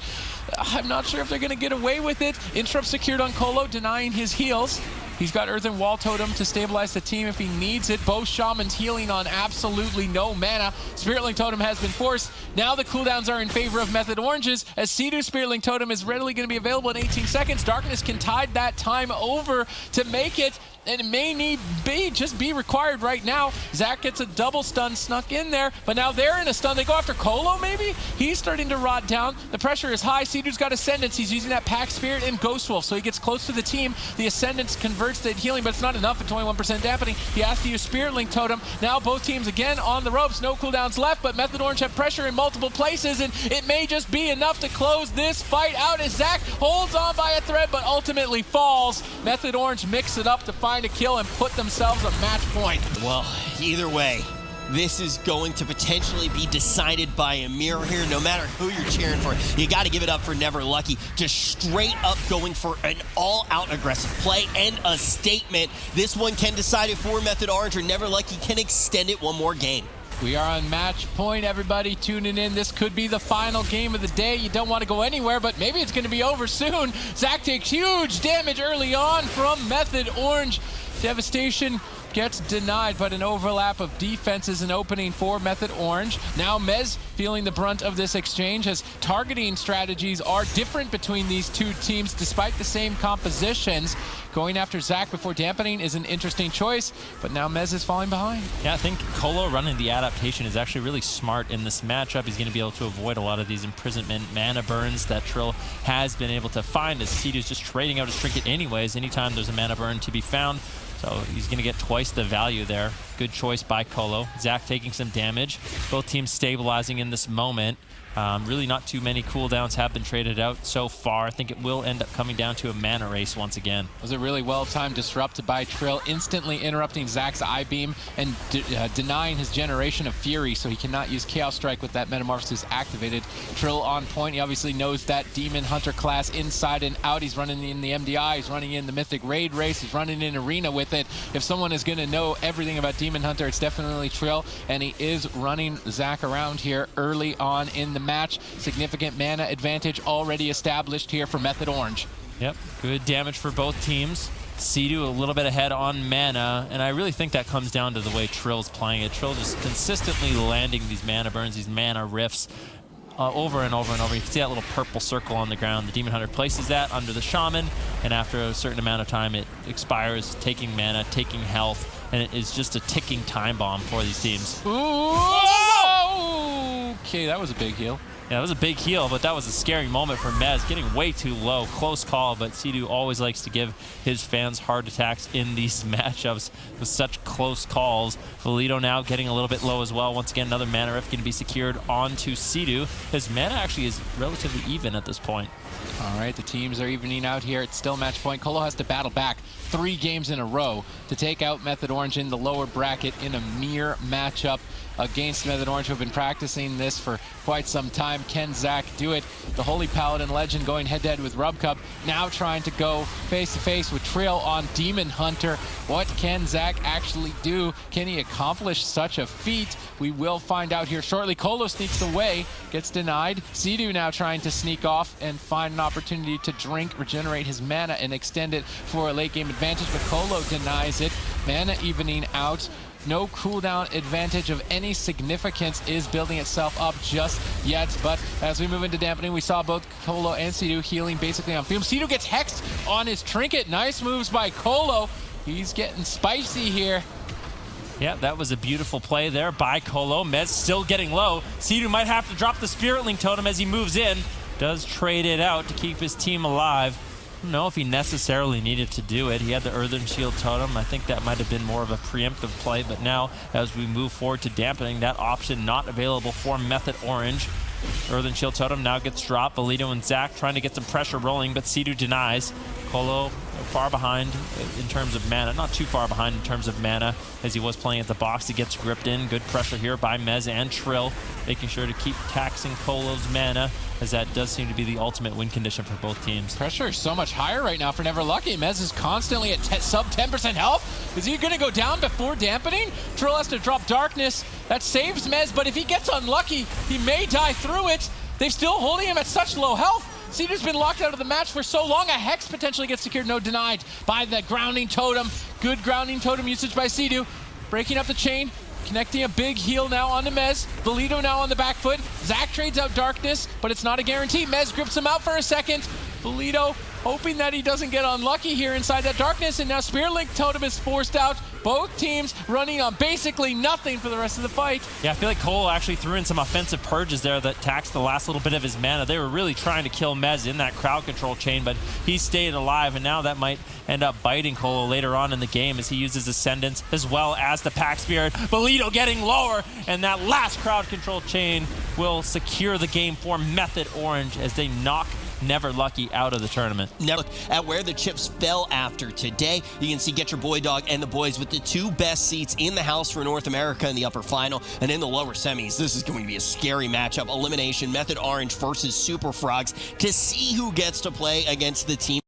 I'm not sure if they're going to get away with it. Interrupt secured on Colo, denying his heals. He's got Earthen Wall Totem to stabilize the team if he needs it. Both Shamans healing on absolutely no mana. Spirit Link Totem has been forced. Now the cooldowns are in favor of Method Oranges, as Sea-Doo's Spirit Link Totem is readily going to be available in 18 seconds. Darkness can tide that time over to make it. and it may just be required right now. Zach gets a double stun snuck in there, but now they're in a stun. They go after Colo, maybe? He's starting to rot down. The pressure is high. Seadu's got Ascendance. He's using that Pack Spirit and Ghost Wolf, so he gets close to the team. The Ascendance converts to healing, but it's not enough at 21% dampening. He has to use Spirit Link Totem. Now both teams again on the ropes. No cooldowns left, but Method Orange have pressure in multiple places, and it may just be enough to close this fight out as Zach holds on by a thread, but ultimately falls. Method Orange mix it up to find a kill and put themselves a match point. Well, either way, this is going to potentially be decided by a mirror here, no matter who you're cheering for. You got to give it up for Never Lucky. Just straight up going for an all-out aggressive play and a statement. This one can decide it for Method Orange, or Never Lucky can extend it one more game. We are on match point, everybody tuning in. This could be the final game of the day. You don't want to go anywhere, but maybe it's going to be over soon. Zach takes huge damage early on from Method Orange. Devastation gets denied, but an overlap of defenses and opening for Method Orange. Now Mez feeling the brunt of this exchange, as targeting strategies are different between these two teams despite the same compositions. Going after Zach before Dampening is an interesting choice, but now Mez is falling behind. Yeah, I think Colo running the adaptation is actually really smart in this matchup. He's going to be able to avoid a lot of these imprisonment mana burns that Trill has been able to find, as Seadu's just trading out his trinket anyways anytime there's a mana burn to be found. So he's going to get twice the value there. Good choice by Colo. Zach taking some damage. Both teams stabilizing in this moment. Really not too many cooldowns have been traded out so far. I think it will end up coming down to a mana race once again. It was a really well-timed disrupt by Trill, instantly interrupting Zach's I-Beam and denying his generation of Fury, so he cannot use Chaos Strike with that Metamorphosis activated. Trill on point. He obviously knows that Demon Hunter class inside and out. He's running in the MDI, he's running in the Mythic Raid race, he's running in Arena with it. If someone is going to know everything about Demon Hunter, it's definitely Trill, and he is running Zach around here early on in the match. Significant mana advantage already established here for Method Orange. Yep, good damage for both teams. Seadu a little bit ahead on mana, and I really think that comes down to the way Trill's playing it. Trill just consistently landing these mana burns, these mana rifts, over and over and over. You can see that little purple circle on the ground. The Demon Hunter places that under the Shaman, and after a certain amount of time, it expires, taking mana, taking health, and it is just a ticking time bomb for these teams. Okay, that was a big heal. Yeah, that was a big heal, but that was a scary moment for Mez, getting way too low. Close call, but Seadu always likes to give his fans heart attacks in these matchups with such close calls. Valido now getting a little bit low as well. Once again, another mana rift going to be secured onto Seadu. His mana actually is relatively even at this point. All right, the teams are evening out here. It's still match point. Colo has to battle back 3 games in a row to take out Method Orange in the lower bracket in a mere matchup against Method Orange, who have been practicing this for quite some time. Can Zach do it? The Holy Paladin Legend going head-to-head with Rubcup, now trying to go face-to-face with Trill on Demon Hunter. What can Zach actually do? Can he accomplish such a feat? We will find out here shortly. Colo sneaks away, gets denied. Seadu now trying to sneak off and find an opportunity to drink, regenerate his mana, and extend it for a late-game advantage, but Colo denies it. Mana evening out. No cooldown advantage of any significance is building itself up just yet, but as we move into Dampening, we saw both Colo and Seadu healing basically on fumes. Seadu gets hexed on his trinket. Nice moves by Colo. He's getting spicy here. Yeah, that was a beautiful play there by Colo. Mez still getting low. Seadu might have to drop the Spirit Link Totem as he moves in. Does trade it out to keep his team alive. I don't know if he necessarily needed to do it. He had the Earthen Shield Totem. I think that might have been more of a preemptive play, but now as we move forward to Dampening, that option not available for Method Orange. Earthen Shield Totem now gets dropped. Valido and Zach trying to get some pressure rolling, but Seadu denies. Colo far behind in terms of mana. Not too far behind in terms of mana as he was playing at the box. He gets gripped in. Good pressure here by Mez and Trill, making sure to keep taxing Colo's mana, as that does seem to be the ultimate win condition for both teams. Pressure is so much higher right now for Never Lucky. Mez is constantly at sub 10% health. Is he going to go down before Dampening? Trill has to drop Darkness. That saves Mez, but if he gets unlucky, he may die through it. They're still holding him at such low health. Seadu's been locked out of the match for so long. A Hex potentially gets secured. No, denied by the Grounding Totem. Good Grounding Totem usage by Seadu. Breaking up the chain. Connecting a big heal now onto Mez. Valido now on the back foot. Zach trades out Darkness, but it's not a guarantee. Mez grips him out for a second. Valido hoping that he doesn't get unlucky here inside that darkness, and now Spirit Link Totem is forced out. Both teams running on basically nothing for the rest of the fight. Yeah, I feel like Colo actually threw in some offensive purges there that taxed the last little bit of his mana. They were really trying to kill Mez in that crowd control chain, but he stayed alive, and now that might end up biting Colo later on in the game as he uses Ascendance as well as the Pack Spirit. Bolito getting lower, and that last crowd control chain will secure the game for Method Orange as they knock Never Lucky out of the tournament. Now look at where the chips fell after today. You can see Getchur Boy Dog and the boys with the 2 best seats in the house for North America in the upper final, and in the lower semis. This is going to be a scary matchup. Elimination, Method Orange versus Super Frogs to see who gets to play against the team.